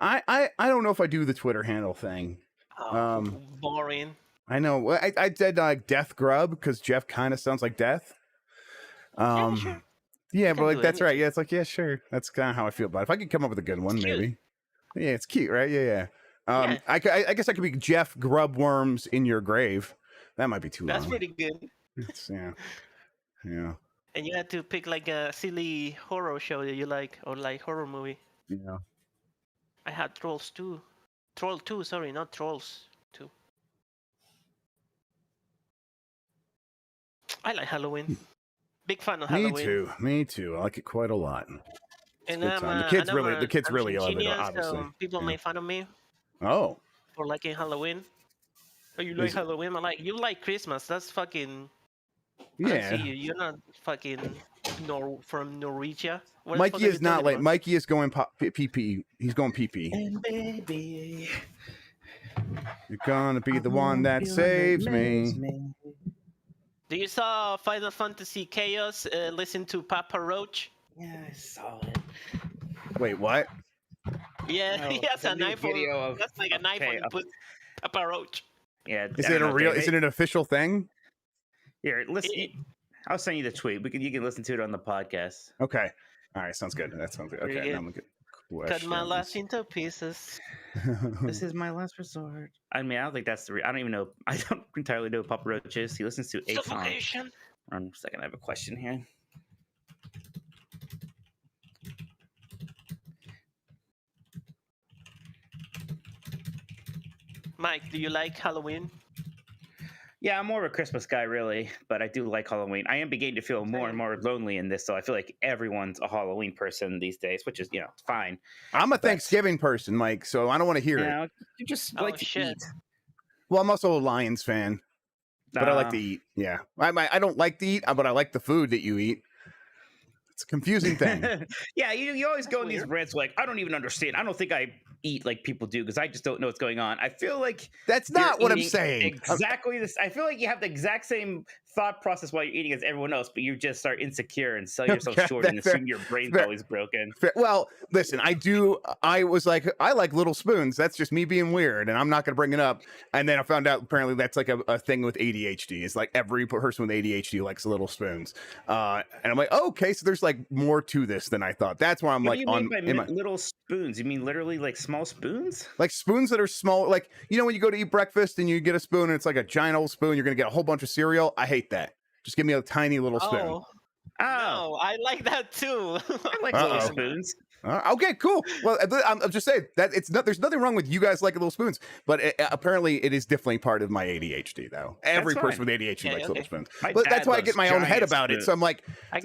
I don't know if I do the Twitter handle thing. Oh, boring. I know. I said Death Grubb because Jeff kind of sounds like Death. Yeah, sure. Yeah, You but can like do that's right. anything. Yeah, it's like yeah, sure. That's kind of how I feel about it. If I could come up with a good one, It's cute. maybe. Yeah, it's cute, right? Yeah. Yeah. I guess I could be Jeff Grubb Worms in your grave. That might be too That's long. pretty good. Yeah. And you had to pick like a silly horror show that you like, or like horror movie. Yeah. I had Trolls 2. Troll 2, sorry, not Trolls 2. I like Halloween. Big fan of Halloween. Me too. I like it quite a lot. It's And a good time. The kids I'm really love it, Argentinian, obviously. so people make fun of me Oh. for liking Halloween. Oh, you like Halloween? I'm like, you like Christmas. That's fucking... I don't see you. You're not fucking from Norwegia. Mikey is not like... Mikey is going pee-pee. He's going pee-pee. And baby... You're gonna be the one that saves me. Do you saw Final Fantasy Chaos? Listen to Papa Roach? Yeah, I saw it. Wait, what? Yeah, he has an iPhone. That's like an iPhone you put Papa Roach. Yeah. Is it an official thing? Here, listen. I'll send you the tweet. You can listen to it on the podcast. Okay. All right, sounds good. That sounds good. Okay, now I'm gonna get cut my life into pieces. This is my last resort. I mean, I don't think that's I don't even know. I don't entirely know who Papa Roach is. He listens to Suffocation. Hold on a second. I have a question here. Mike, do you like Halloween? Yeah, I'm more of a Christmas guy, really, but I do like Halloween. I am beginning to feel more and more lonely in this, so I feel like everyone's a Halloween person these days, which is, fine. I'm a Thanksgiving person, Mike, so I don't want to hear it. You just like to eat. Well, I'm also a Lions fan, but I like to eat. Yeah, I don't like to eat, but I like the food that you eat. It's a confusing thing. Yeah, you always go in these rants like, I don't even understand. I don't think I eat like people do because I just don't know what's going on. I feel like that's not what I'm saying. Exactly this. I feel like you have the exact same thought process while you're eating as everyone else, but you just start insecure and sell yourself short and assume your brain's always broken. Well, listen, I was like, I like little spoons. That's just me being weird, and I'm not going to bring it up. And then I found out apparently that's like a thing with ADHD. It's like every person with ADHD likes little spoons. And I'm like, oh, okay, so there's like more to this than I thought. That's why I'm what like, do you mean by little spoons? You mean literally like small spoons? Like spoons that are small, like, when you go to eat breakfast and you get a spoon and it's like a giant old spoon, you're going to get a whole bunch of cereal. I hate that. Just give me a tiny little spoon. No, I like that too. I like little spoons. Okay, cool. Well, I'm just saying that there's nothing wrong with you guys liking little spoons, but apparently it is definitely part of my ADHD, though. Every person with ADHD likes little spoons. But that's why I get my own head about it. So I'm like,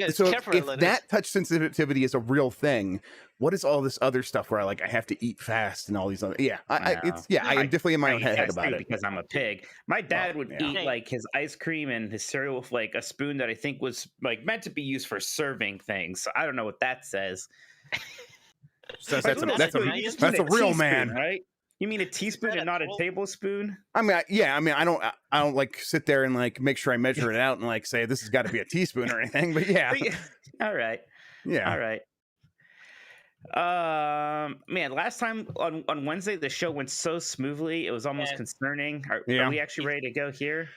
so if that touch sensitivity is a real thing, what is all this other stuff where I have to eat fast and all these other? Yeah, I am definitely in my own head about it because I'm a pig. My dad would eat like his ice cream and his cereal with like a spoon that I think was like meant to be used for serving things. So I don't know what that says. So that's a real man, right? You mean a teaspoon and not a tablespoon? I mean, I don't like sit there and like make sure I measure it out and like say this has got to be a teaspoon or anything. But yeah, all right, yeah, all right. Man, last time on Wednesday the show went so smoothly it was almost concerning. Are we actually ready to go here?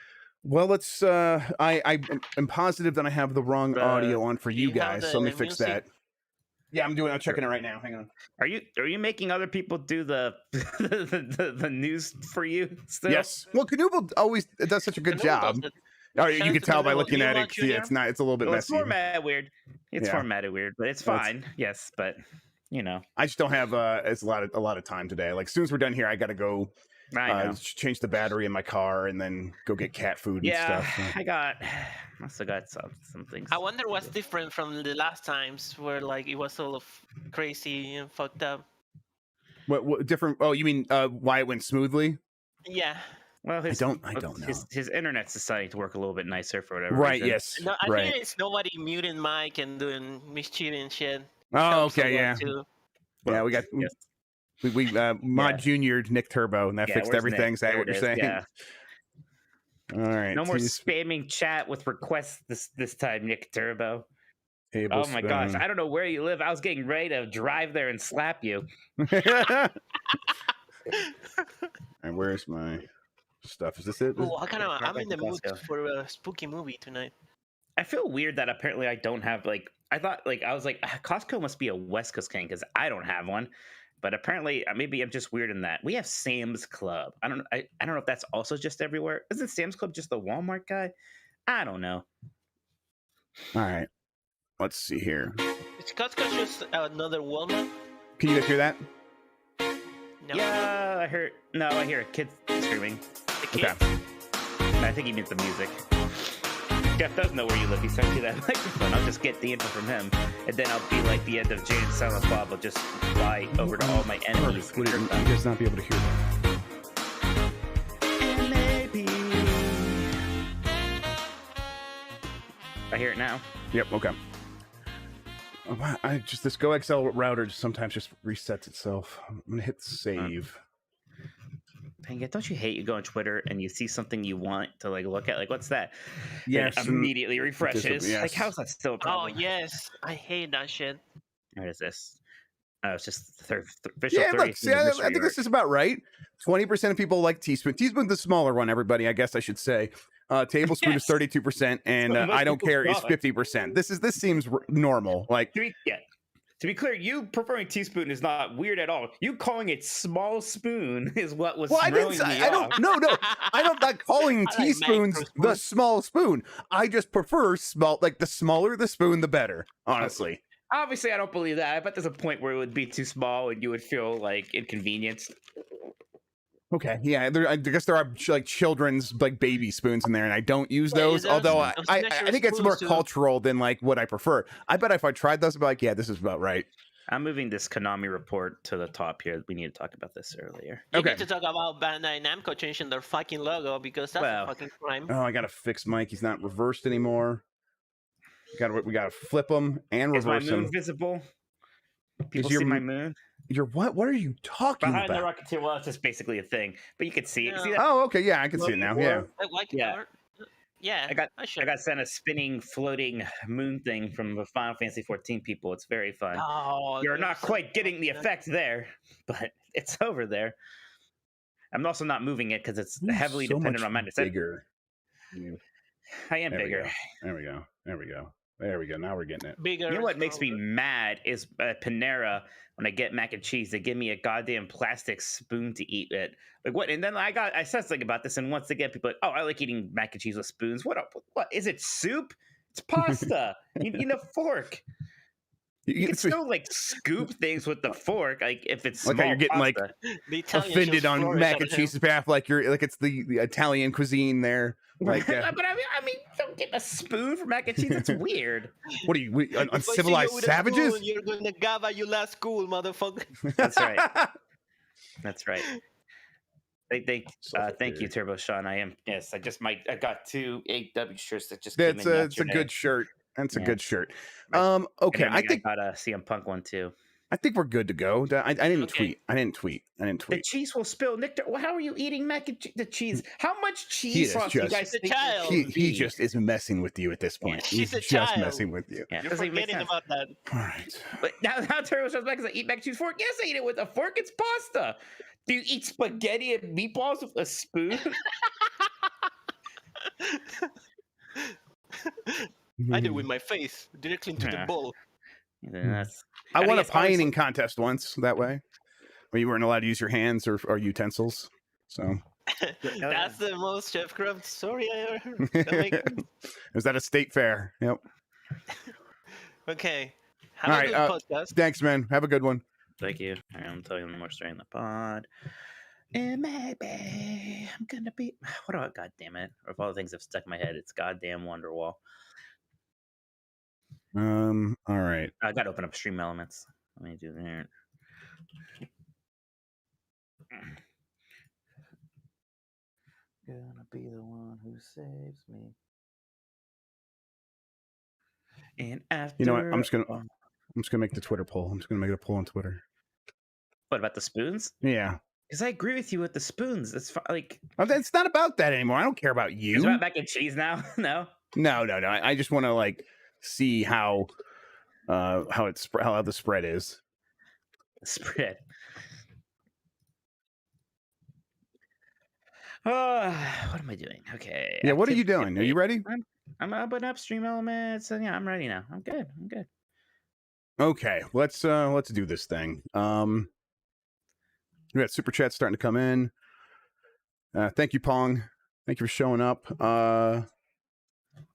Well, let's. I am positive that I have the wrong audio on for you guys, so let me fix that. Yeah, I'm checking it right now. Hang on. Are you making other people do the the news for you still? Yes. Well, Knuble always does such a good job. You can tell by looking at it. Yeah, it's a little bit messy. It's formatted weird. It's formatted weird, but it's fine. Yes, but I just don't have it's a lot of time today. Like as soon as we're done here, I got to go change the battery in my car and then go get cat food and stuff. I still got some things. I wonder what's different from the last times where like it was all of crazy and fucked up. What different? Oh, you mean why it went smoothly? Yeah. Well, I don't know. His internet's deciding to work a little bit nicer for whatever reason. Right, yes. No, I think it's nobody muting Mike and doing mischievous shit. Oh, okay, yeah. Yeah, we got we mod junior Nick Turbo and that fixed everything. Is that what you're saying? Yeah. All right. No more spamming chat with requests this time, Nick Turbo. Oh my gosh, I don't know where you live. I was getting ready to drive there and slap you. And where's my stuff? Is this it? Oh, I'm in the mood for a spooky movie tonight. I feel weird that apparently I don't have I was like Costco must be a West Coast thing because I don't have one, but apparently maybe I'm just weird in that we have Sam's Club. I don't know if that's also just everywhere. Isn't Sam's Club just the Walmart guy? I don't know. All right, let's see here. Is Costco just another Walmart? Can you guys hear that? No. Yeah, I hear a kid screaming. Okay. I think he means the music. Jeff does know where you live. He's talking to that microphone. I'll just get the info from him, and then I'll be like the end of Jay and Silent Bob. I'll just fly over to all my enemies. Would you guys not be able to hear that? And maybe I hear it now. Yep. Okay. This GoXL router sometimes just resets itself. I'm gonna hit save. Dang it, don't you hate you go on Twitter and you see something you want to look at? What's that? Yes. And it immediately refreshes. Yes. How's that still a problem? Oh, yes. I hate that shit. What is this? Oh, it's just the third official. Yeah, look, see, I think this is about right. 20% of people like Teaspoon. Teaspoon's the smaller one, everybody, I guess I should say. Tablespoon is 32%, and I don't care is 50%. This seems normal. To be clear, you preferring teaspoon is not weird at all. You calling it small spoon is what was throwing me off. I'm not calling teaspoons the small spoon. I just prefer small, the smaller the spoon, the better, honestly. Obviously, I don't believe that. I bet there's a point where it would be too small and you would feel inconvenienced. Okay, yeah, I guess there are children's baby spoons in there, and I don't use those. Although I think it's more cultural than what I prefer. I bet if I tried those, I'd be like, yeah, this is about right. I'm moving this Konami report to the top here. We need to talk about this earlier. You need to talk about Bandai Namco changing their fucking logo because that's a fucking crime. Oh, I gotta fix Mike. He's not reversed anymore. We gotta flip him and reverse him. Is my moon visible? People see my moon. Your what? What are you talking about? Behind the Rocketeer, well, it's just basically a thing, but you can see it. Yeah. See that? Oh, okay, yeah, I can see it now. Yeah. Yeah. I got sent a spinning, floating moon thing from the Final Fantasy 14 people. It's very fun. Oh, you're not quite getting the effect there, but it's over there. I'm also not moving it because it's heavily dependent on my bigger. I am bigger. There we go. Now we're getting it. Bigger. You know what makes me mad is Panera. When I get mac and cheese, they give me a goddamn plastic spoon to eat it. What? And then I said something about this, and once again, people are like, oh, I like eating mac and cheese with spoons. What is it? Soup? It's pasta. You need a fork. You can still scoop things with the fork, if it's small. How you're getting offended on mac and cheese's behalf, it's the Italian cuisine there. But I mean, don't get a spoon for mac and cheese. That's weird. What are you, uncivilized savages? Spoon, you're gonna gaba you last school, motherfucker. That's right. That's right. Thank you, Turbo Sean. I am. Yes, I got 2 AW shirts that just. It's a good shirt. That's a good shirt. Okay, I think I got a CM Punk one too. I think we're good to go. I didn't tweet. I didn't tweet. The cheese will spill. Nick, how are you eating the cheese? How much cheese sauce do you guys think? He just is messing with you at this point. He's just messing with you. Yeah, you're forgetting about that. All right. But now Turbo Sean's back because I eat mac and cheese fork. Yes, I eat it with a fork. It's pasta. Do you eat spaghetti and meatballs with a spoon? I do it with my face directly into the bowl. I won a pie-eating contest once that way, where you weren't allowed to use your hands or utensils. So that's the most Chef Grubb story I ever heard. Was that a state fair? Yep. Okay. All right. Podcast. Thanks, man. Have a good one. Thank you. I'm telling you more story in the pod. And maybe I'm gonna be. What do I? God damn it! Of all the things I've stuck in my head, it's goddamn Wonderwall. All right. I gotta open up Stream Elements. Let me do that. Gonna be the one who saves me. And after, you know what? I'm just gonna make the Twitter poll. I'm just gonna make a poll on Twitter. What about the spoons? Yeah. Because I agree with you with the spoons. It's it's not about that anymore. I don't care about you. It's about mac and cheese now. No. I just want to see how how the spread is. Spread. What am I doing? Okay. Yeah, what are you doing? Are you ready? I'm opening up Stream Elements, and yeah, I'm ready now. I'm good. Okay, let's do this thing. We got super chats starting to come in. Thank you, Pong. Thank you for showing up.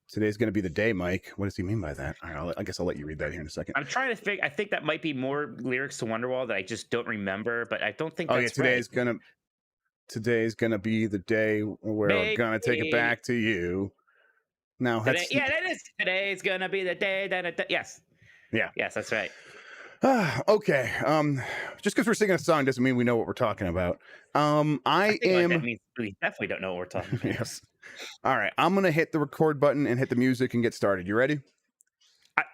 Today's going to be the day, Mike. What does he mean by that? All right, I guess I'll let you read that here in a second. I'm trying to think. I think that might be more lyrics to Wonderwall that I just don't remember, but I don't think. Oh that's yeah, today's gonna be the day where I'm gonna take it back to you. Now, that is. Today's gonna be the day that. Yes. Yeah. Yes, that's right. Okay. Just because we're singing a song doesn't mean we know what we're talking about. I am. That means we definitely don't know what we're talking about. Yes. All right. I'm gonna hit the record button and hit the music and get started. You ready? I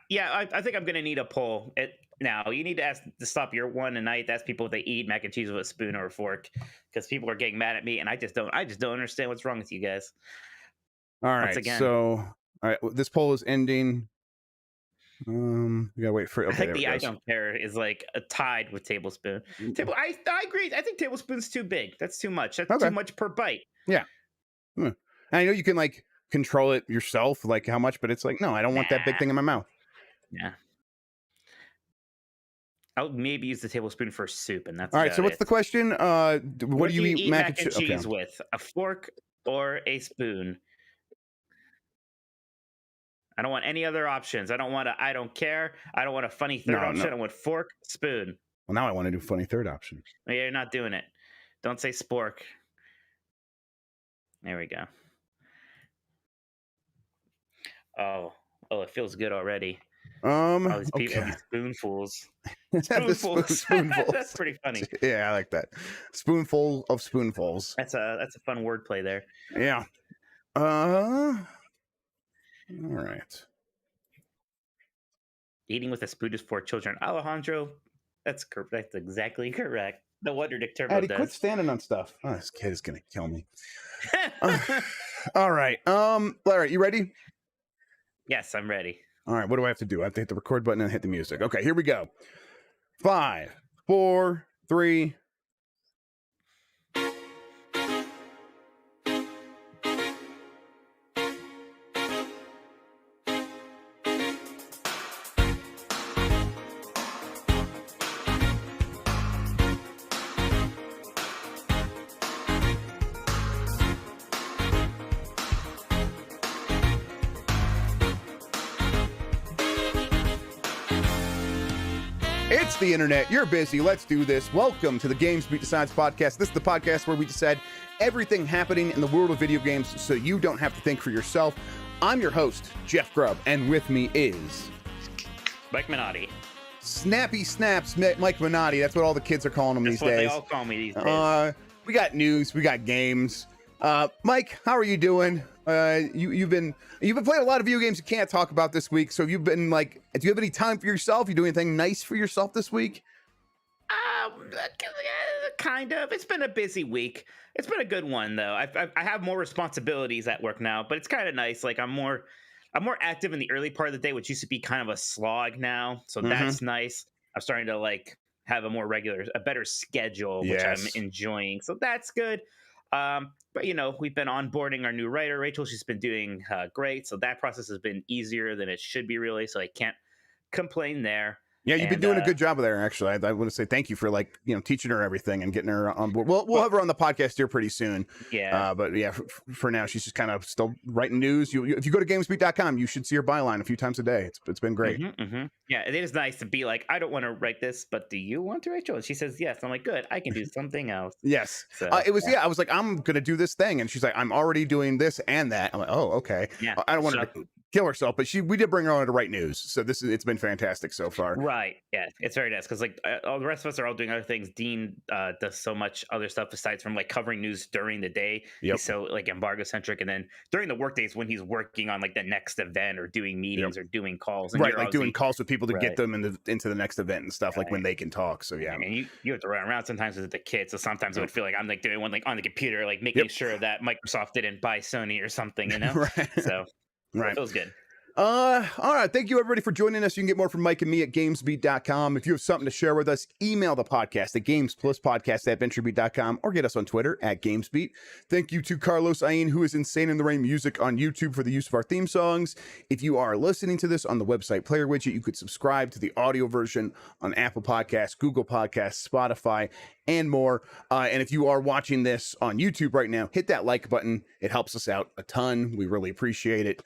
think I'm gonna need a poll. Now you need to stop your one tonight. Ask people if they eat mac and cheese with a spoon or a fork, because people are getting mad at me, and I just don't understand what's wrong with you guys. All right. So, all right, this poll is ending. We gotta wait for. Okay, I think the I don't care is like a tied with tablespoon. I agree. I think tablespoon's too big. That's too much. That's too much per bite. Yeah. And I know you can like control it yourself, like how much, but it's like no, I don't want that big thing in my mouth. Yeah. I'll maybe use the tablespoon for soup, and that's all right. So what's the question? What do you eat mac and cheese with? A fork or a spoon? I don't want any other options. I don't want a I don't care. I don't want a funny third option. I want fork, spoon. Well, now I want to do funny third option. Yeah, you're not doing it. Don't say spork. There we go. Oh, it feels good already. All these people, okay. These spoonfuls. Spoonfuls. That's pretty funny. Yeah, I like that. Spoonful of spoonfuls. That's a fun wordplay there. Yeah. All right. Eating with a spoon is for children. Alejandro, that's exactly correct. No wonder Nick Turbo Eddie, does. quit standing on stuff. Oh, this kid is gonna kill me. All right. Larry, you ready? Yes, I'm ready. All right. What do I have to do? I have to hit the record button and hit the music. Okay, here we go. 5, 4, 3. It's the internet. You're busy. Let's do this. Welcome to the GamesBeat Decides podcast. This is the podcast where we decide everything happening in the world of video games so you don't have to think for yourself. I'm your host, Jeff Grubb, and with me is... Mike Minotti. Snappy Snaps, Mike Minotti. That's what all the kids are calling him these days. That's what they all call me these days. We got news. We got games. Mike, how are you doing? You've been playing a lot of video games you can't talk about this week. So you've been like, do you have any time for yourself? You doing anything nice for yourself this week? Kind of. It's been a busy week. It's been a good one though. I have more responsibilities at work now, but it's kind of nice. Like I'm more active in the early part of the day, which used to be kind of a slog now. So that's nice. I'm starting to like have a better schedule, which I'm enjoying. So that's good. But you know, we've been onboarding our new writer, Rachel. She's been doing great. So that process has been easier than it should be, really. So I can't complain there. Yeah, you've been doing a good job there, actually. I want to say thank you for teaching her everything and getting her on board. We'll have her on the podcast here pretty soon. Yeah. But yeah, for now, she's just kind of still writing news. If you go to GamesBeat.com, you should see her byline a few times a day. It's been great. Yeah, it is nice to be like, I don't want to write this, but do you want to, Rachel? And she says yes. I'm like, good. I can do something else. Yes. So, I was like, I'm gonna do this thing, and she's like, I'm already doing this and that. I'm like, oh, okay. Yeah. I don't want her to kill herself, but we did bring her on to write news, so it's been fantastic so far. Right. Yeah, it's very nice because like all the rest of us are all doing other things. Dean does so much other stuff aside from like covering news during the day. He's so like embargo centric, and then during the work days when he's working on like the next event or doing meetings or doing calls, and right, like doing calls with people to get them into the next event and stuff, like when they can talk. So yeah, and you have to run around sometimes with the kids. So sometimes I would feel like I'm like doing one like on the computer, like making sure that Microsoft didn't buy Sony or something, you know. Right. So it feels good. All right. Thank you, everybody, for joining us. You can get more from Mike and me at GamesBeat.com. If you have something to share with us, email the podcast at GamesPlusPodcast@VentureBeat.com or get us on Twitter at GamesBeat. Thank you to Carlos Ain, who is Insane in the Rain Music on YouTube, for the use of our theme songs. If you are listening to this on the website player widget, you could subscribe to the audio version on Apple Podcasts, Google Podcasts, Spotify, and more. And if you are watching this on YouTube right now, hit that like button. It helps us out a ton. We really appreciate it.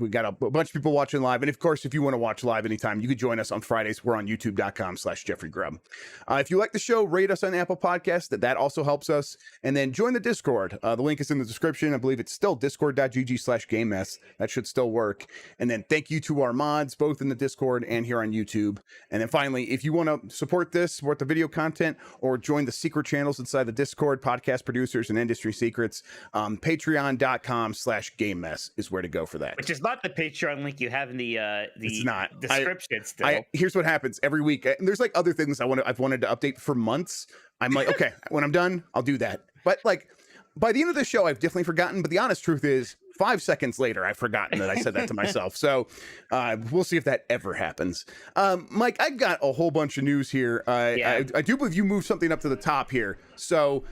We got a bunch of people watching live. And of course, if you want to watch live anytime, you can join us on Fridays. We're on youtube.com/JeffreyGrubb. If you like the show, rate us on Apple Podcasts. That also helps us. And then join the Discord. The link is in the description. I believe it's still discord.gg/GameMess. That should still work. And then thank you to our mods, both in the Discord and here on YouTube. And then finally, if you want to support the video content, or join the secret channels inside the Discord, podcast producers and industry secrets, patreon.com/GameMess is where to go for that. Which is not the Patreon link you have in the it's not. description still. Here's what happens every week. And there's like other things I've wanted to update for months. I'm like, okay, when I'm done, I'll do that. But like by the end of the show, I've definitely forgotten. But the honest truth is, 5 seconds later, I've forgotten that I said that to myself. So we'll see if that ever happens. Mike, I've got a whole bunch of news here. I do believe you moved something up to the top here. So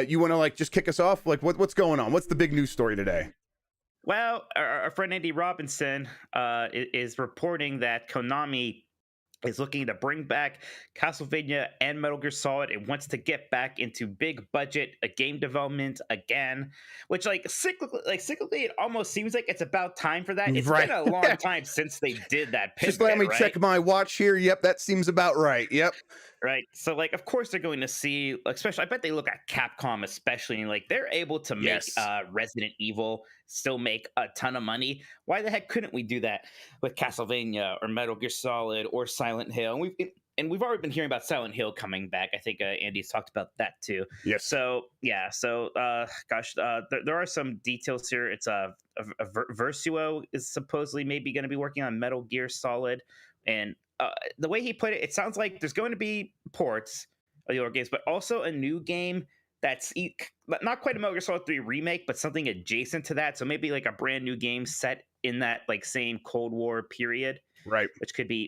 you want to like just kick us off? Like what's going on? What's the big news story today? Well, our friend Andy Robinson is reporting that Konami is looking to bring back Castlevania and Metal Gear Solid. It wants to get back into big budget game development again, which cyclically, it almost seems like it's about time for that. It's been a long time since they did that. Just let me check my watch here. Yep, that seems about right. Yep. Right. So, like, of course, they're going to see, especially, I bet they look at Capcom, especially, and like they're able to make Resident Evil still make a ton of money. Why the heck couldn't we do that with Castlevania or Metal Gear Solid or Silent Hill? And we've already been hearing about Silent Hill coming back. I think Andy's talked about that too. Yes. So yeah. So there are some details here. It's Versuo is supposedly maybe going to be working on Metal Gear Solid, and the way he put it, it sounds like there's going to be ports of the older games, but also a new game that's not quite a Metal Gear Solid 3 remake, but something adjacent to that. So maybe like a brand new game set in that like same Cold War period, right? Which could be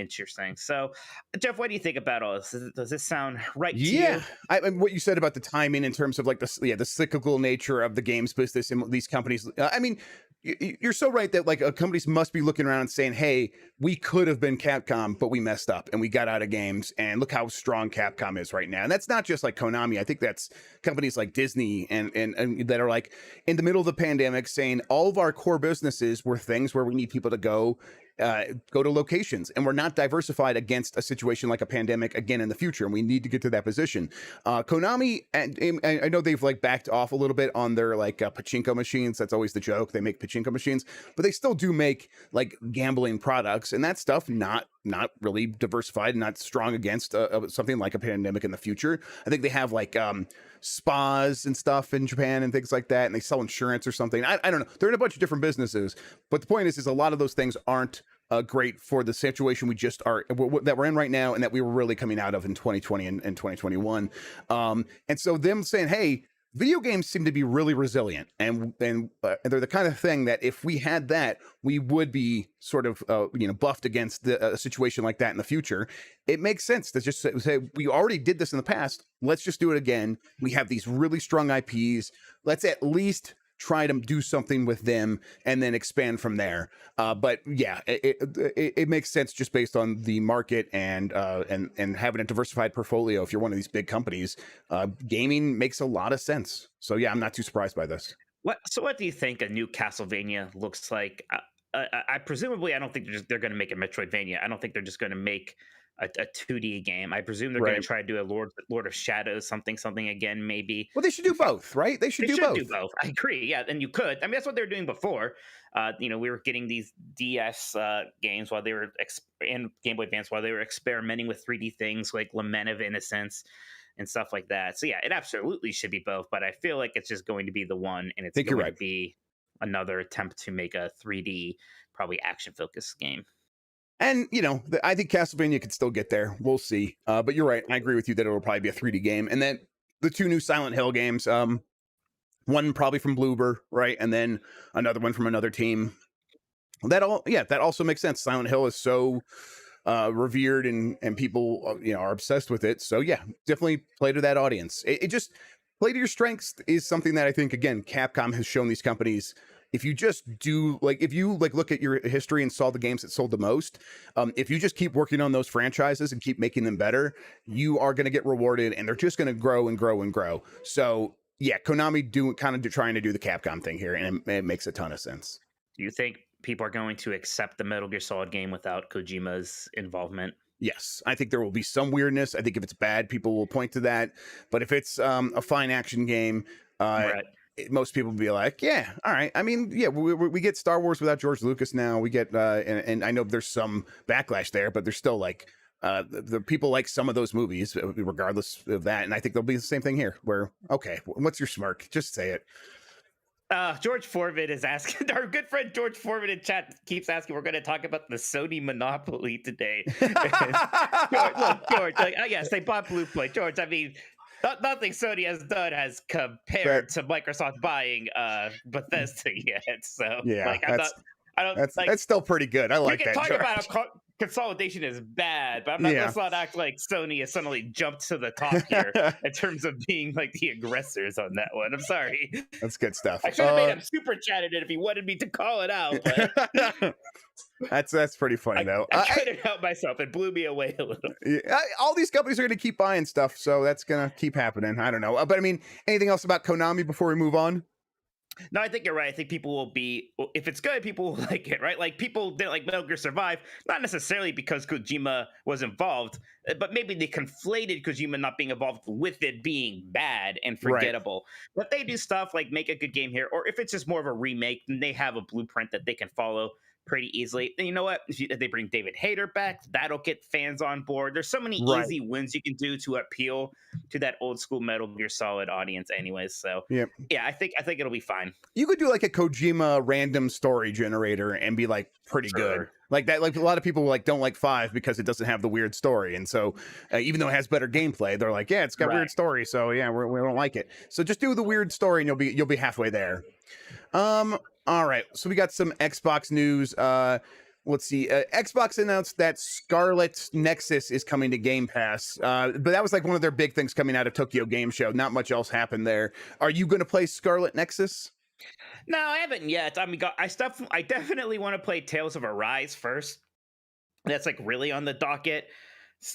interesting. So, Jeff, what do you think about all this? Does this sound right to you? Yeah, and what you said about the timing in terms of like the cyclical nature of the games business and these companies. I mean, you're so right that like companies must be looking around and saying, hey, we could have been Capcom, but we messed up and we got out of games, and look how strong Capcom is right now. And that's not just like Konami. I think that's companies like Disney and that are like in the middle of the pandemic saying all of our core businesses were things where we need people to go to locations, and we're not diversified against a situation like a pandemic again in the future, and we need to get to that position. Konami, and I know they've like backed off a little bit on their like pachinko machines. That's always the joke. They make pachinko machines, but they still do make like gambling products, and that stuff not really diversified, not strong against something like a pandemic in the future. I think they have like spas and stuff in Japan and things like that, and they sell insurance or something. I don't know. They're in a bunch of different businesses, but the point is a lot of those things aren't great for the situation we just are that we're in right now, and that we were really coming out of in 2020 and 2021. And so them saying, hey, video games seem to be really resilient, and they're the kind of thing that if we had that, we would be sort of buffed against a situation like that in the future. It makes sense to just say we already did this in the past. Let's just do it again. We have these really strong IPs. Let's at least try to do something with them and then expand from there. But yeah, it makes sense just based on the market and having a diversified portfolio. If you're one of these big companies, gaming makes a lot of sense. So yeah, I'm not too surprised by this. What do you think a new Castlevania looks like? I presumably, I don't think they're going to make a Metroidvania. I don't think they're just going to make a 2D game. I presume they're going to try to do a Lord of Shadows something again, maybe. Well, they should do both, right? They should do both. I agree. Yeah, and you could. I mean, that's what they were doing before. We were getting these DS games while they were and Game Boy Advance while they were experimenting with 3D things like Lament of Innocence and stuff like that. So yeah, it absolutely should be both. But I feel like it's just going to be the one, and it's going to be another attempt to make a 3D, probably action-focused game. And, I think Castlevania could still get there. We'll see. But you're right. I agree with you that it'll probably be a 3D game. And then the two new Silent Hill games, one probably from Bloober, right? And then another one from another team. That also makes sense. Silent Hill is so revered and people are obsessed with it. So yeah, definitely play to that audience. It just play to your strengths is something that I think again Capcom has shown these companies. If you just do if you look at your history and saw the games that sold the most, if you just keep working on those franchises and keep making them better, you are going to get rewarded, and they're just going to grow and grow and grow. So yeah, Konami trying to do the Capcom thing here, and it makes a ton of sense. Do you think people are going to accept the Metal Gear Solid game without Kojima's involvement? Yes, I think there will be some weirdness. I think if it's bad, people will point to that. But if it's a fine action game, right. Most people will be like, yeah, all right. I mean, yeah, we get Star Wars without George Lucas now. We get, and I know there's some backlash there, but there's still the people like some of those movies, regardless of that. And I think there'll be the same thing here where, okay, what's your smirk? Just say it. George Foreman is asking, our good friend George Foreman in chat keeps asking, we're going to talk about the Sony monopoly today. George, yes, they bought Bluepoint. George, I mean, nothing Sony has done has compared to Microsoft buying Bethesda yet. So yeah, that's still pretty good. I like that. We can talk about consolidation is bad, but let's not act like Sony has suddenly jumped to the top here in terms of being the aggressors on that one. I'm sorry. That's good stuff. I should have made him super chatted it if he wanted me to call it out. But that's pretty funny though. I couldn't help myself. It blew me away a little. All these companies are going to keep buying stuff, so that's going to keep happening. I don't know, but I mean, anything else about Konami before we move on? No, I think you're right. I think people will be, if it's good, people will like it, right? Like people didn't like Metal Gear Survive, not necessarily because Kojima was involved, but maybe they conflated Kojima not being involved with it being bad and forgettable. Right. But they do stuff like make a good game here, or if it's just more of a remake, then they have a blueprint that they can follow pretty easily. And you know what? If they bring David Hayter back, that'll get fans on board. There's so many easy wins you can do to appeal to that old school Metal Gear Solid audience anyways. So yeah, I think it'll be fine. You could do like a Kojima random story generator and be pretty good. Like that, a lot of people don't like 5 because it doesn't have the weird story. And so even though it has better gameplay, they're like, yeah, it's got weird story. So yeah, we don't like it. So just do the weird story and you'll be halfway there. All right, so we got some Xbox news. Let's see. Xbox announced that Scarlet Nexus is coming to Game Pass, but that was one of their big things coming out of Tokyo Game Show. Not much else happened there. Are you going to play Scarlet Nexus? No, I haven't yet. I mean, I definitely want to play Tales of Arise first. That's really on the docket.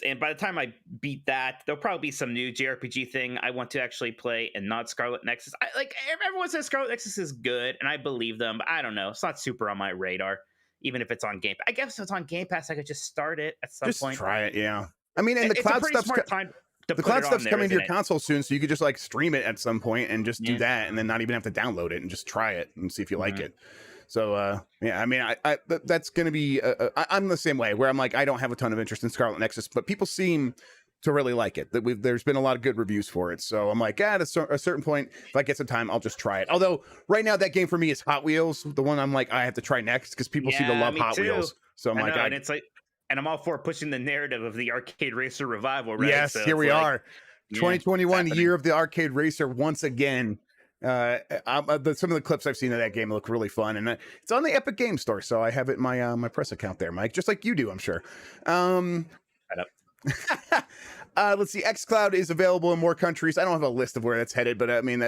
And by the time I beat that, there'll probably be some new JRPG thing I want to actually play and not Scarlet Nexus. Everyone says Scarlet Nexus is good, and I believe them, but I don't know. It's not super on my radar, even if it's on Game Pass. I guess if it's on Game Pass, I could just start it at some point. Just try it, yeah. I mean, and the cloud stuff's coming to your console soon, so you could just stream it at some point and just do that, and then not even have to download it and just try it and see if you like it. So yeah, I mean, that's going to be. I'm the same way, where I'm I don't have a ton of interest in Scarlet Nexus, but people seem to really like it. There's been a lot of good reviews for it, so I'm at a certain point, if I get some time, I'll just try it. Although right now, that game for me is Hot Wheels, the one I'm I have to try next because people seem to love Hot Wheels. So I'm and it's and I'm all for pushing the narrative of the arcade racer revival, right? Yes, so here we are, 2021, year of the arcade racer once again. Some of the clips I've seen of that game look really fun, and it's on the Epic Games Store, so I have it in my my press account there, Mike, just like you do, I'm sure. Let's see. xCloud is available in more countries. I don't have a list of where that's headed, but I mean,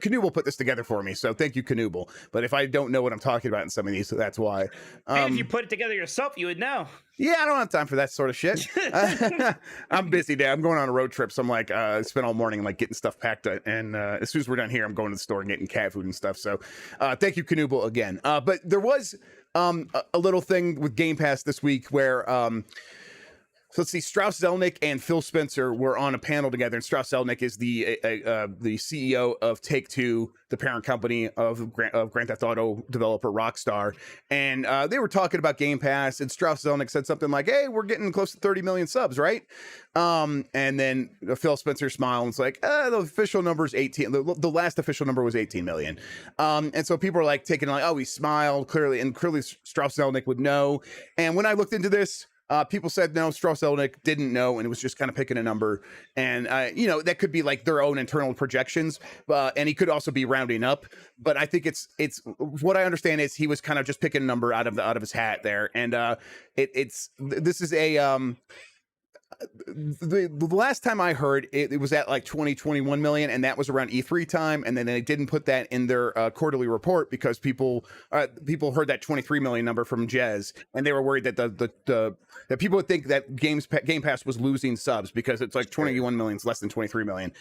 Canoe will put this together for me, so thank you, Canoe. But if I don't know what I'm talking about in some of these, so that's why. If you put it together yourself, you would know. Yeah, I don't have time for that sort of shit. I'm busy, Dad. I'm going on a road trip, so I'm I spent all morning getting stuff packed, and as soon as we're done here, I'm going to the store and getting cat food and stuff. So thank you, Canoe, again. But there was a little thing with Game Pass this week where so let's see, Strauss Zelnick and Phil Spencer were on a panel together, and Strauss Zelnick is the CEO of Take-Two, the parent company of Grand Theft Auto developer Rockstar, and they were talking about Game Pass, and Strauss Zelnick said something like, "Hey, we're getting close to 30 million subs, right?" And then Phil Spencer smiled and was like, "The official number is 18. The last official number was 18 million." And so people were taking "Oh, he smiled clearly," and clearly Strauss Zelnick would know. And when I looked into this, People said no, Strauss Zelnick didn't know, and it was just kind of picking a number. And that could be like their own internal projections, and he could also be rounding up. But I think it's what I understand is he was kind of just picking a number out of his hat there, and this is a the last time I heard it was at like 21 million, and that was around E3 time, and then they didn't put that in their quarterly report because people heard that 23 million number from Jez, and they were worried that that people would think that Game Pass was losing subs because it's like 21 million is less than 23 million.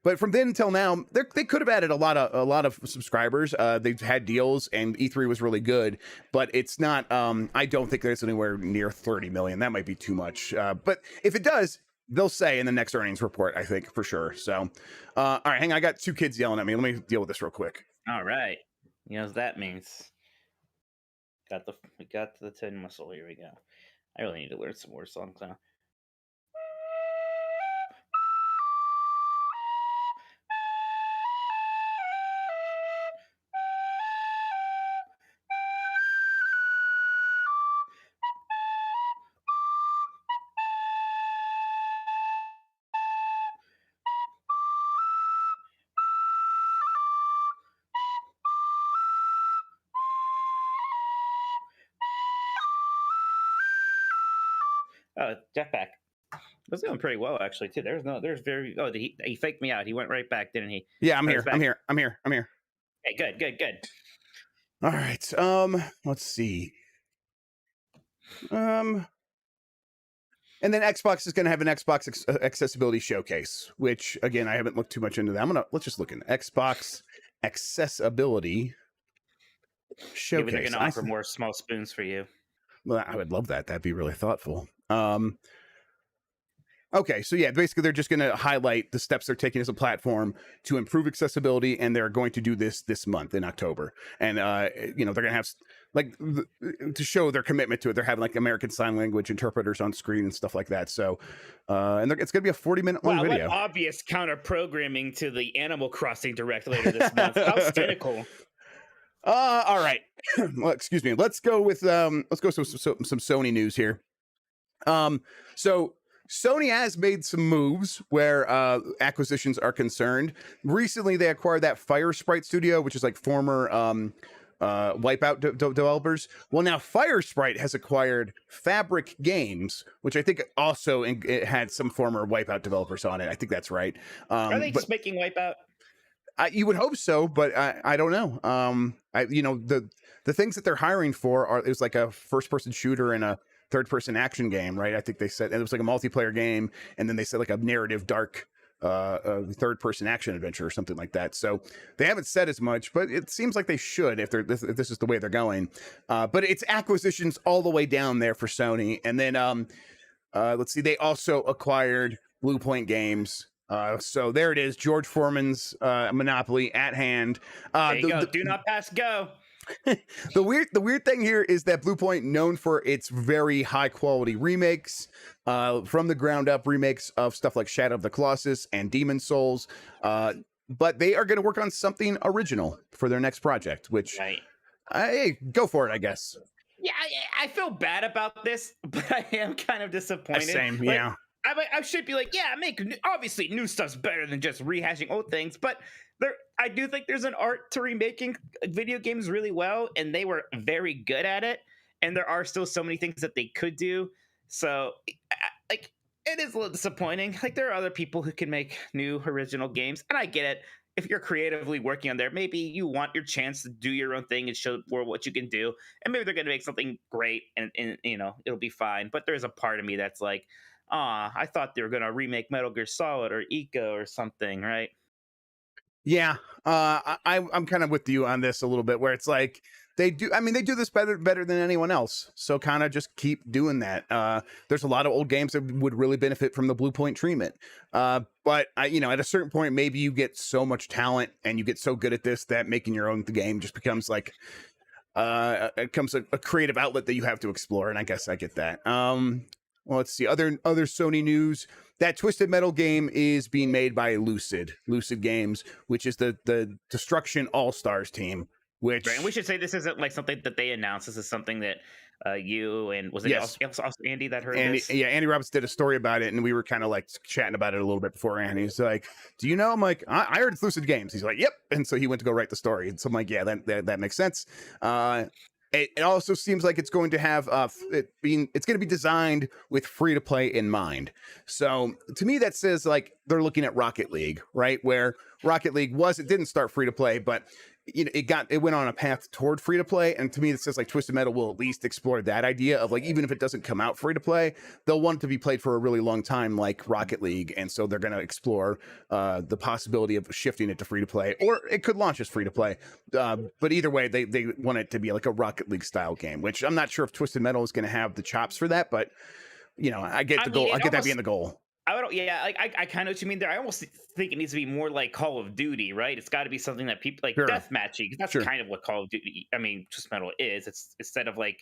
But from then until now, they could have added a lot of subscribers. They've had deals, and E3 was really good, but it's not. I don't think there's anywhere near 30 million. That might be too much. But if it does, they'll say in the next earnings report, I think, for sure. So, all right, hang on. I got 2 kids yelling at me. Let me deal with this real quick. All right. You know what that means. We got the tin muscle. Here we go. I really need to learn some more songs now. Oh, Jetpack. It was doing pretty well actually too. He faked me out. He went right back, didn't he? Yeah, I'm here. Hey, good. All right. Let's see. And then Xbox is going to have an Xbox accessibility showcase, which again I haven't looked too much into that. Let's just look in Xbox accessibility showcase. Maybe they're going to offer more small spoons for you. Well, I would love that. That'd be really thoughtful. Okay, so yeah, basically they're just going to highlight the steps they're taking as a platform to improve accessibility, and they're going to do this month in October. And they're going to have to show their commitment to it. They're having like American Sign Language interpreters on screen and stuff like that. So, and it's going to be a 40-minute long video. What obvious counter programming to the Animal Crossing Direct later this month. How cynical. All right. Well, excuse me. Let's go with some Sony news here. So Sony has made some moves where acquisitions are concerned. Recently, they acquired that Fire Sprite studio, which is like former Wipeout developers. Well, now Fire Sprite has acquired Fabric Games, which I think also it had some former Wipeout developers on it. I think that's right. Are they just making Wipeout? You would hope so, but I don't know. The things that they're hiring for it was like a first-person shooter and a third-person action game, right? I think they said, and it was like a multiplayer game, and then they said like a narrative dark third-person action adventure or something like that. So they haven't said as much, but it seems like they should if this is the way they're going. But it's acquisitions all the way down there for Sony, and then let's see, they also acquired Bluepoint Games. So there it is, George Foreman's monopoly at hand. There you go. Do not pass go. The weird thing here is that Bluepoint, known for its very high quality remakes, from the ground up remakes of stuff like Shadow of the Colossus and Demon Souls, but they are going to work on something original for their next project. Which, hey, go for it, I guess. Yeah, I feel bad about this, but I am kind of disappointed. Same, yeah. I should be like, yeah, obviously new stuff's better than just rehashing old things, but I do think there's an art to remaking video games really well, and they were very good at it, and there are still so many things that they could do. So, like, it is a little disappointing. Like, there are other people who can make new original games, and I get it. If you're creatively working on there, maybe you want your chance to do your own thing and show what you can do, and maybe they're going to make something great, and it'll be fine. But there's a part of me that's like, I thought they were going to remake Metal Gear Solid or Eco or something, right? Yeah, I'm kind of with you on this a little bit, where it's like they do this better than anyone else. So kind of just keep doing that. There's a lot of old games that would really benefit from the Bluepoint treatment. But at a certain point, maybe you get so much talent and you get so good at this that making your own game just becomes like it becomes a creative outlet that you have to explore. And I guess I get that. Well, let's see. Other Sony news. That Twisted Metal game is being made by Lucid Games, which is the Destruction All-Stars team. Which, right, and we should say this isn't like something that they announced. This is something that you and was it also Andy that heard this? Yeah, Andy Roberts did a story about it, and we were kind of like chatting about it a little bit beforehand. He's like, "Do you know?" I'm like, "I heard it's Lucid Games." He's like, "Yep," and so he went to go write the story. And so I'm like, "Yeah, that makes sense." It also seems like it's going to have it's going to be designed with free to play in mind. So to me, that says like they're looking at Rocket League, right? Where Rocket League didn't start free to play, but it went on a path toward free to play. And to me, it says like Twisted Metal will at least explore that idea of like, even if it doesn't come out free to play, they'll want it to be played for a really long time, like Rocket League. And so they're going to explore the possibility of shifting it to free to play, or it could launch as free to play. But either way, they want it to be like a Rocket League style game, which I'm not sure if Twisted Metal is going to have the chops for that, but I get the goal. I get that being the goal. I kind of know what you mean there. I almost think it needs to be more like Call of Duty, right? It's got to be something that people like deathmatching. That's kind of what Call of Duty, Twisted Metal is. It's instead of like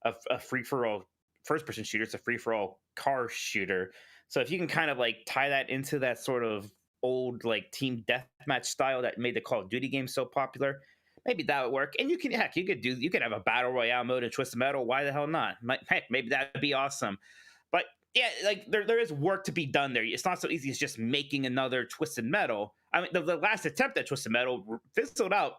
a free for all first person shooter, it's a free for all car shooter. So if you can kind of like tie that into that sort of old like team deathmatch style that made the Call of Duty game so popular, maybe that would work. And you could have a battle royale mode in Twisted Metal. Why the hell not? Heck, maybe that'd be awesome. But yeah, like there is work to be done there. It's not so easy as just making another Twisted Metal. I mean, the last attempt at Twisted Metal fizzled out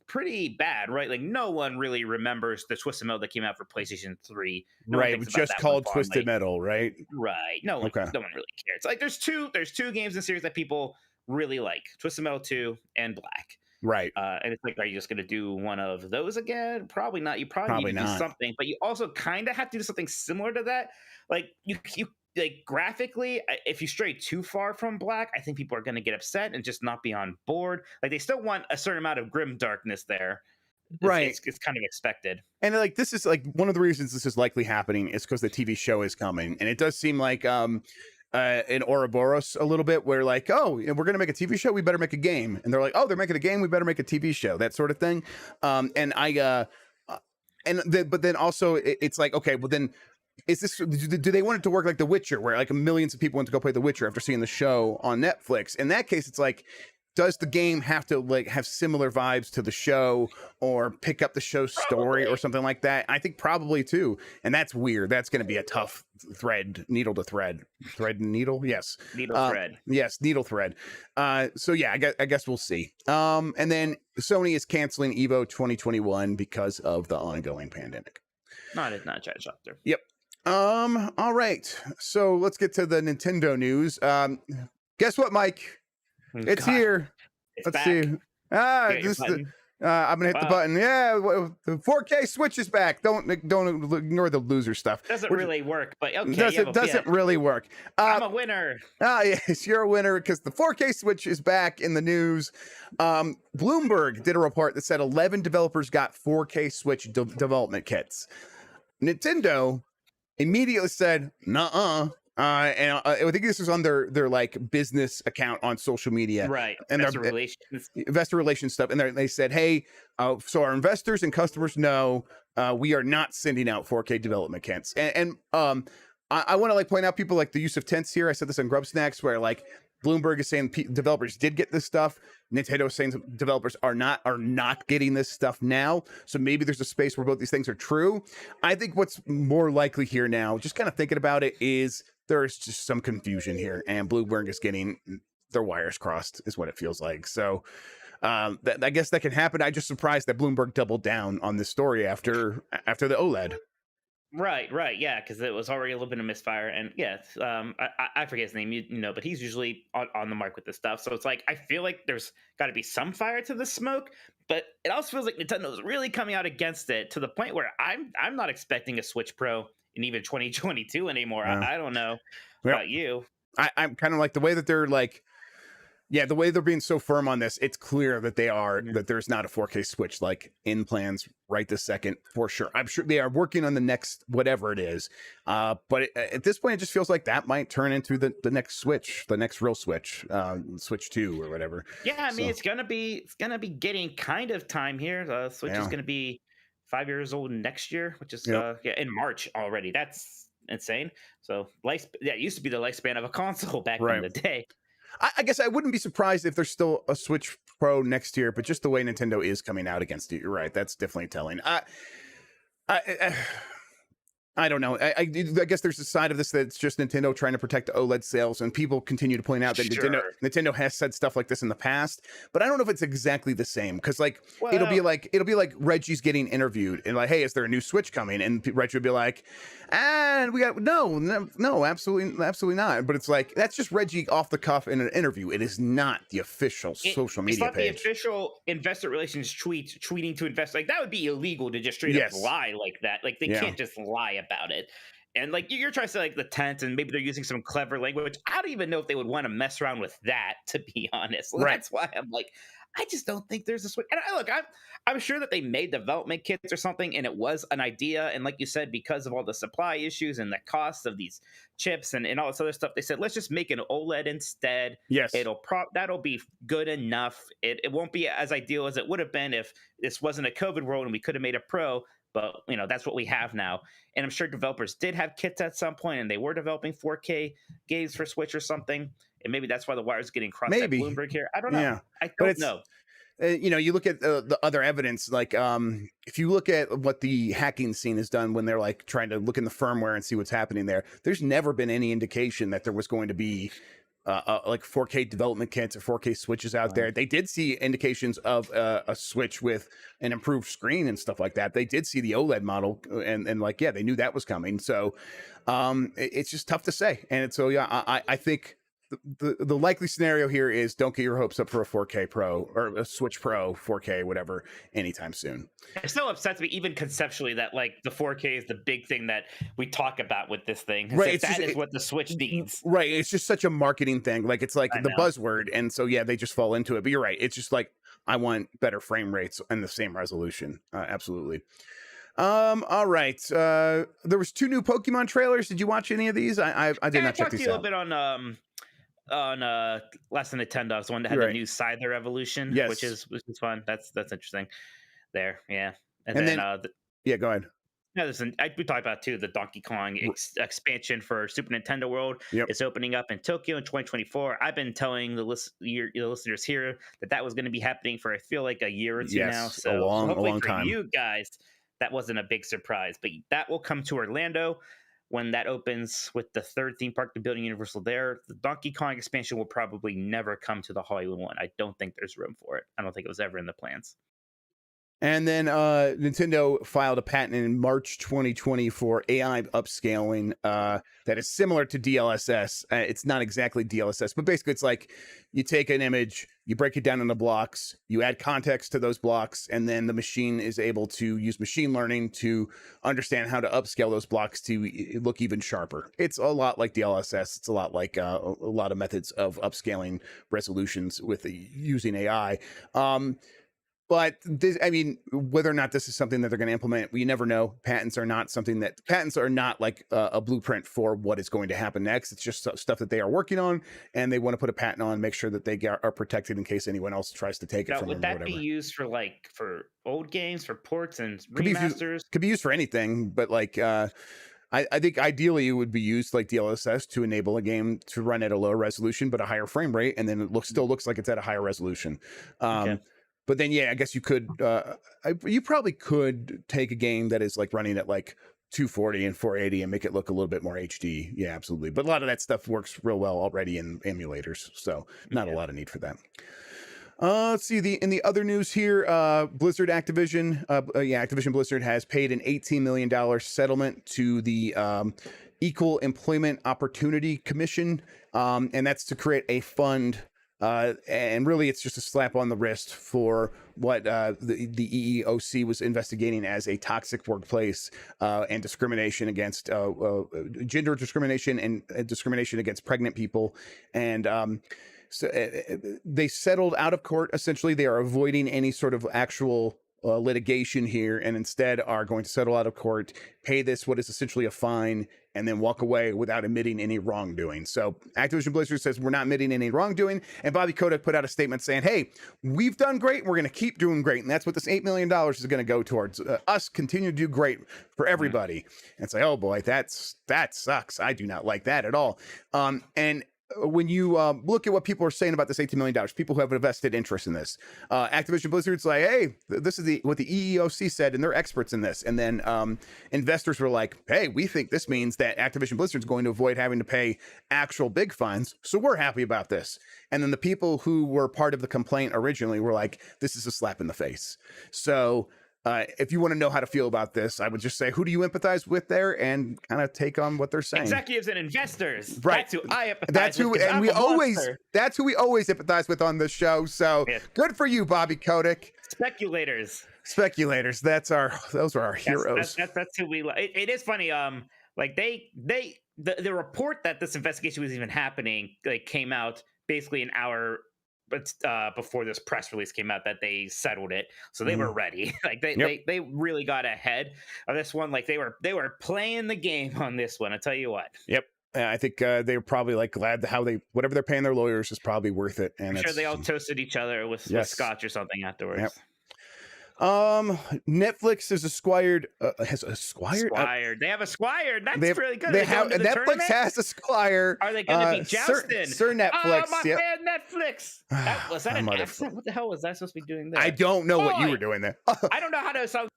pretty bad, right? Like no one really remembers the Twisted Metal that came out for PlayStation 3. Right, it was just called Twisted Metal, right? Right. No one really cares. Like there's two games in the series that people really like: Twisted Metal 2 and Black. Right. And it's like, are you just going to do one of those again? Probably not. You probably need to do something, but you also kind of have to do something similar to that. Like you like graphically, if you stray too far from Black, I think people are going to get upset and just not be on board. Like they still want a certain amount of grim darkness there. Right. It's kind of expected. And like, this is like one of the reasons this is likely happening is because the TV show is coming. And it does seem like, in Ouroboros a little bit where like, oh, we're going to make a TV show. We better make a game. And they're like, oh, they're making a game. We better make a TV show, that sort of thing. But then also it's like, okay, well then is this, do they want it to work like The Witcher where like millions of people went to go play The Witcher after seeing the show on Netflix? In that case, it's like, does the game have to like have similar vibes to the show or pick up the show's story or something like that? I think probably too. And that's weird. That's going to be a tough needle to thread. Yes. Needle thread. So yeah, I guess we'll see. And then Sony is canceling Evo 2021 because of the ongoing pandemic. Not a chapter. Yep. All right. So let's get to the Nintendo news. Guess what, Mike? It's here. Let's see. I'm gonna hit the button. Yeah, the 4K Switch is back. Don't ignore the loser stuff. Doesn't really work, but okay. Doesn't really work. I'm a winner. Yes, you're a winner because the 4K Switch is back in the news. Bloomberg did a report that said 11 developers got 4K Switch development kits. Nintendo immediately said, "Nuh-uh." And I think this was on their like business account on social media, right? And investor relations stuff. And they said, "Hey, so our investors and customers know we are not sending out 4K development kits." And I want to like point out people like the use of tense here. I said this on Grubb Snacks where like Bloomberg is saying developers did get this stuff. Nintendo is saying developers are not getting this stuff now. So maybe there's a space where both these things are true. I think what's more likely here now, just kind of thinking about it, is there's just some confusion here, and Bloomberg is getting their wires crossed, is what it feels like. So I guess that can happen. I'm just surprised that Bloomberg doubled down on this story after the OLED. Right, yeah, because it was already a little bit of misfire, and yeah, I forget his name, but he's usually on the mark with this stuff. So it's like I feel like there's got to be some fire to the smoke, but it also feels like Nintendo's really coming out against it to the point where I'm not expecting a Switch Pro in even 2022 anymore. Yeah. I don't know about you. I'm kind of like the way that they're like. Yeah, the way they're being so firm on this, it's clear that that there's not a 4K Switch like in plans right this second for sure. I'm sure they are working on the next whatever it is. But at this point, it just feels like that might turn into the next Switch, the next real Switch, Switch 2 or whatever. Yeah, I mean, it's gonna be getting kind of time here. The Switch is gonna be 5 years old next year, which is in March already. That's insane. So it used to be the lifespan of a console back in the day. I guess I wouldn't be surprised if there's still a Switch Pro next year, but just the way Nintendo is coming out against it, you're right. That's definitely telling. I don't know. I guess there's a side of this that's just Nintendo trying to protect OLED sales, and people continue to point out that Nintendo has said stuff like this in the past, but I don't know if it's exactly the same because it'll be like Reggie's getting interviewed and like, hey, is there a new Switch coming? And Reggie would be like, we got no, absolutely not. But it's like that's just Reggie off the cuff in an interview. It is not the official social media page. It's not the official investor relations tweeting to investors. Like that would be illegal to just straight up lie like that. Like they can't just lie about it. And like you're trying to say like the tent and maybe they're using some clever language. I don't even know if they would want to mess around with that, to be honest. Right. That's why I'm like, I just don't think there's a switch. And I'm sure that they made development kits or something, and it was an idea. And like you said, because of all the supply issues and the cost of these chips and all this other stuff, they said, let's just make an OLED instead. Yes. That'll be good enough. It won't be as ideal as it would have been if this wasn't a COVID world and we could have made a Pro. But, that's what we have now. And I'm sure developers did have kits at some point, and they were developing 4K games for Switch or something. And maybe that's why the wire's getting crossed at Bloomberg here. I don't know. Yeah. I don't know. You look at the other evidence, like if you look at what the hacking scene has done when they're like trying to look in the firmware and see what's happening there, there's never been any indication that there was going to be like 4K development kits or 4K switches out there. They did see indications of a Switch with an improved screen and stuff like that. They did see the OLED model and they knew that was coming. So it's just tough to say. And so, I think the likely scenario here is don't get your hopes up for a 4K Pro or a Switch Pro 4K, whatever, anytime soon. It still upsets me, even conceptually, that like the 4K is the big thing that we talk about with this thing. Right, that is what the Switch needs. Right, it's just such a marketing thing. Like it's like the buzzword, and so they just fall into it. But you're right, it's just like I want better frame rates and the same resolution. Absolutely. All right. There was 2 new Pokemon trailers. Did you watch any of these? I did not check these out. I talked to you a little bit on Last Nintendo. It's the one that had the new Scyther evolution, which is fun. That's interesting. There, and then go ahead. Yeah, we talked about too the Donkey Kong expansion for Super Nintendo World. It's opening up in Tokyo in 2024. I've been telling the listeners here that was going to be happening for I feel like a year or two now. So a long for time. You guys, that wasn't a big surprise, but that will come to Orlando when that opens with the 3rd theme park, the Building Universal there. The Donkey Kong expansion will probably never come to the Hollywood one. I don't think there's room for it. I don't think it was ever in the plans. And then Nintendo filed a patent in March 2020 for AI upscaling that is similar to DLSS. It's not exactly DLSS, but basically it's like you take an image, you break it down into blocks, you add context to those blocks, and then the machine is able to use machine learning to understand how to upscale those blocks to look even sharper. It's a lot like DLSS. It's a lot like a lot of methods of upscaling resolutions with using AI. But this, whether or not this is something that they're going to implement, we never know. Patents are not like a blueprint for what is going to happen next. It's just stuff that they are working on, and they want to put a patent on, make sure that they are protected in case anyone else tries to take it from them. Would that be used for old games, for ports and remasters? Could be used for anything, but I think ideally it would be used like DLSS to enable a game to run at a lower resolution but a higher frame rate, and then it still looks like it's at a higher resolution. Okay. But then, I guess you could, you probably could take a game that is like running at like 240 and 480 and make it look a little bit more HD. Yeah, absolutely. But a lot of that stuff works real well already in emulators. So not a lot of need for that. Let's see in the other news here, Blizzard Activision Blizzard has paid an $18 million settlement to the Equal Employment Opportunity Commission. And that's to create a fund. And really, it's just a slap on the wrist for what the EEOC was investigating as a toxic workplace and discrimination against gender discrimination and discrimination against pregnant people. And so they settled out of court. Essentially, they are avoiding any sort of actual litigation here, and instead are going to settle out of court, pay what is essentially a fine, and then walk away without admitting any wrongdoing. So Activision Blizzard says we're not admitting any wrongdoing, and Bobby Kotick put out a statement saying, hey, we've done great, and we're going to keep doing great, and that's what this $8 million is going to go towards, us continue to do great for everybody. And it's like, oh boy, that sucks. I do not like that at all. And when you look at what people are saying about this $18 million, people who have a vested interest in this, Activision Blizzard's like, hey, this is what the EEOC said, and they're experts in this. And then investors were like, hey, we think this means that Activision Blizzard's going to avoid having to pay actual big fines, so we're happy about this. And then the people who were part of the complaint originally were like, this is a slap in the face. So if you want to know how to feel about this, I would just say, who do you empathize with there, and kind of take on what they're saying. Executives and investors. Right. That's who I empathize that's who, with. and that's who we always empathize with on this show. So good for you, Bobby Kotick. Speculators. Those are our heroes. That's who we like. It is funny. Like the report that this investigation was even happening, like, came out basically an hour before this press release came out that they settled it, so they were ready. Like they really got ahead of this one. Like they were playing the game on this one. I tell you what. Yep. I think they were probably like glad that whatever they're paying their lawyers is probably worth it. And I'm sure they all toasted each other with scotch or something afterwards. Yep. Netflix is has a Squire. They have a Squire. That's really good. Netflix has a Squire. Are they going to be jousting? Sir Netflix. Oh, my man, Netflix. Was that an accent? What the hell was I supposed to be doing there? I don't know what you were doing there. I don't know how to sound.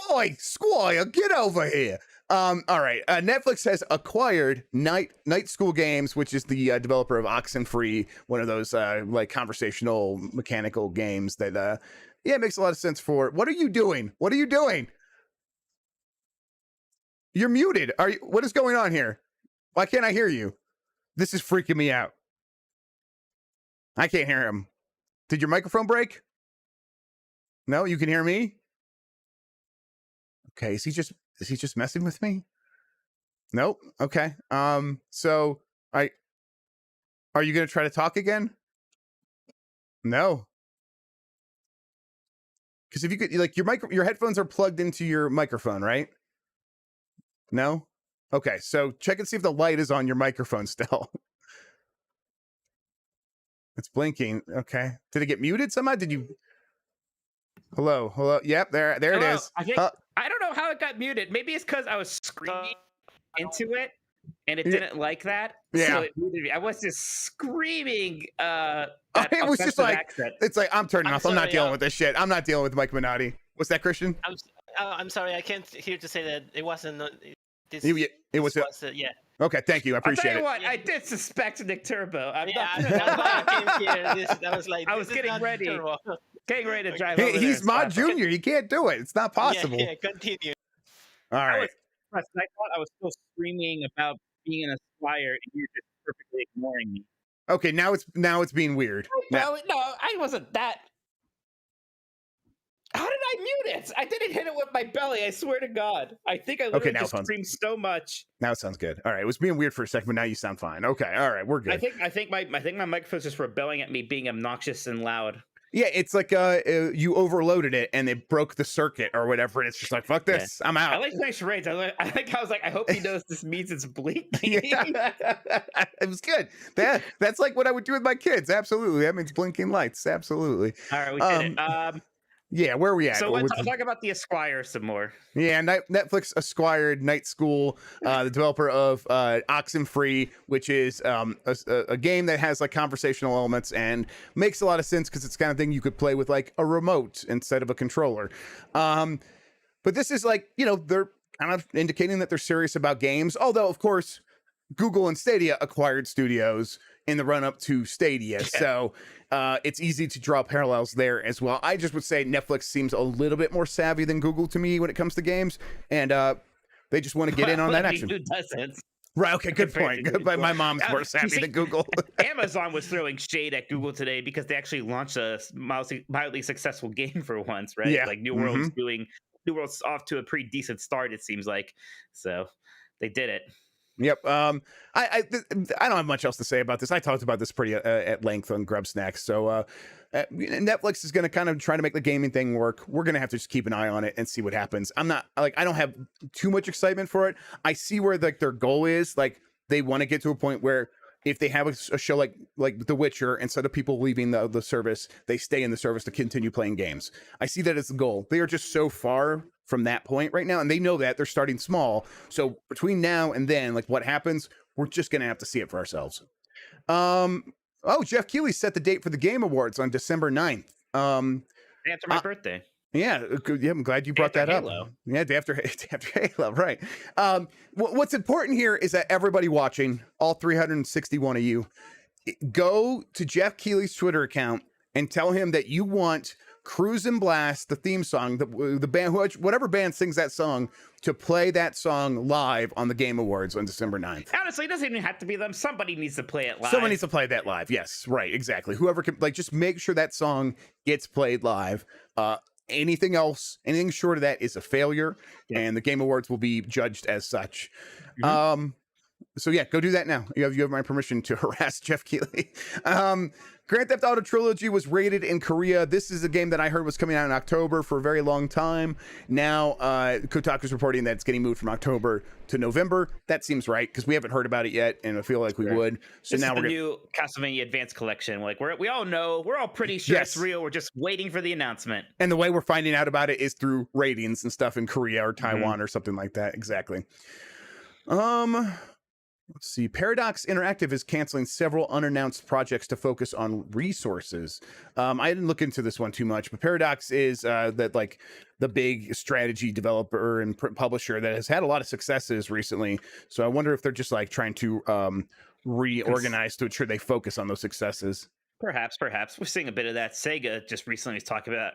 Boy, Squire, get over here. All right. Netflix has acquired Night School Games, which is the developer of Oxenfree, one of those like conversational mechanical games that it makes a lot of sense for. What are you doing? You're muted. What is going on here? Why can't I hear you? This is freaking me out. I can't hear him. Did your microphone break? No, you can hear me? Okay, is he just messing with me? Nope. Okay. So are you gonna try to talk again? No. Because if you could, like, your headphones are plugged into your microphone, right? No? Okay, so check and see if the light is on your microphone still. It's blinking. Okay. Did it get muted somehow? Did you? Hello. Yep, there it is. I don't know how it got muted. Maybe it's because I was screaming into it, and it didn't like that. Yeah. So it muted me. I was just screaming. It was just like accent. It's like, I'm turning off. I'm not dealing with this shit. I'm not dealing with Mike Minotti. What's that, Christian? I'm sorry. I can't hear to say that it wasn't. It was. Yeah. Okay, thank you. I appreciate it. What? I did suspect Nick Turbo. That's why I came here. I was like, I was getting ready. Getting ready to drive. He's Mod Junior. He can't do it. It's not possible. Yeah, continue. All right. I thought I was still screaming about being in a Squire, and you're just perfectly ignoring me. Okay, now it's being weird. No, I wasn't that. How did I mute it? I didn't hit it with my belly. I swear to God. I think I literally just screamed so much. Now it sounds good. All right, it was being weird for a second, but now you sound fine. Okay, all right, we're good. I think my microphone's just rebelling at me being obnoxious and loud. Yeah, it's like you overloaded it and it broke the circuit or whatever, and it's just like, fuck this, I'm out. I like nice charades. I was like, I hope he knows this means it's blinking. It was good. That's like what I would do with my kids. Absolutely, that means blinking lights. Absolutely. All right, we did it. Yeah, where are we at? So let's talk about the Esquire some more. Yeah, Netflix acquired Night School, the developer of Oxenfree, which is a game that has like conversational elements and makes a lot of sense because it's the kind of thing you could play with like a remote instead of a controller. But this is like, they're kind of indicating that they're serious about games, although of course Google and Stadia acquired studios in the run up to Stadia. So it's easy to draw parallels there as well. I just would say Netflix seems a little bit more savvy than Google to me when it comes to games. And they just want to get in on that action. Who doesn't? Right. Okay. Good point. My mom's more savvy than Google. Amazon was throwing shade at Google today because they actually launched a mildly successful game for once, right? Yeah. Like New World's off to a pretty decent start, it seems like. So they did it. Yep. I don't have much else to say about this. I talked about this pretty at length on Grubb Snacks. So Netflix is going to kind of try to make the gaming thing work. We're going to have to just keep an eye on it and see what happens. I don't have too much excitement for it. I see where like their goal is. Like they want to get to a point where if they have a show like The Witcher, instead of people leaving the service, they stay in the service to continue playing games. I see that as the goal. They are just so far from that point right now, and they know that they're starting small. So between now and then, like what happens, we're just going to have to see it for ourselves. Jeff Keighley set the date for the Game Awards on December 9th. After my birthday. Yeah, I'm glad you brought that Halo. up. Yeah, day after Halo, right. What's important here is that everybody watching, all 361 of you, go to Jeff Keighley's Twitter account and tell him that you want Cruise and Blast, the theme song, the band, whatever band sings that song, to play that song live on the Game Awards on December 9th. Honestly, it doesn't even have to be them. Somebody needs to play it live. Someone needs to play that live. Yes, right, exactly. Whoever can, just make sure that song gets played live. Anything else, anything short of that is a failure, and the Game Awards will be judged as such. Mm-hmm. So yeah, go do that now. You have my permission to harass Jeff Keighley. Grand Theft Auto Trilogy was rated in Korea. This is a game that I heard was coming out in October for a very long time. Now, Kotaku's reporting that it's getting moved from October to November. That seems right because we haven't heard about it yet, and I feel like we would. So this now we're the new Castlevania Advanced Collection. Like we all know, we're all pretty sure it's real. We're just waiting for the announcement. And the way we're finding out about it is through ratings and stuff in Korea or Taiwan or something like that. Exactly. Let's see. Paradox Interactive is canceling several unannounced projects to focus on resources. I didn't look into this one too much, but Paradox is the big strategy developer and publisher that has had a lot of successes recently. So I wonder if they're just trying to reorganize to ensure they focus on those successes. Perhaps we're seeing a bit of that. Sega just recently was talking about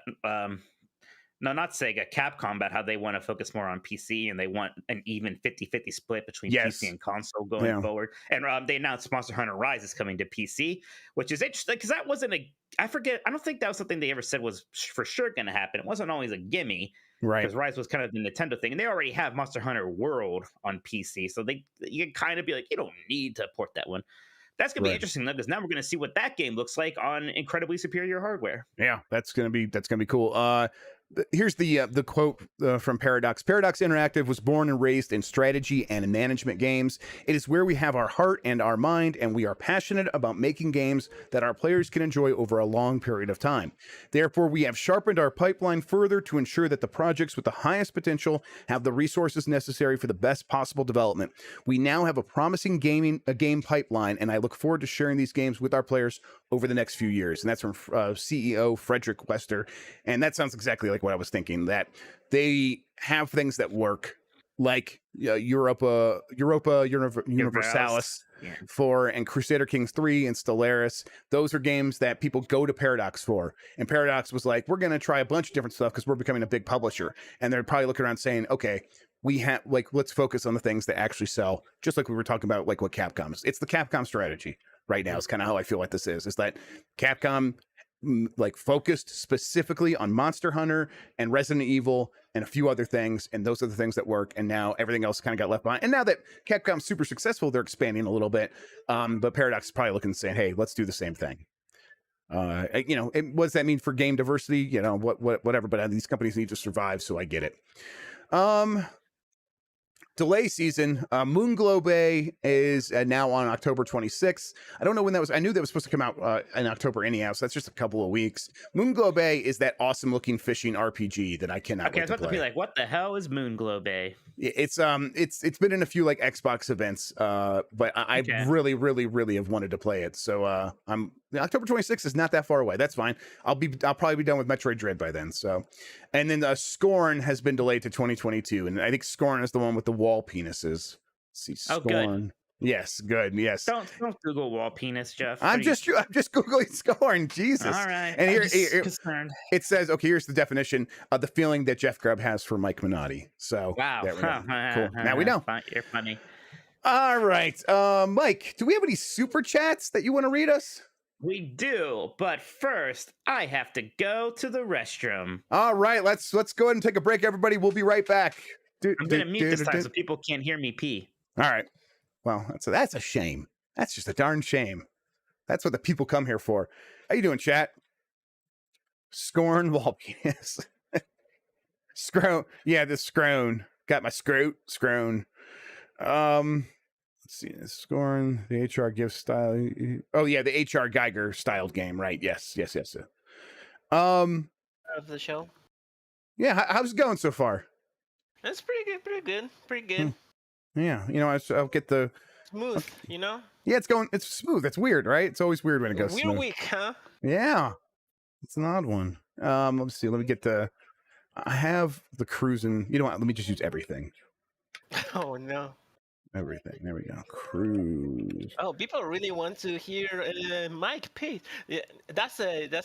no, not Sega, Capcom, about how they want to focus more on PC and they want an even 50-50 split between PC and console going forward. And they announced Monster Hunter Rise is coming to PC, which is interesting because that wasn't I don't think that was something they ever said was for sure going to happen. It wasn't always a gimme, right? Because Rise was kind of the Nintendo thing, and they already have Monster Hunter World on PC, so you can kind of be like, you don't need to port that one. That's going to be interesting though, because now we're going to see what that game looks like on incredibly superior hardware. Yeah, that's going to be cool. Here's the quote from Paradox. Paradox Interactive was born and raised in strategy and in management games. It is where we have our heart and our mind, and we are passionate about making games that our players can enjoy over a long period of time. Therefore, we have sharpened our pipeline further to ensure that the projects with the highest potential have the resources necessary for the best possible development. We now have a promising game pipeline, and I look forward to sharing these games with our players over the next few years. And that's from CEO Frederick Wester. And that sounds exactly like what I was thinking, that they have things that work, like Europa Universalis 4 and Crusader Kings 3 and Stellaris. Those are games that people go to Paradox for. And Paradox was like, we're going to try a bunch of different stuff because we're becoming a big publisher. And they're probably looking around saying, okay, we have let's focus on the things that actually sell, just like we were talking about, like what Capcom is. It's the Capcom strategy right now. It's kind of how I feel like this is that Capcom focused specifically on Monster Hunter and Resident Evil and a few other things, and those are the things that work, and now everything else kind of got left behind. And now that Capcom's super successful, they're expanding a little bit, but Paradox is probably looking and saying, hey, let's do the same thing. What does that mean for game diversity? Whatever, but these companies need to survive, so I get it. Delay season. Moonglow Bay is now on October 26th. I don't know when that was. I knew that was supposed to come out in October anyhow, so that's just a couple of weeks. Moonglow Bay is that awesome looking fishing RPG that I cannot wait to play. I was about to be like, what the hell is Moonglow Bay? It's been in a few Xbox events, but I really have wanted to play it. So October 26th is not that far away. That's fine. I'll probably be done with Metroid Dread by then. So, and then Scorn has been delayed to 2022, and I think Scorn is the one with the wall penises. Let's see, Scorn. Oh, good. Yes, good. Yes. Don't Google wall penis, Jeff. I'm just Googling Scorn. Jesus. All right. And here it says, okay, here's the definition of the feeling that Jeff Grubb has for Mike Minotti. So wow, cool. Now we know. You're funny. All right, Mike, do we have any super chats that you want to read us? We do, but first I have to go to the restroom. All right, let's go ahead and take a break, everybody. We'll be right back. I'm gonna mute this time so people can't hear me pee. All right. Well, that's a shame. That's just a darn shame. That's what the people come here for. How you doing, chat? Scorn wall penis. Scrone. Yeah, the scrone. Got my scrone. Let's see. Scorn, the HR Gift style. Oh yeah, the HR Geiger styled game, right? Yes. Of the show. Yeah, how's it going so far? It's pretty good. Yeah, I'll get the smooth, you know? Yeah, it's smooth. It's weird, right? It's always weird when it goes We're smooth. weak, huh? Yeah. It's an odd one. Let's see. Let me get I have the cruising. You know what? Let me just use everything. Oh no. Everything. There we go. Cruise. Oh, people really want to hear Mike Page. Yeah, that's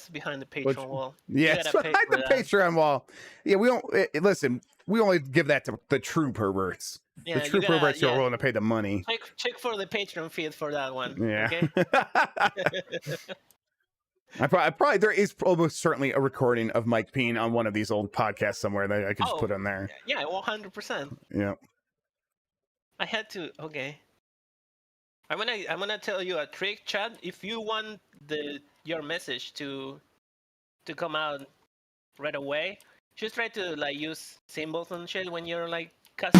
behind the Patreon wall. Yeah, it's behind the Patreon wall. Yeah, we don't listen. We only give that to the true perverts. Yeah, the true perverts who are willing to pay the money. Check for the Patreon feed for that one. Yeah. Okay. I probably there is almost certainly a recording of Mike Peen on one of these old podcasts somewhere that I could just put on there. Yeah, 100%. Yeah. I had to. Okay. I'm gonna tell you a trick, Chad. If you want your message to come out right away, just try to like use symbols and shit when you're like cussing.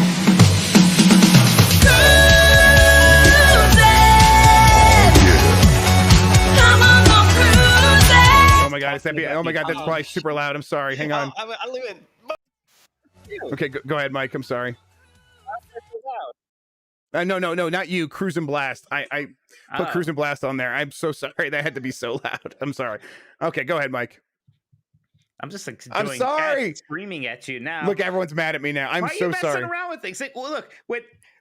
Oh my god, oh my god, that's probably super loud. I'm sorry. Hang on. I'll leave it. Okay, go ahead, Mike. I'm sorry. No, not you. Cruise and Blast. I put Cruise and Blast on there. I'm so sorry. That had to be so loud. I'm sorry. Okay, go ahead, Mike. I'm just like I'm sorry. Screaming at you now. Look, everyone's mad at me now. I'm so sorry. Why are you messing around with things? Like, well, look,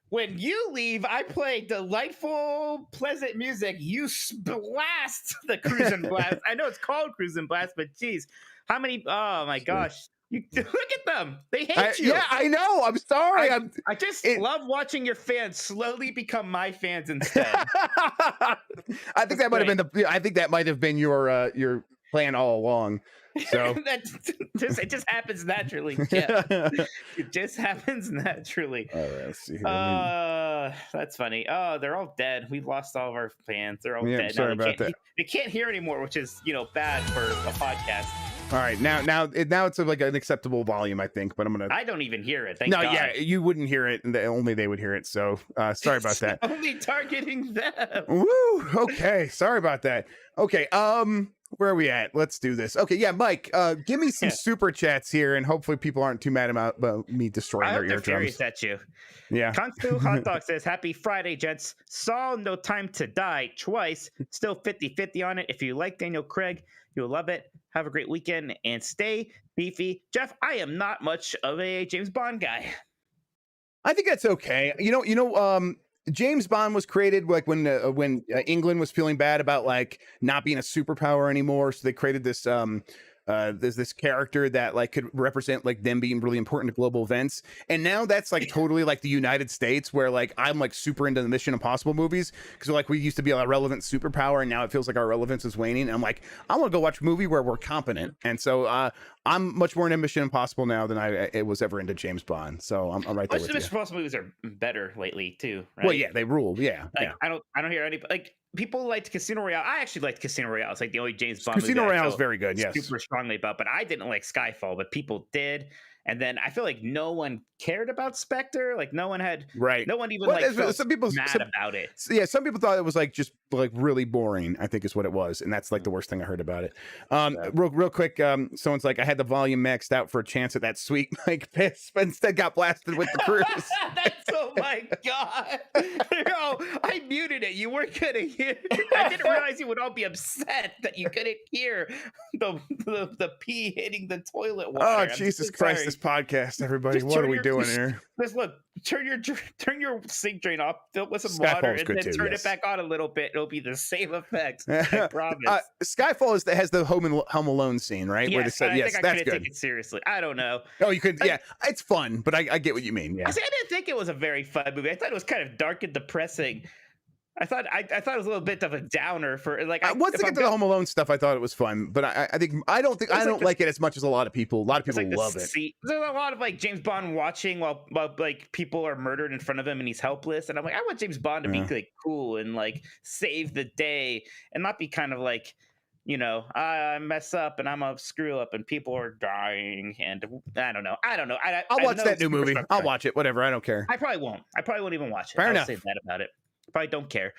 when you leave, I play delightful, pleasant music. You blast the Cruise and Blast. I know it's called Cruise and Blast, but geez, how many? Oh my gosh. Look at them. They hate you. Yeah, I know. I'm sorry. I just love watching your fans slowly become my fans instead. I think that might have been your plan all along. So it just happens naturally. Yeah. It just happens naturally. All right, let's see here. That's funny. Oh, they're all dead. We've lost all of our fans. They're all dead. Sorry about that. They can't hear anymore, which is bad for a podcast. All right, now it's like an acceptable volume, I think. But I don't even hear it. Thank God. Yeah, you wouldn't hear it, and only they would hear it. So sorry about that. Only targeting them. Woo. Okay, sorry about that. Okay, where are we at? Let's do this. Okay, yeah, Mike, give me some super chats here, and hopefully people aren't too mad about me destroying their eardrums. Furious at you. Yeah. Kansu Hot Dog says, happy Friday, gents. Saw No Time to Die twice. Still 50-50 on it. If you like Daniel Craig, you'll love it. Have a great weekend and stay beefy. Jeff, I am not much of a James Bond guy. I think that's okay. James Bond was created like when England was feeling bad about like not being a superpower anymore, so they created this there's this character that like could represent like them being really important to global events, and now that's like totally like the United States, where like I'm like super into the Mission Impossible movies because like we used to be a relevant superpower, and now it feels like our relevance is waning. And I'm like, I want to go watch a movie where we're competent, and so I'm much more into Mission Impossible now than I was ever into James Bond. So I'm right there with you. Mission Impossible movies are better lately too, right? Well, yeah, they rule. Yeah, like, yeah. I don't hear any like. People liked Casino Royale. I actually liked Casino Royale. It's like the only James Bond Casino Royale is very good. Yes, super strongly about. But I didn't like Skyfall, but people did. And then I feel like no one cared about Spectre. Like no one had. Right. No one even felt mad about it. Yeah, some people thought it was like just like really boring, I think is what it was, and that's like the worst thing I heard about it. Real quick, someone's like, I had the volume maxed out for a chance at that sweet Mike Piss, but instead got blasted with the cruise. Oh my god! I muted it. You weren't gonna hear. I didn't realize you would all be upset that you couldn't hear the pee hitting the toilet water. Oh, Jesus Christ! This podcast, everybody. What are we doing here? Just look. Turn your sink drain off. Fill it with some water, and then turn it back on a little bit. It'll be the same effect. I promise. Skyfall has the Home Alone scene, right? Yes, where they said, yes, that's good. Take it seriously. I don't know. Oh, you could. Yeah, it's fun, but I get what you mean. Yeah. I didn't think it was a very fun movie. I thought it was kind of dark and depressing. I thought it was a little bit of a downer for like. Once they get to the Home Alone stuff, I thought it was fun, but I don't like it as much as a lot of people. A lot of people love it. There's a lot of like James Bond watching while like people are murdered in front of him and he's helpless, and I'm like, I want James Bond to be like cool and like save the day and not be kind of like, I mess up and I'm a screw up and people are dying and I don't know. I'll watch that new movie. I'll watch it. Whatever. I don't care. I probably won't. I probably won't even watch it. Fair enough. I'll say that about it. Probably don't care.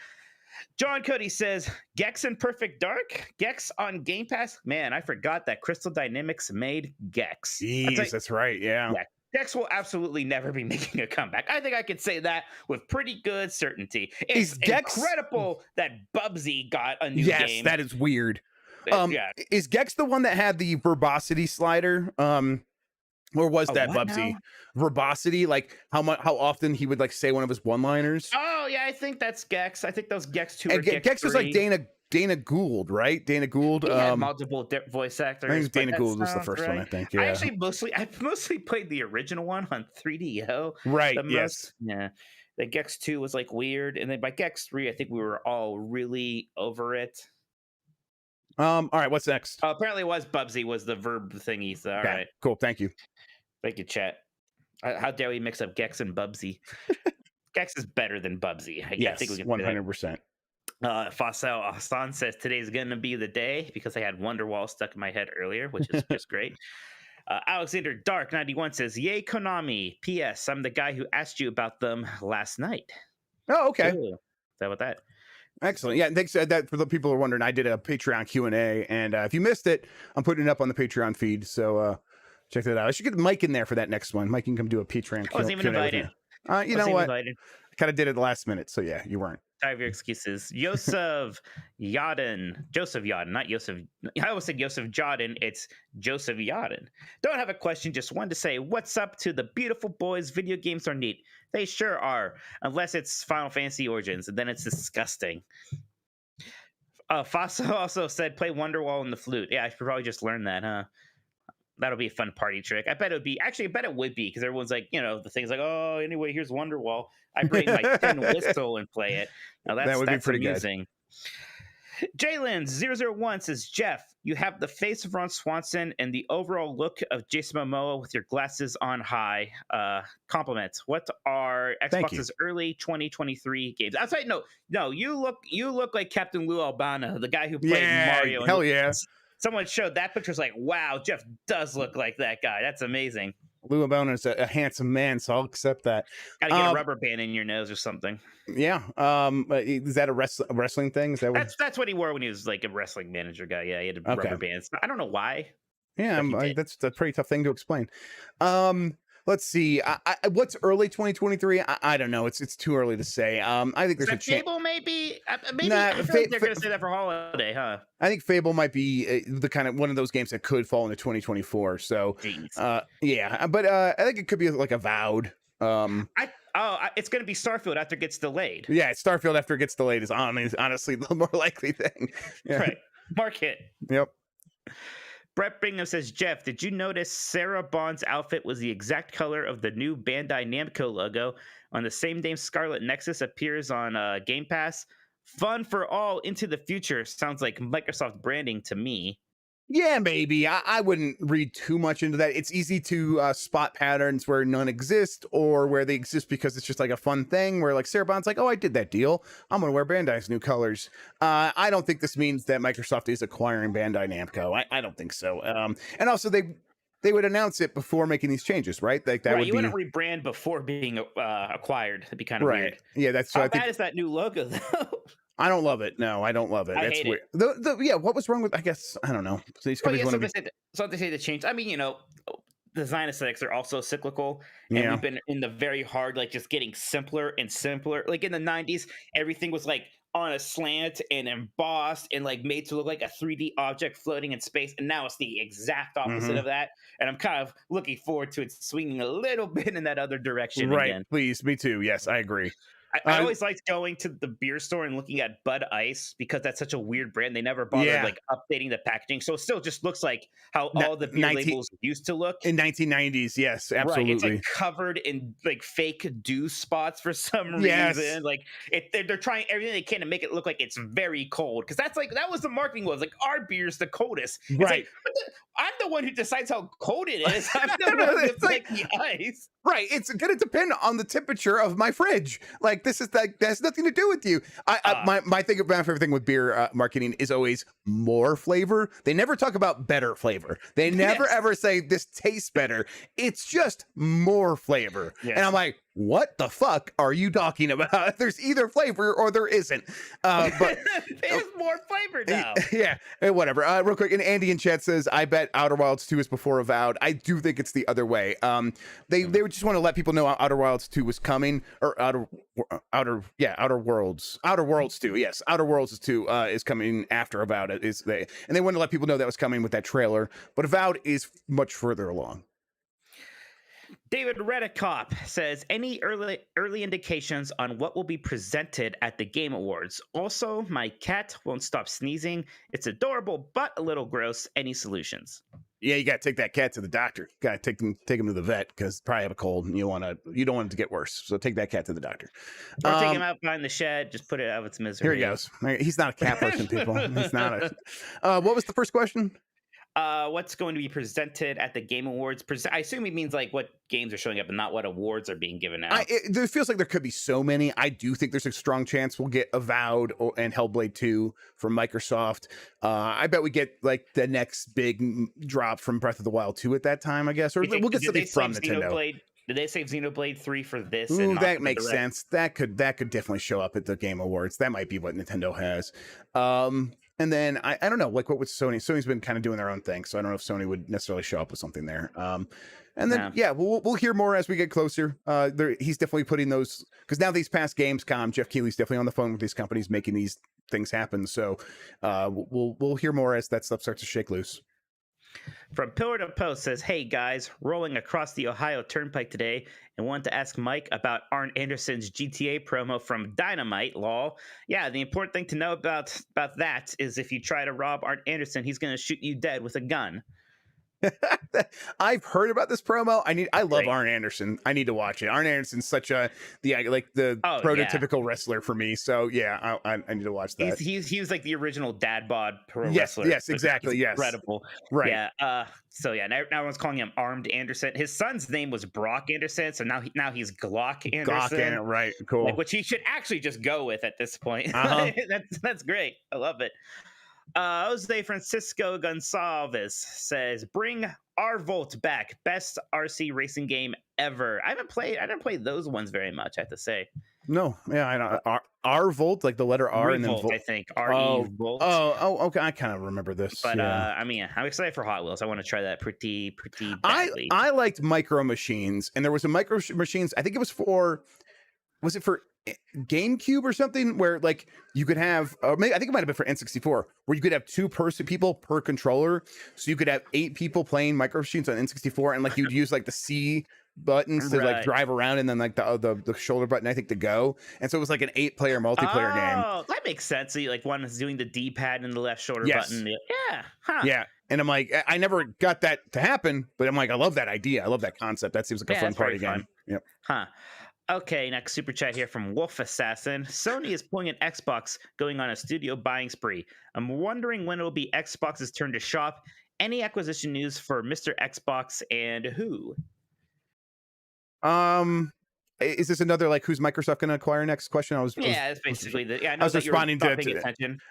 John Cody says, Gex in Perfect Dark? Gex on Game Pass? Man, I forgot that Crystal Dynamics made Gex. Jeez, that's right. Yeah. Gex will absolutely never be making a comeback. I think I could say that with pretty good certainty. It's incredible that Bubsy got a new game. Yes, that is weird. Yeah. Is Gex the one that had the verbosity slider? Or was that Bubsy? Now? Verbosity, like how often he would like say one of his one-liners? Oh yeah, I think that's Gex. I think those Gex 2 and or Gex was like Dana Gould, right? Dana Gould. He had multiple voice actors. I think Dana Gould was the first one. I think. Yeah. I mostly played the original one on 3DO. Right. Yes. Yeah. The Gex 2 was like weird, and then by Gex 3, I think we were all really over it. All right. What's next? Apparently, it was Bubsy was the verb thingy. So all right. Cool. Thank you. Thank you, chat. How dare we mix up Gex and Bubsy? Gex is better than Bubsy. I think we can 100%. Fasel Hassan says today's gonna be the day because I had Wonderwall stuck in my head earlier, which is just great. Alexander Dark 91 says, "Yay, Konami! P.S. I'm the guy who asked you about them last night." Oh, okay. Ooh, is that what that? Excellent. Yeah, thanks. That for the people who are wondering, I did a Patreon Q&A, and if you missed it, I'm putting it up on the Patreon feed. So check that out. I should get Mike in there for that next one. Mike can come do a Patreon Q&A. I wasn't even invited. You know what? I kind of did it the last minute. So yeah, you weren't. Type your excuses. Joseph Yadin, not Joseph. I always said Joseph Jodin. It's Joseph Yadin. Don't have a question. Just wanted to say, what's up to the beautiful boys? Video games are neat. They sure are. Unless it's Final Fantasy Origins, and then it's disgusting. Fasa also said, play Wonderwall on the flute. Yeah, I should probably just learn that, huh? That'll be a fun party trick. I bet it would be. Actually, I bet it would be because everyone's like, the thing's like, oh, anyway, here's Wonderwall. I bring my tin whistle and play it. Now that would be pretty amusing. Jalen001 says, Jeff, you have the face of Ron Swanson and the overall look of Jason Momoa with your glasses on high. Compliments. What are Xbox's early 2023 games? Outside, no, you look like Captain Lou Albano, the guy who played Mario. Hell yeah. Someone showed that picture. Was like, wow, Jeff does look like that guy. That's amazing. Lou Albano is a handsome man, so I'll accept that. Gotta get a rubber band in your nose or something. Yeah. Is that a wrestling thing? Is that that's what he wore when he was like a wrestling manager guy. Yeah, he had rubber bands. I don't know why. Yeah, that's a pretty tough thing to explain. Let's see. What's early 2023? I don't know. It's too early to say. I think there's a chance. Fable maybe. Nah, I feel like they're going to say that for holiday, huh? I think Fable might be the kind of one of those games that could fall into 2024. So, yeah. But I think it could be like Avowed. It's going to be Starfield after it gets delayed. Yeah, Starfield after it gets delayed is honestly the more likely thing. Yeah. Right. Mark it. Yep. Brett Bingham says, Jeff, did you notice Sarah Bond's outfit was the exact color of the new Bandai Namco logo on the same day Scarlet Nexus appears on Game Pass? Fun for all into the future. Sounds like Microsoft branding to me. Yeah, maybe. I wouldn't read too much into that. It's easy to spot patterns where none exist or where they exist because it's just like a fun thing where like Sarah Bond's like, oh, I did that deal. I'm going to wear Bandai's new colors. I don't think this means that Microsoft is acquiring Bandai Namco. I don't think so. And also they would announce it before making these changes, right? Like that you wouldn't rebrand before being acquired. That'd be kind of weird. Yeah, that's how bad is that new logo though? I don't love it. No, I don't love it. That's weird. What was wrong with? I guess I don't know. So they say the change. I mean, design aesthetics are also cyclical, and we've been in the very hard, like just getting simpler and simpler. Like in the 90s, everything was like on a slant and embossed and like made to look like a 3D object floating in space, and now it's the exact opposite of that. And I'm kind of looking forward to it swinging a little bit in that other direction again. Please, me too. Yes, I agree. I always liked going to the beer store and looking at Bud Ice because that's such a weird brand. They never bothered like updating the packaging, so it still just looks like how all the beer labels used to look in 1990s. Yes, absolutely. Right. It's like covered in like fake dew spots for some reason. Like they're trying everything they can to make it look like it's very cold because that was the marketing was like our beer's the coldest. It's right. Like, I'm the one who decides how cold it is. I'm the one who's like the ice. Right. It's going to depend on the temperature of my fridge. Like this is that has nothing to do with you. My favorite thing with beer marketing is always more flavor. They never talk about better flavor. They never ever say this tastes better. It's just more flavor. Yes. And I'm like, what the fuck are you talking about? There's either flavor or there isn't. But there's more flavor now. Yeah, whatever. Real quick, and Andy in chat says, I bet Outer Wilds 2 is before Avowed. I do think it's the other way. They would just want to let people know Outer Wilds 2 was coming, or Outer Worlds 2. Yes, Outer Worlds 2 is coming after Avowed. And they wanted to let people know that was coming with that trailer. But Avowed is much further along. David Redicop says, any early indications on what will be presented at the Game Awards? Also, my cat won't stop sneezing. It's adorable, but a little gross. Any solutions? Yeah, you got to take that cat to the doctor. You got to take him to the vet because probably have a cold and you don't want it to get worse. So take that cat to the doctor. Or take him out behind the shed. Just put it out of its misery. Here he goes. He's not a cat person, people. He's not what was the first question? What's going to be presented at the Game Awards? I assume he means like what games are showing up and not what awards are being given out. It feels like there could be so many. I do think there's a strong chance we'll get Avowed and Hellblade 2 from Microsoft. I bet we get like the next big drop from Breath of the Wild 2 at that time, I guess. Or we'll get something from Nintendo. Did they save Xenoblade 3 for this? Ooh, that makes sense. That could definitely show up at the Game Awards. That might be what Nintendo has. And then I don't know, like what with Sony. Sony's been kind of doing their own thing, so I don't know if Sony would necessarily show up with something there. And then we'll hear more as we get closer. He's definitely putting those, because now these past Gamescom, Jeff Keighley's definitely on the phone with these companies making these things happen. So we'll hear more as that stuff starts to shake loose. From Pillar to Post says, hey guys, rolling across the Ohio Turnpike today and wanted to ask Mike about Arn Anderson's GTA promo from Dynamite, lol. Yeah, the important thing to know about that is if you try to rob Arn Anderson, he's going to shoot you dead with a gun. I've heard about this promo. I love Arn Anderson. I need to watch it. Arn Anderson's such the prototypical wrestler for me. So yeah, I need to watch that. He was like the original dad bod pro wrestler. Yes, exactly. Yes, incredible. Right. Yeah. So yeah, now everyone's calling him Armed Anderson. His son's name was Brock Anderson, so now he's Glock Anderson. Right. Cool. Which he should actually just go with at this point. That's great. I love it. Jose Francisco Gonsalves says, bring R Volt back. Best RC racing game ever. I haven't played those ones very much, I have to say. No, yeah, I know. R Volt, like the letter R Revolt, and then Volt. I think. R-E Volt. Oh, okay. I kind of remember this. But I mean, I'm excited for Hot Wheels. I want to try that pretty badly. I liked Micro Machines, and there was a Micro Machines, I think it was for GameCube or something, where like you could have, or maybe I think it might have been for N64, where you could have people per controller, so you could have 8 people playing Micro Machines on N64, and like you'd use like the C buttons to like drive around, and then like the shoulder button I think to go, and so it was like an 8-player multiplayer game. Oh, that makes sense. So you, like one is doing the D-pad and the left shoulder button. Yeah. And I'm like, I never got that to happen, but I'm like, I love that idea. I love that concept. That seems like a fun party game. Yep. Okay, next super chat here from Wolf Assassin. Sony is pulling an Xbox, going on a studio buying spree. I'm wondering when it will be Xbox's turn to shop. Any acquisition news for Mr. Xbox and who? Is this another like who's Microsoft going to acquire next question? It's basically I was responding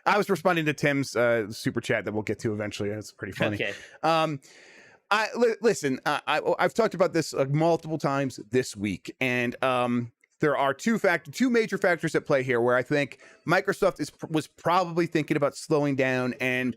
I was responding to Tim's super chat that we'll get to eventually. It's pretty funny. Okay. Listen, I've talked about this multiple times this week, and there are two major factors at play here where I think Microsoft was probably thinking about slowing down and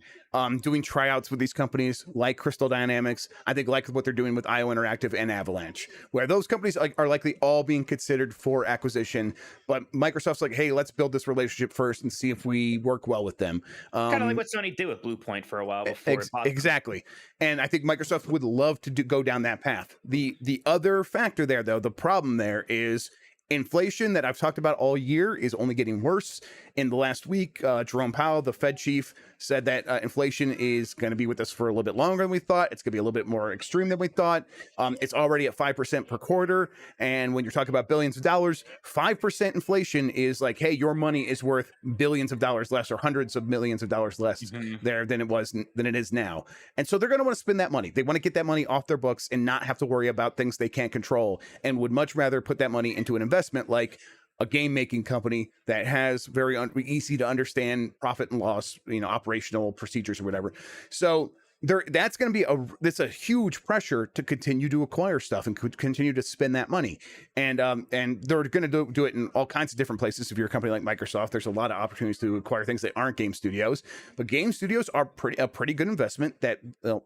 doing tryouts with these companies like Crystal Dynamics. I think like what they're doing with IO Interactive and Avalanche, where those companies are likely all being considered for acquisition. But Microsoft's like, hey, let's build this relationship first and see if we work well with them. Kind of like what Sony did with Bluepoint for a while before. Exactly. And I think Microsoft would love to go down that path. The other factor there, though, the problem there is inflation that I've talked about all year is only getting worse. In the last week, Jerome Powell, the Fed chief, said that inflation is going to be with us for a little bit longer than we thought. It's going to be a little bit more extreme than we thought. It's already at 5% per quarter. And when you're talking about billions of dollars, 5% inflation is like, hey, your money is worth billions of dollars less or hundreds of millions of dollars less there than it is now. And so they're going to want to spend that money. They want to get that money off their books and not have to worry about things they can't control, and would much rather put that money into an investment like a game making company that has very easy to understand profit and loss, operational procedures or whatever. So that's going to be that's a huge pressure to continue to acquire stuff and continue to spend that money. And they're going to do it in all kinds of different places. If you're a company like Microsoft, there's a lot of opportunities to acquire things that aren't game studios, but game studios are a pretty good investment that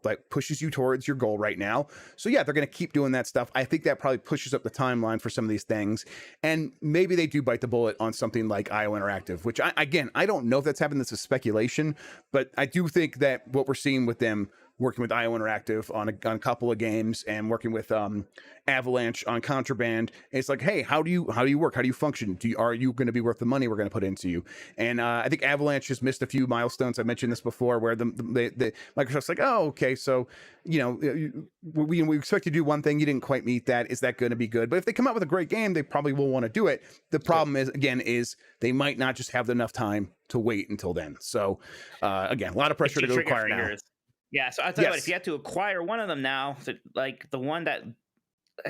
like pushes you towards your goal right now. So yeah, they're going to keep doing that stuff. I think that probably pushes up the timeline for some of these things, and maybe they do bite the bullet on something like IO Interactive, which I don't know if that's happened. This is speculation, but I do think that what we're seeing with them working with IO Interactive on a couple of games, and working with Avalanche on Contraband, it's like, hey, how do you work? How do you function? Are you going to be worth the money we're going to put into you? And I think Avalanche has missed a few milestones. I mentioned this before, where the Microsoft's like, oh, okay, so we expect you to do one thing, you didn't quite meet that. Is that going to be good? But if they come out with a great game, they probably will want to do it. The problem is they might not just have enough time to wait until then. So again, a lot of pressure to go acquire now. Yeah, so I'll tell you what, if you had to acquire one of them now, like the one that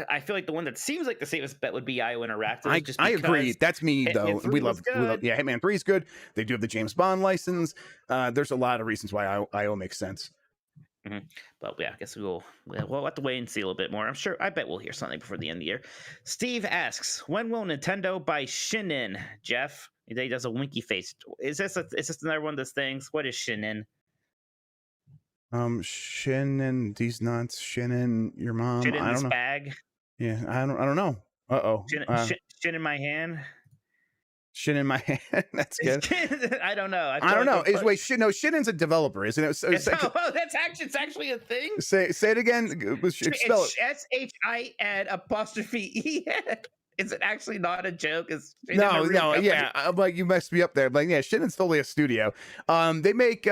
I feel like the one that seems like the safest bet would be IO Interactive. I agree. That's me, though. We love yeah, Hitman 3 is good. They do have the James Bond license. There's a lot of reasons why IO makes sense. Mm-hmm. But yeah, I guess we'll have to wait and see a little bit more. I bet we'll hear something before the end of the year. Steve asks, when will Nintendo buy Shinin? Jeff, he does a winky face. Is this another one of those things? What is Shinin? Shinin, these nuts, Shinin, your mom. Shit in I don't this know. bag. Yeah, I don't know. Shin in my hand. Shin in my hand. That's good. I don't know. I don't know. Shinin's a developer, isn't it? It's actually a thing. Say it again. Spell it. SHIN''E. Is it actually not a joke? No. Yeah, I'm like, you messed me up there. Like, yeah, Shinin's totally a studio. They make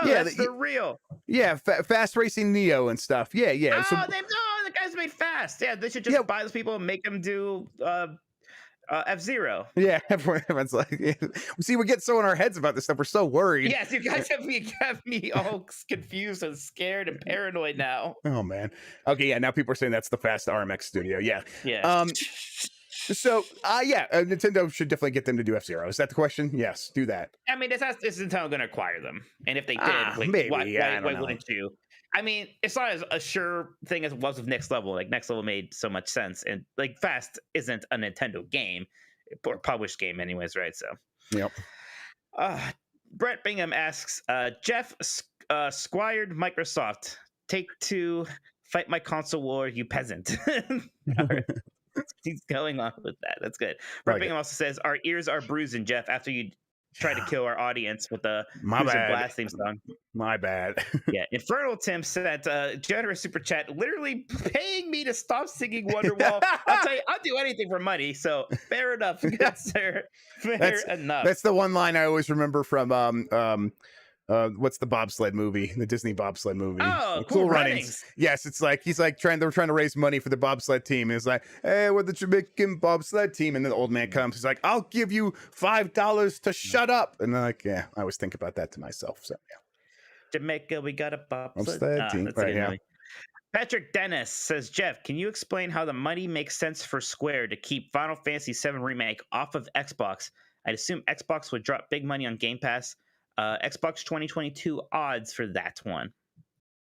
they're real. Yeah, Fast Racing Neo and stuff. Yeah. The guys made Fast. Yeah, they should just buy those people and make them do F-Zero. Yeah, everyone's like, see, we get so in our heads about this stuff. We're so worried. Yes, you guys have me all confused and scared and paranoid now. Oh man. Okay, yeah. Now people are saying that's the Fast RMX studio. Yeah. Yeah. So, Nintendo should definitely get them to do F-Zero. Is that the question? Yes, do that. I mean, is Nintendo going to acquire them? And if they did, maybe. Why wouldn't you? I mean, it's not as a sure thing as it was with Next Level. Like, Next Level made so much sense. And, like, Fast isn't a Nintendo game, or published game anyways, right? So, yep. Brett Bingham asks, Jeff squired Microsoft. Take two, fight my console war, you peasant. All right. He's going on with that. That's good. Brett Bingham also says, our ears are bruising, Jeff, after you tried to kill our audience with the Blast theme song. My bad. Yeah. Infernal Tim said, generous super chat, literally paying me to stop singing Wonderwall. I'll tell you, I'll do anything for money. So fair enough, good sir. Fair enough. That's the one line I always remember from what's the bobsled movie? The Disney bobsled movie. Oh, Cool Runnings. Yes, it's like they're trying to raise money for the bobsled team. And it's like, hey, we're the Jamaican bobsled team. And then the old man comes. He's like, I'll give you $5 to shut up. And they're like, yeah, I always think about that to myself. So yeah. Jamaica, we got a bobsled team. Right, yeah. Patrick Dennis says, Jeff, can you explain how the money makes sense for Square to keep Final Fantasy VII Remake off of Xbox? I'd assume Xbox would drop big money on Game Pass. Xbox 2022 odds for that one.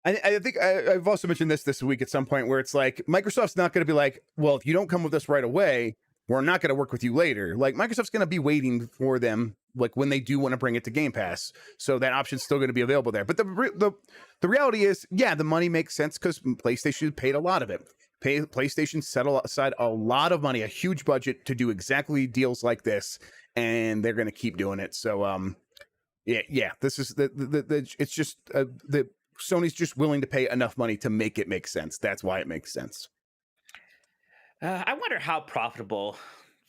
I think I've also mentioned this week at some point, where it's like Microsoft's not going to be like, well, if you don't come with us right away, we're not going to work with you later. Like, Microsoft's going to be waiting for them, like, when they do want to bring it to Game Pass, so that option's still going to be available there. But the reality is, yeah, the money makes sense because PlayStation paid a lot of it. PlayStation set aside a lot of money, a huge budget, to do exactly deals like this, and they're going to keep doing it. So yeah, this is it's just the Sony's just willing to pay enough money to make it make sense. That's why it makes sense. I wonder how profitable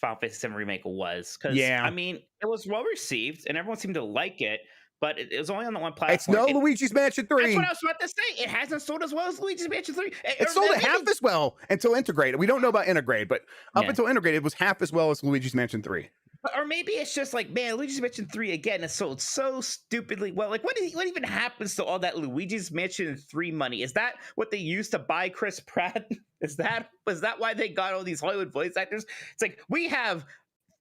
Final Fantasy VII Remake was, because I mean, it was well received and everyone seemed to like it, but it was only on the one platform. It's no Luigi's Mansion 3. That's what I was about to say. It hasn't sold as well as Luigi's Mansion 3. It sold half as well until Integrate. We don't know about Integrate, but up until Integrate, it was half as well as Luigi's Mansion 3. Or maybe it's just like, man, Luigi's Mansion 3 again is sold so stupidly well. Like, what even happens to all that Luigi's Mansion 3 money? Is that what they used to buy Chris Pratt? Was that why they got all these Hollywood voice actors? It's like, we have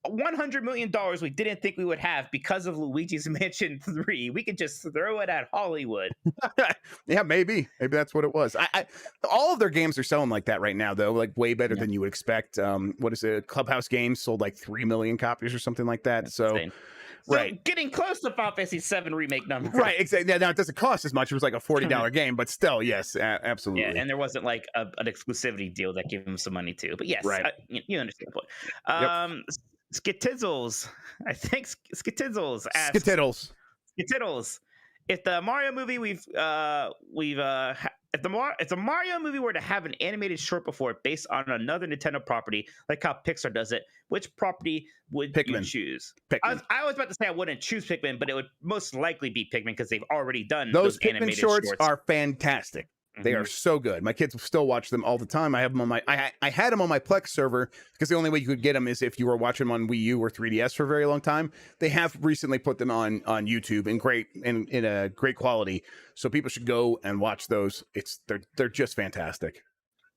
$100 million we didn't think we would have because of Luigi's Mansion 3. We could just throw it at Hollywood. Yeah, maybe that's what it was. I all of their games are selling like that right now, though, like way better than you would expect. What is it? Clubhouse Games sold like 3 million copies or something like that. So right, getting close to Final Fantasy VII remake number. Right, exactly. Now it doesn't cost as much. It was like a $40 game, but still, yes, absolutely. Yeah, and there wasn't like an exclusivity deal that gave them some money too. But yes, right. You understand the point. Skitizzles, I think Skitizzles asks, Skitiddles. If the Mario movie if the Mario movie were to have an animated short before it based on another Nintendo property, like how Pixar does it, which property would you choose? Pikmin. I was about to say I wouldn't choose Pikmin, but it would most likely be Pikmin because they've already done those Pikmin animated shorts are fantastic. They are so good. My kids still watch them all the time. I have them on my I had them on my Plex server because the only way you could get them is if you were watching them on Wii U or 3DS for a very long time. They have recently put them on YouTube in a great quality. So people should go and watch those. They're just fantastic.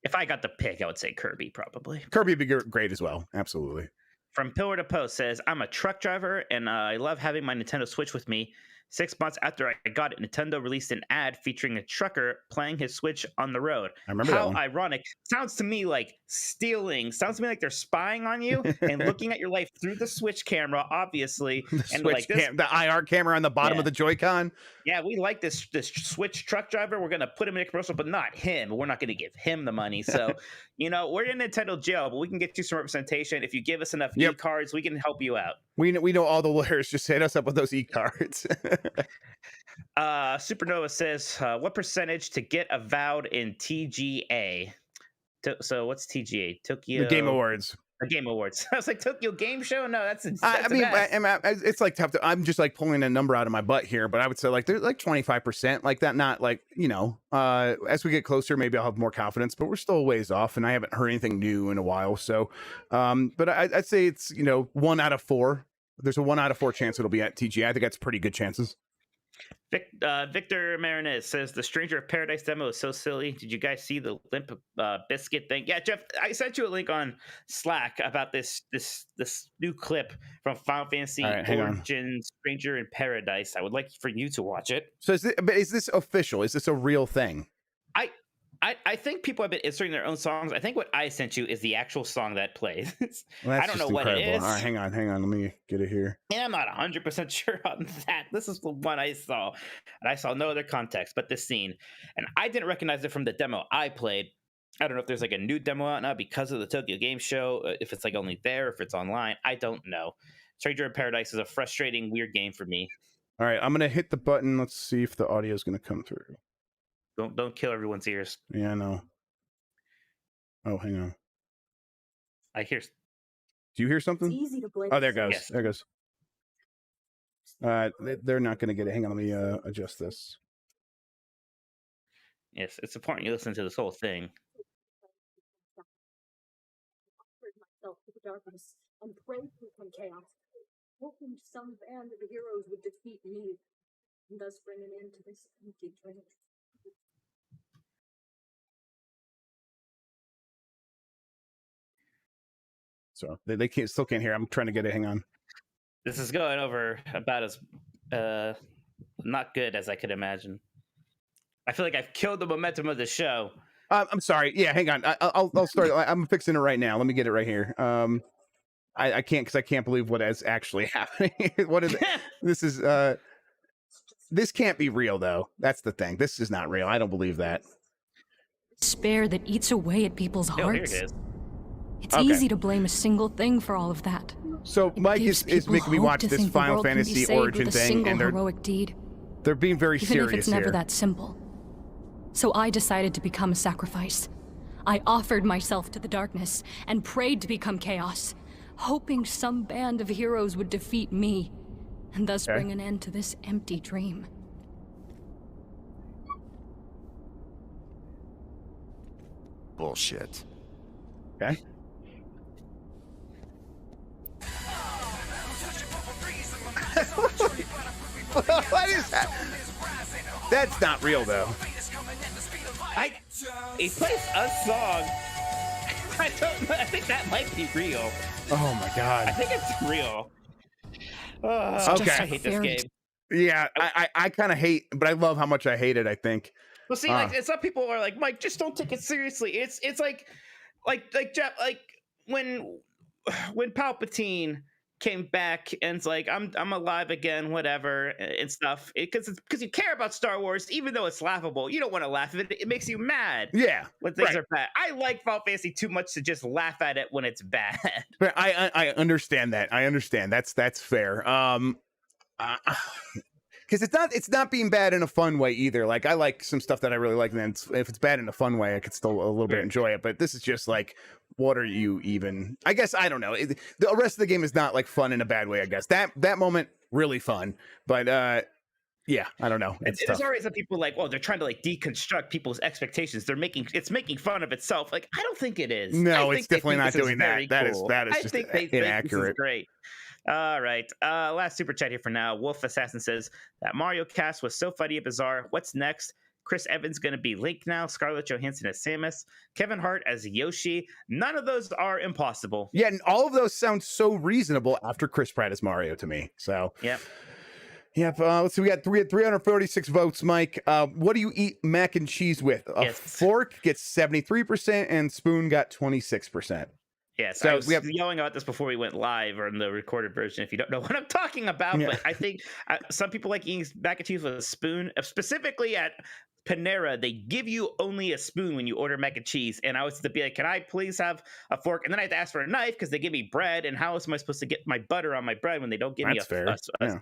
If I got the pick, I would say Kirby probably. Kirby would be great as well. Absolutely. From Pillar to Post says, I'm a truck driver and I love having my Nintendo Switch with me. 6 months after I got it, Nintendo released an ad featuring a trucker playing his Switch on the road. I remember How that one. ironic. Sounds to me like stealing. Sounds to me like they're spying on you and looking at your life through the Switch camera, obviously. The IR camera on the bottom of the Joy-Con. Yeah, we like this Switch truck driver. We're going to put him in a commercial, but not him. We're not going to give him the money. So, we're in Nintendo jail, but we can get you some representation. If you give us enough e-cards, we can help you out. We know all the lawyers. Just hit us up with those e-cards. Supernova says, what percentage to get avowed in TGA? So what's TGA? Tokyo... The Game Awards. The Game Awards. I was like, Tokyo Game Show? No, that's it's like tough to, I'm just like pulling a number out of my butt here, but I would say like there's like 25% like that. Not like, as we get closer, maybe I'll have more confidence, but we're still a ways off and I haven't heard anything new in a while. So, but I'd say it's, 1 out of 4. There's a 1 out of 4 chance it'll be at TGI. I think that's pretty good chances. Victor Marinez says the Stranger of Paradise demo is so silly. Did you guys see the Limp Biscuit thing? Yeah, Jeff, I sent you a link on Slack about this new clip from Final Fantasy Origins Stranger in Paradise. I would like for you to watch it. So is this official? Is this a real thing? I think people have been inserting their own songs. I think what I sent you is the actual song that plays. Well, I don't know what it is. All right, hang on. Let me get it here. And I'm not 100% sure on that. This is the one I saw. And I saw no other context but this scene. And I didn't recognize it from the demo I played. I don't know if there's like a new demo out now because of the Tokyo Game Show, if it's like only there, if it's online. I don't know. Stranger in Paradise is a frustrating, weird game for me. All right, I'm going to hit the button. Let's see if the audio is going to come through. Don't kill everyone's ears. Yeah, I know. Oh, hang on. I hear. Do you hear something? It's easy to blame. Oh, there it goes. Yes. There it goes. They're not going to get it. Hang on, let me adjust this. Yes, it's important you listen to this whole thing. I offered myself to the darkness and prayed from chaos, hoping some band of heroes would defeat me, and thus bring an end to this empty dream. So they still can't hear. I'm trying to get it. Hang on. This is going over about as not good as I could imagine. I feel like I've killed the momentum of the show. I'm sorry. Yeah, hang on. I'll start. I'm fixing it right now. Let me get it right here. I can't because I can't believe what is actually happening. What is it? This is this can't be real though. That's the thing. This is not real. I don't believe that. Despair that eats away at people's hearts. Here it is. It's easy to blame a single thing for all of that. So Mike is making me watch this Final Fantasy Origin thing, and they're being very serious even if it's never here. that simple. So I decided to become a sacrifice. I offered myself to the darkness and prayed to become chaos, hoping some band of heroes would defeat me, and thus bring an end to this empty dream. Bullshit. Okay. What is that? That's not real though. He plays a song. I don't know. I think that might be real. Oh my god. I think it's real. Okay. I hate this game. Yeah, I kind of hate, but I love how much I hate it. I think. Well, see, like some people are like, Mike, just don't take it seriously. It's like Jeff, like when Palpatine came back and it's like I'm alive again, whatever and stuff. Because you care about Star Wars, even though it's laughable. You don't want to laugh at it. It makes you mad. Yeah, when things are bad. I like Final Fantasy too much to just laugh at it when it's bad. But I understand that. I understand. That's fair. Because it's not being bad in a fun way either. Like I like some stuff that I really like, and then if it's bad in a fun way, I could still a little bit enjoy it. But this is just like, what are you even? I guess I don't know. The rest of the game is not like fun in a bad way. I guess that moment really fun, but yeah, I don't know. There's always some people like, oh, they're trying to like deconstruct people's expectations. It's making fun of itself. Like I don't think it is. No, it's definitely not doing that. That is just inaccurate. Think this is great. All right. Last super chat here for now. Wolf Assassin says that Mario cast was so funny and bizarre. What's next? Chris Evans going to be Link now. Scarlett Johansson as Samus. Kevin Hart as Yoshi. None of those are impossible. Yeah, and all of those sound so reasonable after Chris Pratt as Mario to me. So yep. Yep. Let's see. We had 346 votes, Mike. What do you eat mac and cheese with? A fork gets 73% and spoon got 26%. Yes, so I was yelling about this before we went live or in the recorded version, if you don't know what I'm talking about. Yeah. But I think some people like eating mac and cheese with a spoon. Specifically at Panera, they give you only a spoon when you order mac and cheese. And I was to be like, can I please have a fork? And then I have to ask for a knife because they give me bread. And how am I supposed to get my butter on my bread when they don't give me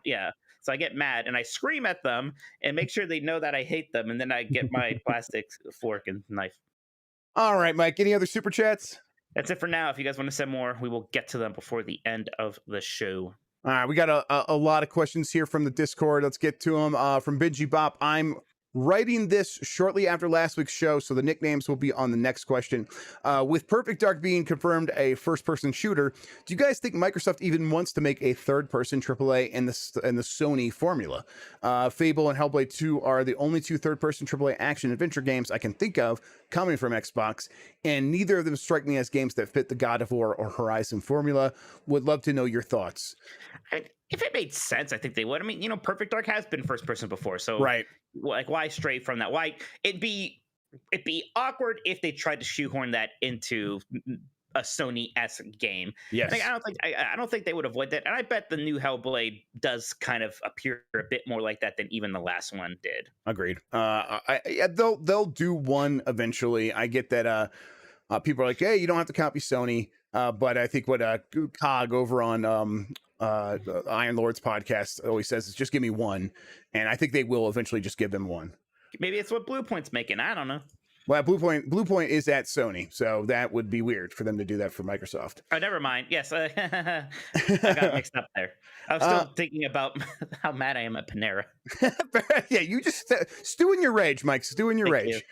yeah. So I get mad and I scream at them and make sure they know that I hate them. And then I get my plastic fork and knife. All right, Mike. Any other super chats? That's it for now. If you guys want to send more, we will get to them before the end of the show. All right, we got a lot of questions here from the Discord. Let's get to them. From Benji Bop, I'm writing this shortly after last week's show, so the nicknames will be on the next question. With Perfect Dark being confirmed a first-person shooter, do you guys think Microsoft even wants to make a third-person AAA in the Sony formula? Fable and Hellblade 2 are the only two third-person AAA action-adventure games I can think of coming from Xbox, and neither of them strike me as games that fit the God of War or Horizon formula. Would love to know your thoughts. If it made sense, I think they would. I mean, Perfect Dark has been first person before, so right. Like, why stray from that? Why it'd be awkward if they tried to shoehorn that into a Sony-esque game. Yes, like, I don't think they would avoid that, and I bet the new Hellblade does kind of appear a bit more like that than even the last one did. Agreed. They'll do one eventually. I get that. People are like, hey, you don't have to copy Sony. But I think what Cog over on the Iron Lord's podcast always says is just give me one, and I think they will eventually just give them one. Maybe it's what Bluepoint's making. I don't know. Well, Bluepoint is at Sony, so that would be weird for them to do that for Microsoft. Oh, never mind. Yes, I got mixed up there. I was still thinking about how mad I am at Panera. Yeah, you just stew in your rage, Mike. Stew in your rage.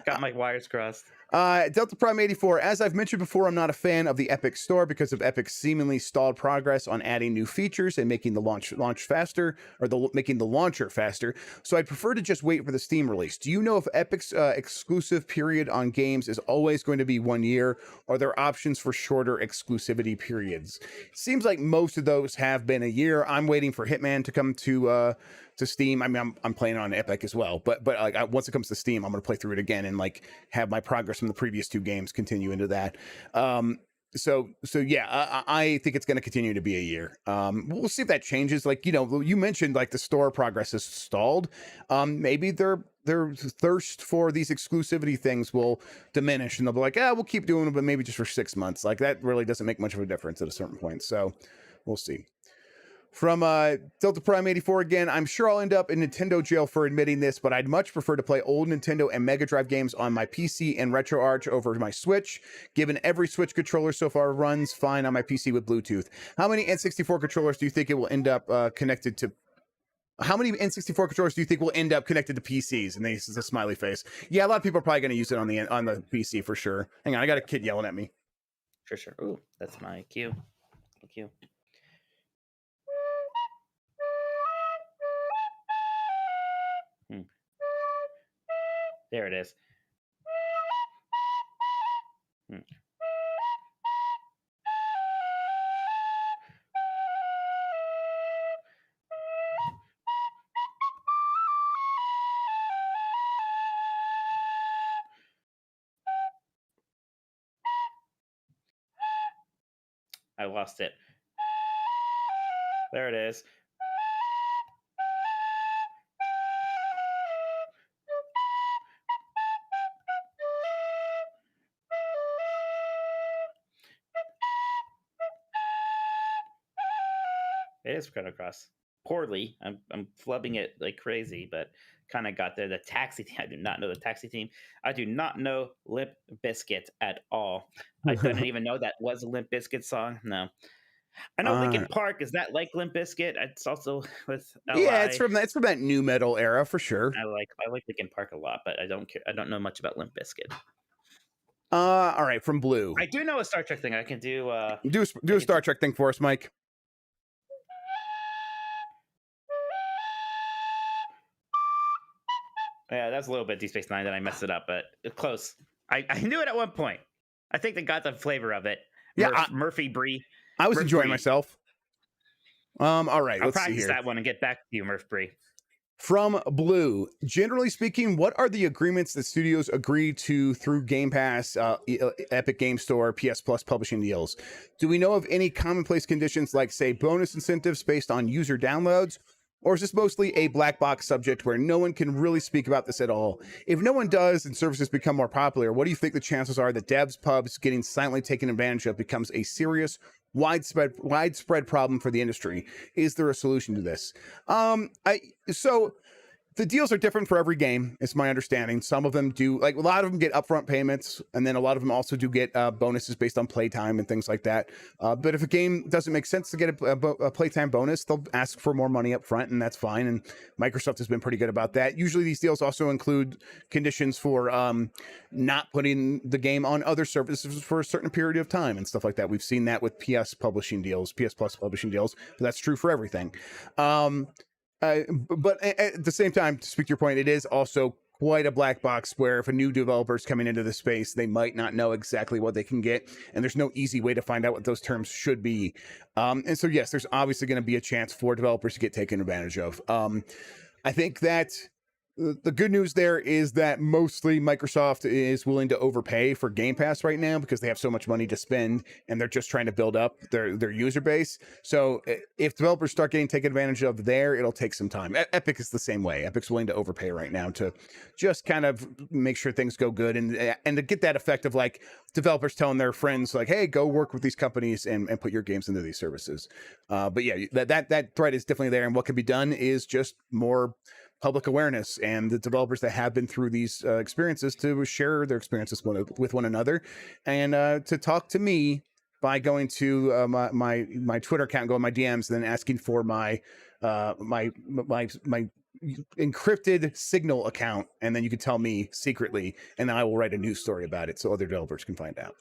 Got my wires crossed. Delta Prime 84. As I've mentioned before, I'm not a fan of the Epic Store because of Epic's seemingly stalled progress on adding new features and making the launch faster, or making the launcher faster. So I'd prefer to just wait for the Steam release. Do you know if Epic's exclusive period on games is always going to be 1 year, or are there options for shorter exclusivity periods? It seems like most of those have been a year. I'm waiting for Hitman to come to Steam. I mean, I'm playing on Epic as well, but like once it comes to Steam, I'm going to play through it again and like have my progress from the previous two games continue into that. So yeah, I think it's going to continue to be a year. We'll see if that changes. Like, you mentioned like the store progress is stalled. Maybe their thirst for these exclusivity things will diminish, and they'll be like, we'll keep doing it, but maybe just for 6 months. Like that really doesn't make much of a difference at a certain point. So we'll see. From Delta Prime 84 again, I'm sure I'll end up in Nintendo jail for admitting this, but I'd much prefer to play old Nintendo and Mega Drive games on my PC and RetroArch over my Switch, given every Switch controller so far runs fine on my PC with Bluetooth. How many N64 controllers do you think it will end up connected to? How many N64 controllers do you think will end up connected to PCs? And this is a smiley face. Yeah, a lot of people are probably going to use it on the PC for sure. Hang on, I got a kid yelling at me. For sure. Ooh, that's my cue. Thank you. There it is. I lost it. There it is. It is Chrono Cross. Poorly. I'm flubbing it like crazy, but kind of got there. The Taxi Team. I do not know the Taxi Team. I do not know Limp Bizkit at all. I didn't even know that was a Limp Bizkit song. No. I know Linkin Park. Is that like Limp Bizkit? It's also with LI. Yeah, it's from that new metal era for sure. I like Linkin Park a lot, but I don't care. I don't know much about Limp Bizkit. All right, from Blue. I do know a Star Trek thing. I can do do a Star Trek thing for us, Mike. Yeah, that's a little bit Deep Space Nine that I messed it up, but close. I knew it at one point. I think they got the flavor of it. Yeah, Murphy Bree. I was enjoying myself. All right, I'll let's see practice here. that one and get back to you, Murph Bree. From Blue, generally speaking, what are the agreements that studios agree to through Game Pass, Epic Game Store, PS Plus publishing deals? Do we know of any commonplace conditions like, say, bonus incentives based on user downloads? Or is this mostly a black box subject where no one can really speak about this at all? If no one does and services become more popular, what do you think the chances are that devs, pubs getting silently taken advantage of becomes a serious, widespread problem for the industry? Is there a solution to this? So the deals are different for every game, it's my understanding. Some of them do, like a lot of them get upfront payments, and then a lot of them also do get bonuses based on playtime and things like that. But if a game doesn't make sense to get a playtime bonus, they'll ask for more money up front, and that's fine. And Microsoft has been pretty good about that. Usually these deals also include conditions for not putting the game on other services for a certain period of time and stuff like that. We've seen that with PS publishing deals, PS Plus publishing deals, but that's true for everything. But at the same time, to speak to your point, it is also quite a black box where if a new developer is coming into the space, they might not know exactly what they can get, and there's no easy way to find out what those terms should be. And so, yes, there's obviously going to be a chance for developers to get taken advantage of. I think that the good news there is that mostly Microsoft is willing to overpay for Game Pass right now because they have so much money to spend and they're just trying to build up their user base. So if developers start getting taken advantage of there, it'll take some time. Epic is the same way. Epic's willing to overpay right now to just kind of make sure things go good and to get that effect of like developers telling their friends like, hey, go work with these companies and put your games into these services. But yeah, that threat is definitely there. And what can be done is just more public awareness and the developers that have been through these experiences to share their experiences with one another and to talk to me by going to my Twitter account, going my DMs, and then asking for my encrypted Signal account, and then you can tell me secretly, and I will write a news story about it so other developers can find out.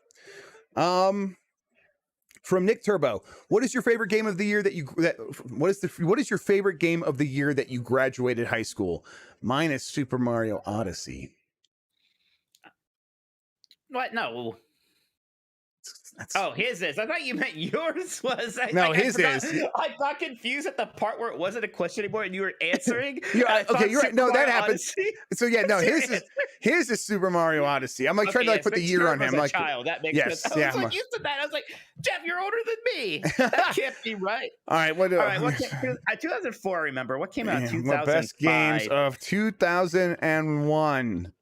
From Nick Turbo, what is your favorite game of the year what is your favorite game of the year that you graduated high school? Mine is Super Mario Odyssey. What? No. His is. I thought you meant yours was. His is. I got confused at the part where it wasn't a question anymore and you were answering. Okay, you're right. No, that happens. So yeah, no, his is Super Mario Odyssey. I'm like trying to put the year on him. Like, child, that makes sense. I was like, you said that. I was like, Jeff, you're older than me. That can't be right. All right, what 2004, I remember. What came out in 2005? The best games of 2001.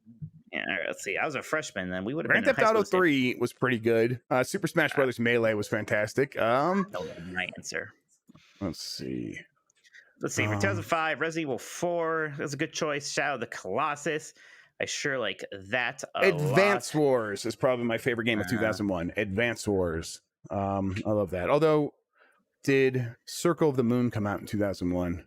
Yeah, let's see. I was a freshman then. We would have Grand Theft Auto 3 was pretty good. Super Smash Brothers Melee was fantastic. My answer. Let's see. For 2005, Resident Evil 4 was a good choice. Shadow of the Colossus. I sure like that a Advance lot. Wars is probably my favorite game of 2001. Advance Wars. I love that. Although, did Circle of the Moon come out in 2001?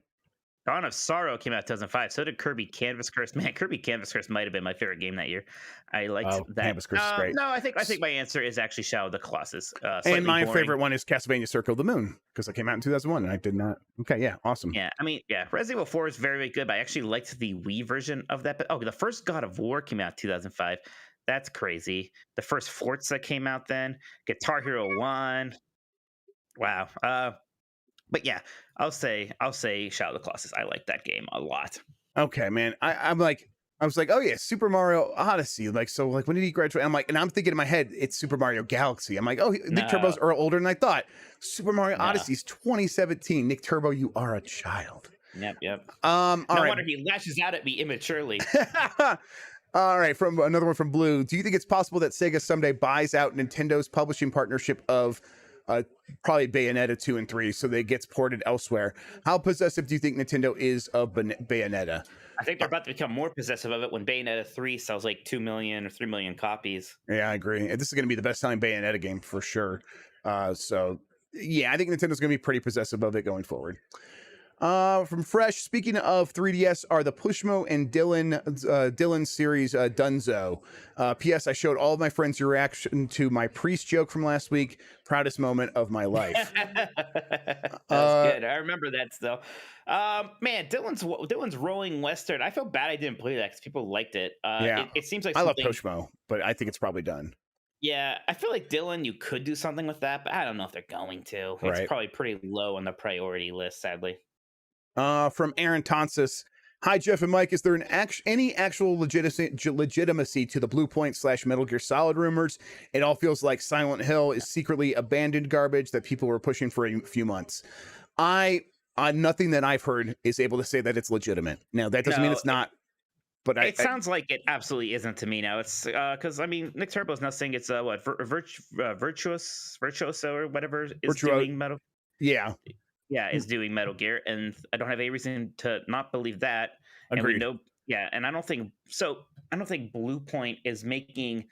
Dawn of Sorrow came out in 2005. So did Kirby Canvas Curse. Man, Kirby Canvas Curse might have been my favorite game that year. I liked that. Canvas Curse is great. No, I think my answer is actually Shadow of the Colossus. And my favorite one is Castlevania Circle of the Moon because it came out in 2001 and I did not. Okay, yeah, awesome. Yeah, I mean, yeah, Resident Evil 4 is very, very good. But I actually liked the Wii version of that. But the first God of War came out in 2005. That's crazy. The first Forza came out then. Guitar Hero 1. Wow. But yeah, I'll say Shadow of the Colossus. I like that game a lot. Okay, man. I'm like, I was like, oh yeah, Super Mario Odyssey. Like, so like when did he graduate? I'm like, and I'm thinking in my head, it's Super Mario Galaxy. I'm like, oh, Nick Turbo's older than I thought. Super Mario Odyssey's 2017. Nick Turbo, you are a child. Yep. No wonder he lashes out at me immaturely. All right, from another one from Blue. Do you think it's possible that Sega someday buys out Nintendo's publishing partnership of probably Bayonetta 2 and 3 so that it gets ported elsewhere? How possessive do you think Nintendo is of Bayonetta? I think they're about to become more possessive of it when Bayonetta 3 sells like 2 million or 3 million copies. Yeah, I agree. And this is going to be the best-selling Bayonetta game for sure. So, yeah, I think Nintendo's going to be pretty possessive of it going forward. From Fresh, speaking of 3DS, are the Pushmo and Dylan series Dunzo? P.S. I showed all of my friends your reaction to my priest joke from last week. Proudest moment of my life. That's good. I remember that still. Man, Dylan's Rolling Western. I feel bad I didn't play that because people liked it. Yeah, it seems like I love Pushmo, but I think it's probably done. Yeah, I feel like Dylan, you could do something with that, but I don't know if they're going to. It's probably pretty low on the priority list, sadly. From Aaron Tonsas. Hi, Jeff and Mike. Is there any actual legitimacy to the Bluepoint / Metal Gear Solid rumors? It all feels like Silent Hill is secretly abandoned garbage that people were pushing for a few months. Nothing that I've heard is able to say that it's legitimate. Now, that doesn't mean it's not. But it sounds like it absolutely isn't to me now. It's because I mean, Nick Turbo's now saying it's Virtuoso or whatever is doing Metal. Yeah, is doing Metal Gear, and I don't have any reason to not believe that. Agreed. And and I don't think Bluepoint is making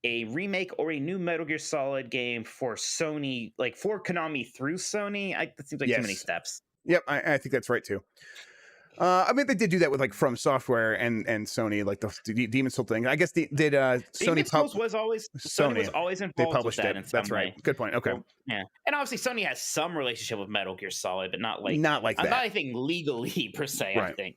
a remake or a new Metal Gear Solid game for Sony, like for Konami through Sony. That seems like too many steps. Yep, I think that's right too. I mean, they did do that with like From Software and Sony, like the Demon's Soul thing. I guess did Sony was always involved. They published with that it. in some That's right. way. Good point. Okay. Well, yeah, and obviously Sony has some relationship with Metal Gear Solid, but not like that. Not anything legally per se. Right. I think.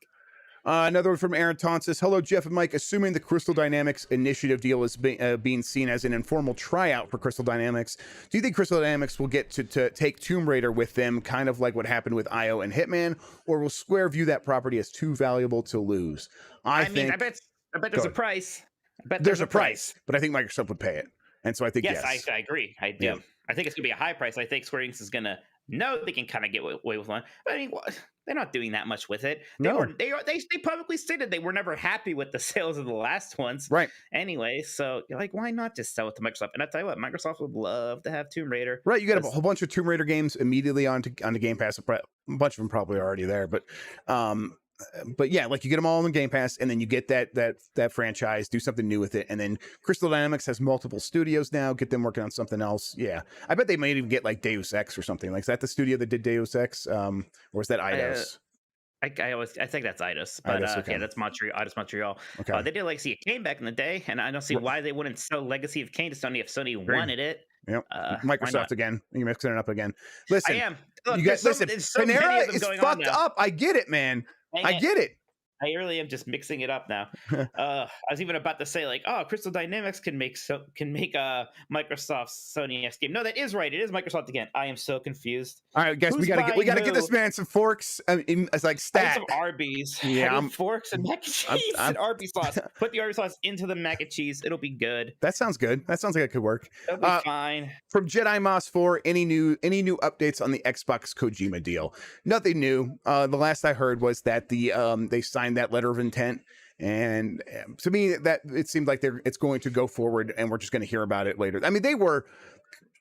Another one from Aaron Tonsas. Hello, Jeff and Mike. Assuming the Crystal Dynamics initiative deal is being seen as an informal tryout for Crystal Dynamics, do you think Crystal Dynamics will get to take Tomb Raider with them, kind of like what happened with IO and Hitman, or will Square view that property as too valuable to lose? I bet there's a price. I bet there's a price, but I think Microsoft would pay it, and so I think yes. I agree. I do. Yeah. I think it's gonna be a high price. I think Square Enix is gonna know they can kind of get away with one. I mean, they're not doing that much with it. They publicly stated they were never happy with the sales of the last ones. Right. Anyway, so like, why not just sell it to Microsoft? And I tell you what, Microsoft would love to have Tomb Raider. Right. You got a whole bunch of Tomb Raider games immediately onto Game Pass. A bunch of them probably are already there, but yeah, like you get them all on the Game Pass, and then you get that franchise, do something new with it, and then Crystal Dynamics has multiple studios now. Get them working on something else. Yeah, I bet they might even get like Deus Ex or something. Like, is that the studio that did Deus Ex, or is that Eidos? I think that's Eidos, but okay. Yeah, that's Eidos Montreal. Okay. They did Legacy of Kain back in the day, and I don't see why they wouldn't sell Legacy of Kain to Sony if Sony wanted it. Yep. Microsoft again. You're mixing it up again. Listen, I am. Look, you guys, listen. So Panera is fucked up. I get it, man. I get it. I really am just mixing it up now. I was even about to say like, oh, Crystal Dynamics can make Microsoft's Sony X game. No, that is right. It is Microsoft again. I am so confused. All right, guys, we gotta get this man some forks. It's like stat. Some Arby's. Yeah, forks and mac and cheese and Arby's sauce. Put the Arby's sauce into the mac and cheese. It'll be good. That sounds good. That sounds like it could work. It'll be fine. From Jedi Moss 4, any new updates on the Xbox Kojima deal? Nothing new. The last I heard was that they signed that letter of intent, and to me that it seemed like it's going to go forward, and we're just going to hear about it later. I mean, they were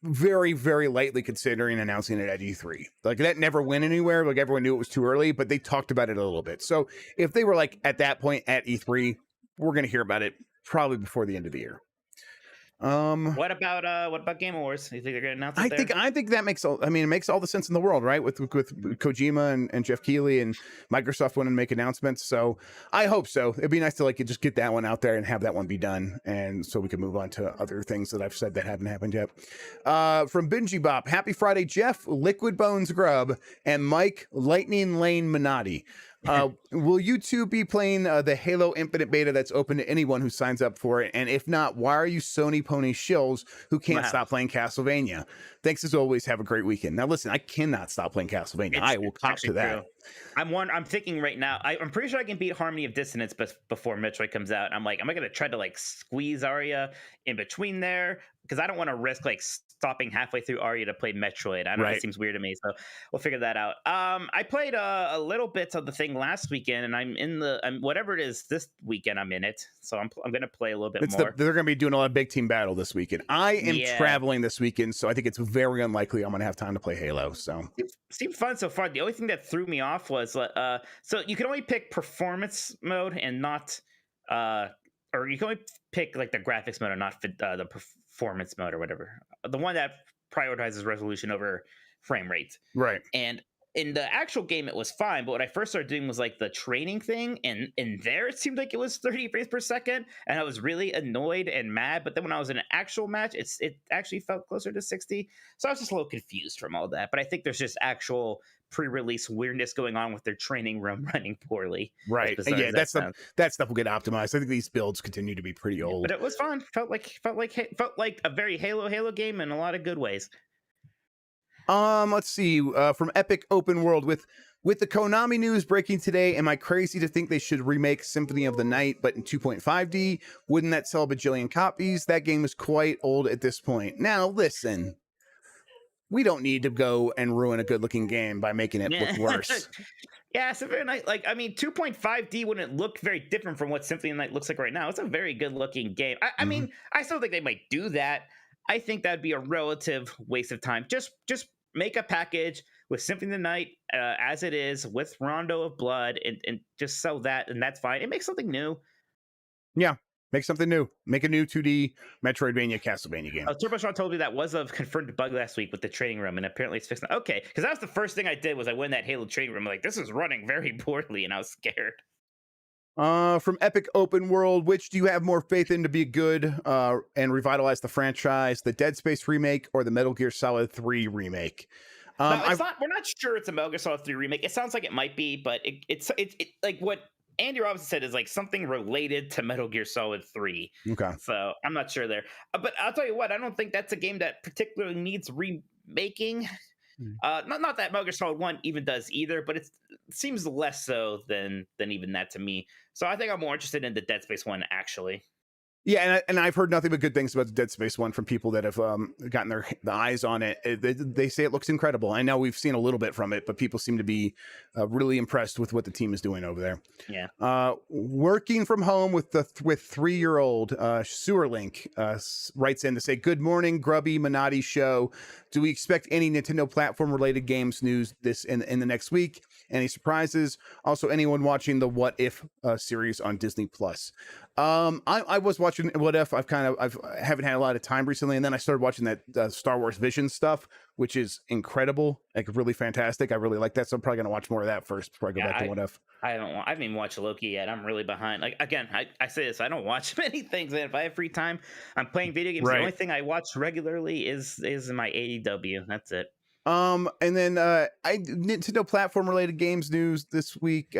very, very lightly considering announcing it at E3. Like, that never went anywhere. Like, everyone knew it was too early, but they talked about it a little bit. So if they were like at that point at E3, we're going to hear about it probably before the end of the year. What about Game Awards? You think they're going to announce it? I think that makes it makes all the sense in the world, right? With Kojima and Jeff Keighley and Microsoft wanting to make announcements. So I hope so. It'd be nice to like just get that one out there and have that one be done, and so we can move on to other things that I've said that haven't happened yet. From Benji Bop, happy Friday, Jeff, Liquid Bones Grubb, and Mike Lightning Lane Minotti. Will you two be playing the Halo Infinite beta that's open to anyone who signs up for it? And if not, why are you Sony pony shills who can't stop playing Castlevania? Thanks as always. Have a great weekend. Now listen, I cannot stop playing Castlevania. I will cop to that. True. I'm thinking right now. I'm pretty sure I can beat Harmony of Dissonance before Metroid comes out. I'm like, am I gonna try to like squeeze Arya in between there? Because I don't want to risk like stopping halfway through Arya to play Metroid. I don't know, it seems weird to me. So we'll figure that out. I played a little bit of the thing last weekend, and I'm whatever it is this weekend. I'm in it, so I'm gonna play a little bit more. They're gonna be doing a lot of big team battle this weekend. I am traveling this weekend, so I think it's very unlikely I'm gonna have time to play Halo. So it seemed fun so far. The only thing that threw me off was so you can only pick performance mode and not or you can only pick like the graphics mode and not the performance mode or whatever, the one that prioritizes resolution over frame rate. Right. And in the actual game it was fine, but what I first started doing was like the training thing, and in there it seemed like it was 30 frames per second, and I was really annoyed and mad. But then when I was in an actual match, it actually felt closer to 60, so I was just a little confused from all that. But I think there's just actual pre-release weirdness going on with their training room running poorly. Right. And yeah, that stuff will get optimized. I think these builds continue to be pretty old, but it was fun. Felt like a very Halo game in a lot of good ways. Let's see. From Epic Open World, with the Konami news breaking today, am I crazy to think they should remake Symphony of the Night but in 2.5D? Wouldn't that sell a bajillion copies? That game is quite old at this point. Now listen, we don't need to go and ruin a good-looking game by making it look worse. Yeah, Symphony of the Night, like, I mean, 2.5D wouldn't look very different from what Symphony of the Night looks like right now. It's a very good-looking game. I mean, I still think they might do that. I think that'd be a relative waste of time. Just make a package with Symphony of the Night as it is, with Rondo of Blood, and just sell that, and that's fine. It makes something new. Yeah, make something new. Make a new 2D Metroidvania Castlevania game. TurboShaw told me that was a confirmed bug last week with the training room, and apparently it's fixed now. Okay, because that was the first thing I did was I went in that Halo training room. I'm like, this is running very poorly, and I was scared. From Epic Open World, which do you have more faith in to be good and revitalize the franchise, the Dead Space remake or the Metal Gear Solid 3 remake? No, it's not. We're not sure it's a Metal Gear Solid 3 remake. It sounds like it might be, but it's like what Andy Robinson said is like something related to Metal Gear Solid 3. Okay. So I'm not sure there. But I'll tell you what, I don't think that's a game that particularly needs remaking. Not that Metal Gear Solid 1 even does either, but it seems less so than even that to me. So I think I'm more interested in the Dead Space 1 actually. Yeah, and I've heard nothing but good things about the Dead Space 1 from people that have gotten the eyes on it. They say it looks incredible. I know we've seen a little bit from it, but people seem to be really impressed with what the team is doing over there. Yeah. Working from home with 3-year-old Sewerlink writes in to say, "Good morning, Grubby Minotti show. Do we expect any Nintendo platform related games news in the next week? Any surprises? Also, anyone watching the What If series on Disney Plus?" I was watching What If. I haven't had a lot of time recently, and then I started watching that Star Wars Vision stuff, which is incredible, like really fantastic. I really like that, so I'm probably gonna watch more of that first before I go back to What If. I haven't even watched Loki yet. I'm really behind. Like again, I say this, I don't watch many things, and if I have free time, I'm playing video games. Right. The only thing I watch regularly is my AEW. That's it. And then Nintendo platform related games news this week.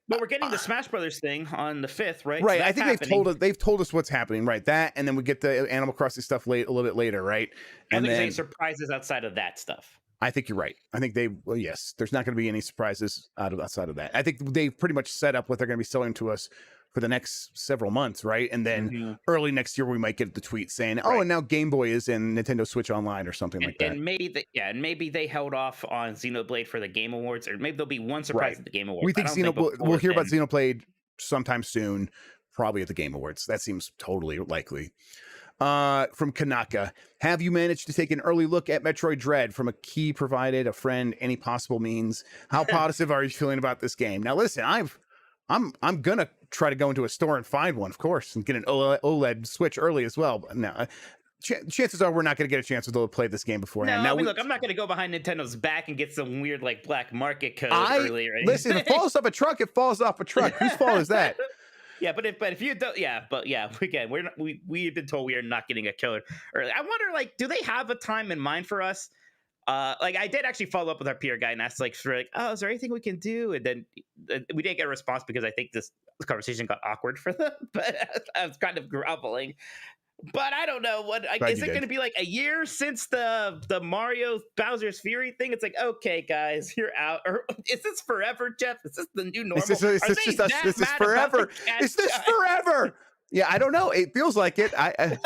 But we're getting the Smash Brothers thing on the 5th, right? Right. So I think they've told us what's happening, right? That, and then we get the Animal Crossing stuff a little bit later, right? And then any surprises outside of that stuff. I think you're right. I think yes, there's not going to be any surprises outside of that. I think they've pretty much set up what they're going to be selling to us for the next several months, right? And then early next year, we might get the tweet saying, "Oh, and now Game Boy is in Nintendo Switch Online" or something like that. And maybe they held off on Xenoblade for the Game Awards, or maybe there'll be one surprise at the Game Awards. We think we'll hear about Xenoblade sometime soon, probably at the Game Awards. That seems totally likely. From Kanaka, have you managed to take an early look at Metroid Dread from a key provided, a friend, any possible means? How positive are you feeling about this game? Now, listen, I'm gonna try to go into a store and find one, of course, and get an OLED Switch early as well. But now, chances are we're not going to get a chance to play this game beforehand. No, now, look, I'm not going to go behind Nintendo's back and get some weird like black market code early. Right? Listen, if it falls off a truck, it falls off a truck. Whose fault is that? Yeah, but if you don't, again, we've been told we are not getting a code early. I wonder, like, do they have a time in mind for us? Like I did actually follow up with our PR guy and asked like, oh, is there anything we can do? And then we didn't get a response because I think this conversation got awkward for them. But I was kind of groveling. But I don't know what is it going to be like a year since the Mario Bowser's Fury thing? It's like, okay, guys, you're out. Or is this forever, Jeff? Is this the new normal? Is this just us? This is forever. Is this forever? Yeah, I don't know. It feels like it. I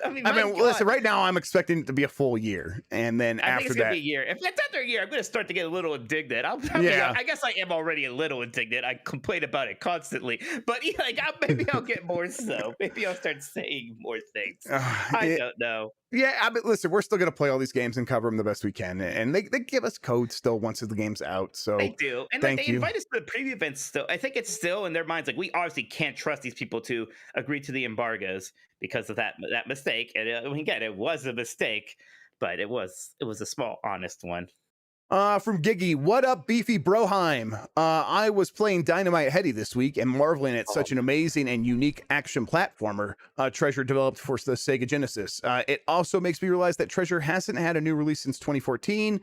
mean, listen. Right now, I'm expecting it to be a full year, and then I after think it's that, gonna be a year. If it's after a year, I'm gonna start to get a little indignant. I guess I am already a little indignant. I complain about it constantly, but like, maybe I'll get more so. Maybe I'll start saying more things. I don't know. Yeah, I mean, listen, we're still gonna play all these games and cover them the best we can, and they give us codes still once the game's out. So they do, and like, they invite us to the preview events still. I think it's still in their minds like we obviously can't trust these people to agree to the embargoes because of that mistake. And again, it was a mistake, but it was a small, honest one. From Giggy, what up, Beefy Broheim? I was playing Dynamite Heady this week and marveling at such an amazing and unique action platformer Treasure developed for the Sega Genesis. It also makes me realize that Treasure hasn't had a new release since 2014.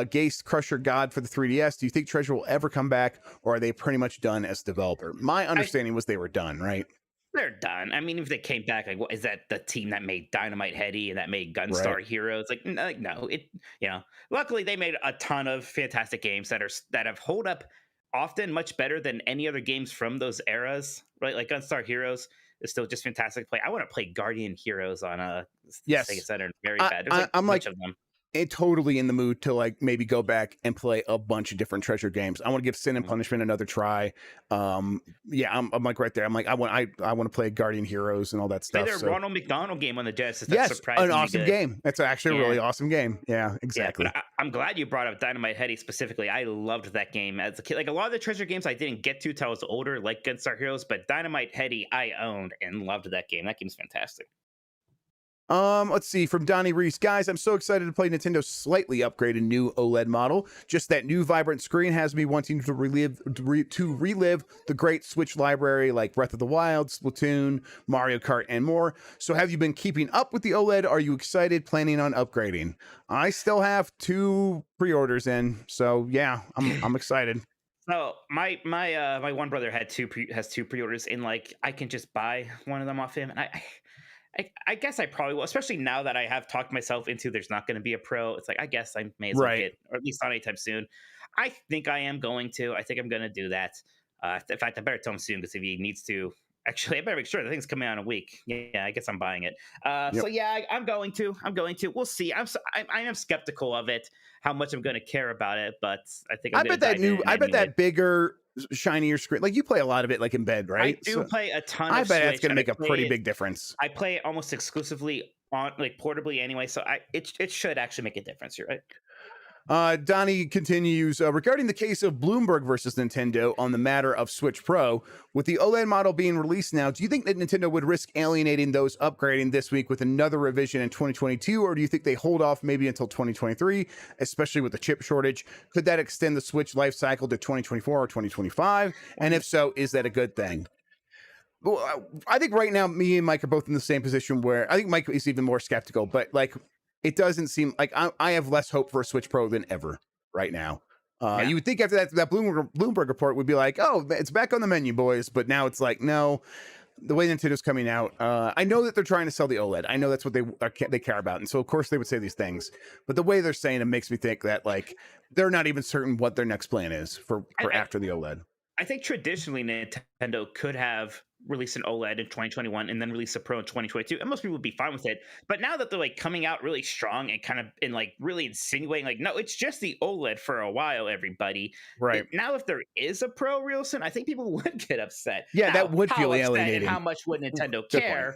Geist Crusher God for the 3DS. Do you think Treasure will ever come back, or are they pretty much done as developer? My understanding was they were done, right? They're done. I mean, if they came back, like, what is that? The team that made Dynamite Heady and that made Gunstar Heroes? Like, no. Luckily they made a ton of fantastic games that have hold up often much better than any other games from those eras. Right, like Gunstar Heroes is still just fantastic to play. I want to play Guardian Heroes on Sega Saturn very bad. There's a bunch of them. Totally in the mood to like maybe go back and play a bunch of different Treasure games. I want to give Sin and Punishment another try. I'm like right there. I'm like I want to play Guardian Heroes and all that stuff. There's a Ronald McDonald game on the Genesis. Yes, an awesome game. That's actually a really awesome game. Yeah, exactly. Yeah, but I'm glad you brought up Dynamite Heady specifically. I loved that game as a kid. Like a lot of the Treasure games I didn't get to till I was older, like Gunstar Heroes, but Dynamite Heady I owned and loved that game. That game's fantastic. Let's see, from Donnie Reese. Guys, I'm so excited to play Nintendo's slightly upgraded new OLED model. Just that new vibrant screen has me wanting to relive the great Switch library like Breath of the Wild, Splatoon, Mario Kart, and more. So have you been keeping up with the OLED? Are you excited, planning on upgrading? I still have 2 pre-orders in, so yeah, I'm excited. So my one brother has 2 pre-orders, and like I can just buy one of them off him, and I guess I probably will, especially now that I have talked myself into there's not going to be a Pro. It's like, I guess I may as well get, or at least not anytime soon. I think I am going to. I think I'm going to do that. In fact, I better tell him soon because if he needs to, actually, I better make sure the thing's coming out in a week. Yeah, I guess I'm buying it. So yeah, I'm going to. We'll see. I am skeptical of it, how much I'm going to care about it, but I think I bet that bigger, shinier screen, like you play a lot of it like in bed, right? I do play a ton. I bet it's going to make a pretty big difference. I play it almost exclusively on like portably anyway, so it should actually make a difference. You're right. Donnie continues, regarding the case of Bloomberg versus Nintendo on the matter of Switch Pro, with the OLED model being released now, do you think that Nintendo would risk alienating those upgrading this week with another revision in 2022, or do you think they hold off maybe until 2023, especially with the chip shortage? Could that extend the Switch life cycle to 2024 or 2025? And if so, is that a good thing? Well, I think right now, me and Mike are both in the same position where I think Mike is even more skeptical, but like, it doesn't seem like I have less hope for a Switch Pro than ever right now. You would think after that Bloomberg report would be like, oh, it's back on the menu, boys. But now it's like, no, the way Nintendo's coming out, I know that they're trying to sell the OLED. I know that's what they care about. And so, of course, they would say these things. But the way they're saying it makes me think that, like, they're not even certain what their next plan is for after the OLED. I think traditionally Nintendo could have released an OLED in 2021 and then release a Pro in 2022, and most people would be fine with it. But now that they're like coming out really strong and kind of in like really insinuating like, no, it's just the OLED for a while, everybody. Right. Now, if there is a Pro real soon, I think people would get upset. Yeah, now, that would feel alienating. How much would Nintendo care?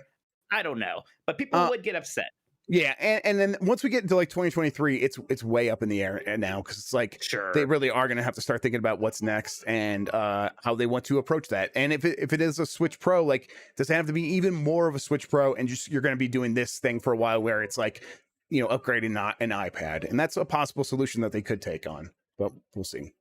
I don't know, but people would get upset. Yeah, and then once we get into like 2023, it's way up in the air now because it's like they really are going to have to start thinking about what's next and how they want to approach that. And if it is a Switch Pro, like, does it have to be even more of a Switch Pro? And just you're going to be doing this thing for a while where it's like, you know, upgrading not an iPad, and that's a possible solution that they could take on, but we'll see.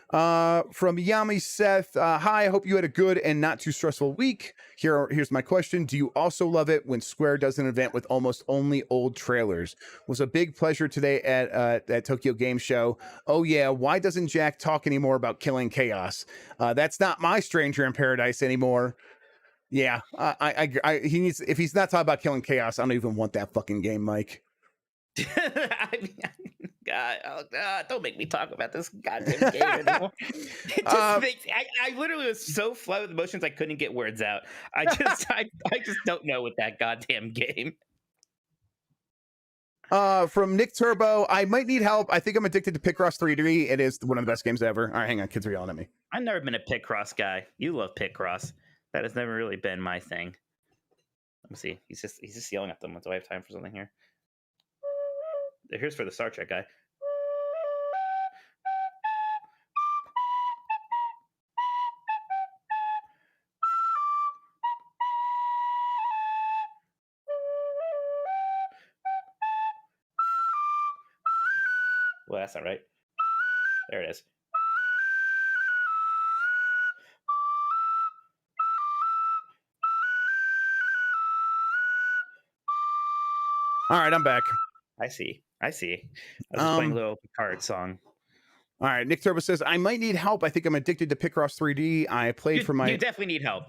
From Yami Seth, hi, I hope you had a good and not too stressful week. Here's my question. Do you also love it when Square does an event with almost only old trailers? Was a big pleasure today at Tokyo Game Show. Oh yeah, why doesn't Jack talk anymore about killing chaos? That's not my Stranger in Paradise anymore. Yeah, he needs, if he's not talking about killing chaos, I don't even want that fucking game, Mike. I mean, God, don't make me talk about this goddamn game anymore. It just makes I literally was so flooded with emotions I couldn't get words out. I just don't know with that goddamn game. From Nick Turbo, I might need help. I think I'm addicted to Picross 3D. It is one of the best games ever. All right, hang on, kids are yelling at me. I've never been a Picross guy. You love Picross. That has never really been my thing. Let me see. He's just yelling at them. Do I have time for something here? Here's for the Star Trek guy. Well, that's not right. There it is. All right, I'm back. I see. I was just playing a little Picard song. All right, Nick Turbo says, I might need help. I think I'm addicted to Picross 3D. I played for my... You definitely need help.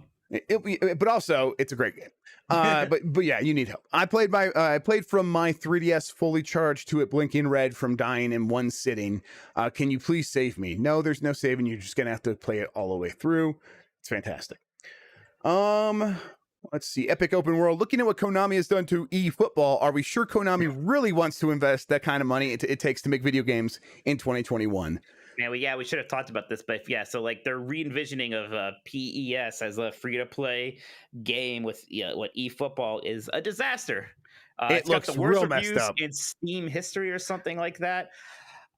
But also, it's a great game. But yeah, you need help. I played from my 3DS fully charged to it blinking red from dying in one sitting. Can you please save me? No, there's no saving. You're just gonna have to play it all the way through. It's fantastic. Let's see. Epic Open World. Looking at what Konami has done to eFootball, are we sure Konami really wants to invest that kind of money it takes to make video games in 2021? Man, we should have talked about this, but yeah, so like they're re-envisioning of PES as a free-to-play game with what eFootball is a disaster. It looks real messed up in Steam history or something like that.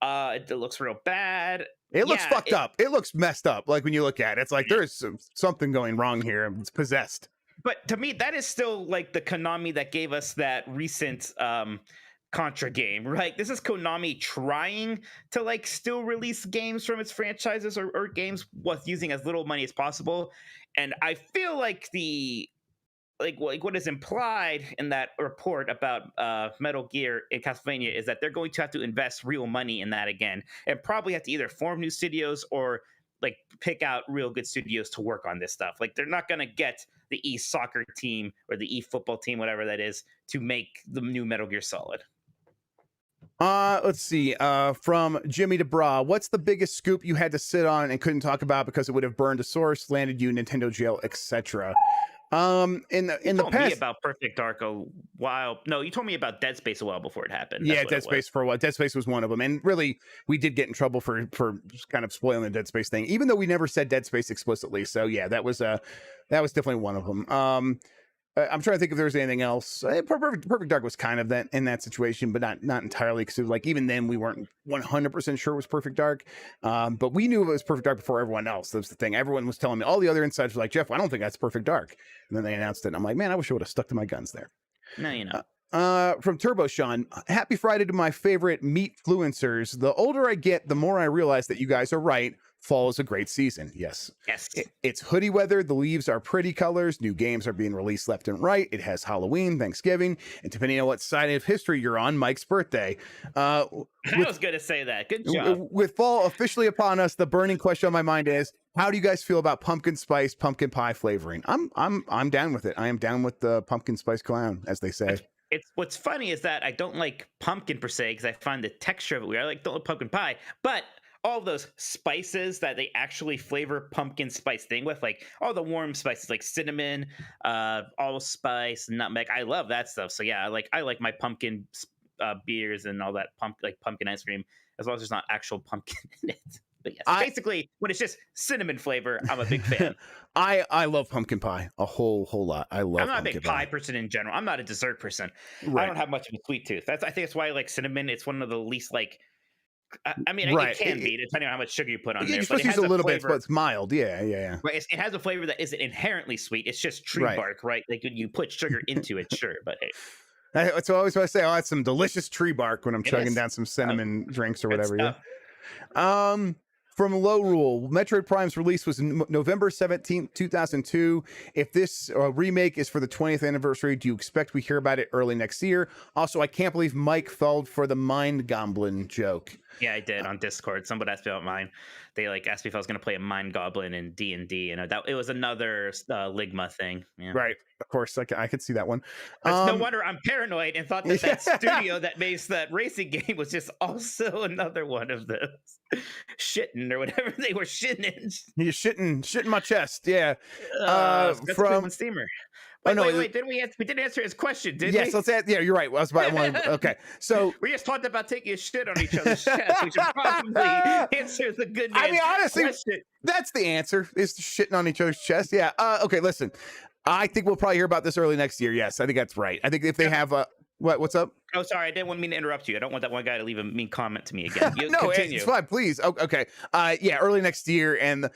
It looks real bad. It looks fucked up. It looks messed up. Like when you look at it, it's like there's something going wrong here. It's possessed. But to me, that is still like the Konami that gave us that recent Contra game, right? This is Konami trying to like still release games from its franchises or games with using as little money as possible. And I feel like what is implied in that report about Metal Gear in Castlevania is that they're going to have to invest real money in that again, and probably have to either form new studios or like pick out real good studios to work on this stuff. Like they're not going to get the e-soccer team or the e-football team, whatever that is, to make the new Metal Gear Solid. Let's see. From Jimmy DeBra, what's the biggest scoop you had to sit on and couldn't talk about because it would have burned a source, landed you Nintendo jail, etc.? In the past, about Perfect Dark a while. No, you told me about Dead Space a while before it happened. Yeah, Dead Space for a while. Dead Space was one of them, and really, we did get in trouble for kind of spoiling the Dead Space thing, even though we never said Dead Space explicitly. So yeah, that was definitely one of them. I'm trying to think if there's anything else. Perfect Dark was kind of that in that situation, but not entirely, because like even then we weren't 100% sure it was Perfect Dark. But we knew it was Perfect Dark before everyone else. That was the thing. Everyone was telling me. All the other insiders were like, Jeff, I don't think that's Perfect Dark. And then they announced it, and I'm like, man, I wish I would have stuck to my guns there. No, you know. From Turbo Sean, happy Friday to my favorite meat fluencers. The older I get, the more I realize that you guys are right. Fall is a great season. Yes. It's hoodie weather. The leaves are pretty colors. New games are being released left and right. It has Halloween, Thanksgiving, and depending on what side of history you're on, Mike's birthday. I was going to say that. Good job. With fall officially upon us, the burning question on my mind is, how do you guys feel about pumpkin spice, pumpkin pie flavoring? I'm down with it. I am down with the pumpkin spice clown, as they say. It's what's funny is that I don't like pumpkin per se because I find the texture of it weird. I don't like pumpkin pie, but all of those spices that they actually flavor pumpkin spice thing with, like all the warm spices like cinnamon, allspice, nutmeg. I love that stuff. So yeah, I like my pumpkin beers and all that pumpkin ice cream, as long as there's not actual pumpkin in it. But yes, basically when it's just cinnamon flavor, I'm a big fan. I love pumpkin pie a whole lot. I'm not a big pie person in general. I'm not a dessert person. Right. I don't have much of a sweet tooth. I think that's why I like cinnamon. It's one of the least I mean, right. It can be depending on how much sugar you put on there. You're supposed to use a little bit, but it's mild. Yeah. Right. It has a flavor that isn't inherently sweet. It's just tree bark, right? Like when you put sugar into it, sure. But hey, that's always what I say. That's some delicious tree bark when I'm chugging down some cinnamon drinks or whatever. Yeah. From Low Rule, Metroid Prime's release was November 17th, 2002. If this remake is for the 20th anniversary, do you expect we hear about it early next year? Also, I can't believe Mike fell for the Mind Goblin joke. Yeah, I did on Discord. Somebody asked me about mine. They asked me if I was going to play a Mind Goblin in D&D, and that it was another Ligma thing. Yeah. Right. Of course, I could see that one. No wonder I'm paranoid and thought that studio that makes that racing game was just also another one of those shitting or whatever they were shitting in. You're shitting my chest. Yeah. From Steamer. Wait, we didn't answer his question, did we? Yes, let's add. Yeah, you're right. I was about one. Okay, so we just talked about taking a shit on each other's chest. We should probably answer the good. I mean, honestly, that's the answer: is shitting on each other's chest. Yeah. Okay. Listen, I think we'll probably hear about this early next year. Yes, I think that's right. I think if they have what's up? Oh, sorry, I didn't want me to interrupt you. I don't want that one guy to leave a mean comment to me again. No, continue. It's fine, please. Okay. Yeah, early next year, and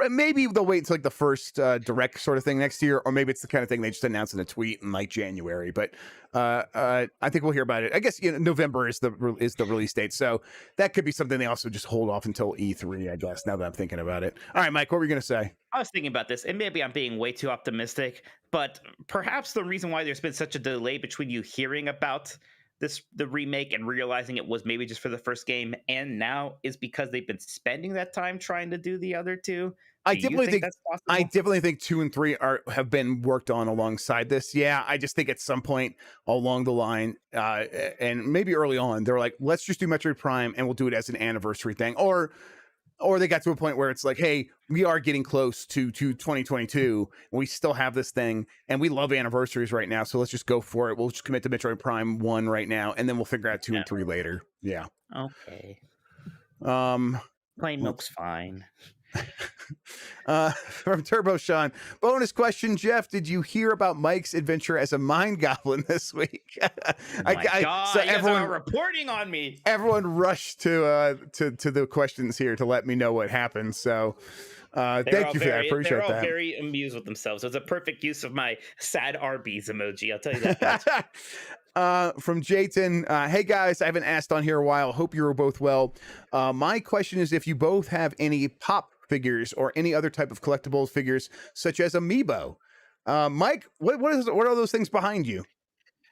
maybe they'll wait until like the first direct sort of thing next year, or maybe it's the kind of thing they just announce in a tweet in like January. But I think we'll hear about it. I guess November is the release date, so that could be something they also just hold off until E3. I guess now that I'm thinking about it. All right, Mike, what were you gonna say? I was thinking about this, and maybe I'm being way too optimistic, but perhaps the reason why there's been such a delay between you hearing about the remake and realizing it was maybe just for the first game and now is because they've been spending that time trying to do the other two. I definitely think 2 and 3 have been worked on alongside this. Yeah, I just think at some point along the line, and maybe early on, they're like, let's just do Metroid Prime and we'll do it as an anniversary thing, or they got to a point where it's like, hey, we are getting close to 2022. And we still have this thing, and we love anniversaries right now. So let's just go for it. We'll just commit to Metroid Prime 1 right now, and then we'll figure out 2 and 3 later. Yeah. Okay. Plain milk's fine. From Turbo Sean, bonus question, Jeff, did you hear about Mike's adventure as a mind goblin this week? God, so everyone are reporting on me. Everyone rushed to the questions here to let me know what happened. So thank you for that. I appreciate that. They're all very amused with themselves. It was a perfect use of my sad Arby's emoji. I'll tell you that. From Jayton, hey guys, I haven't asked on here a while. Hope you're both well. My question is if you both have any pop figures or any other type of collectibles figures, such as Amiibo. Mike, what are those things behind you?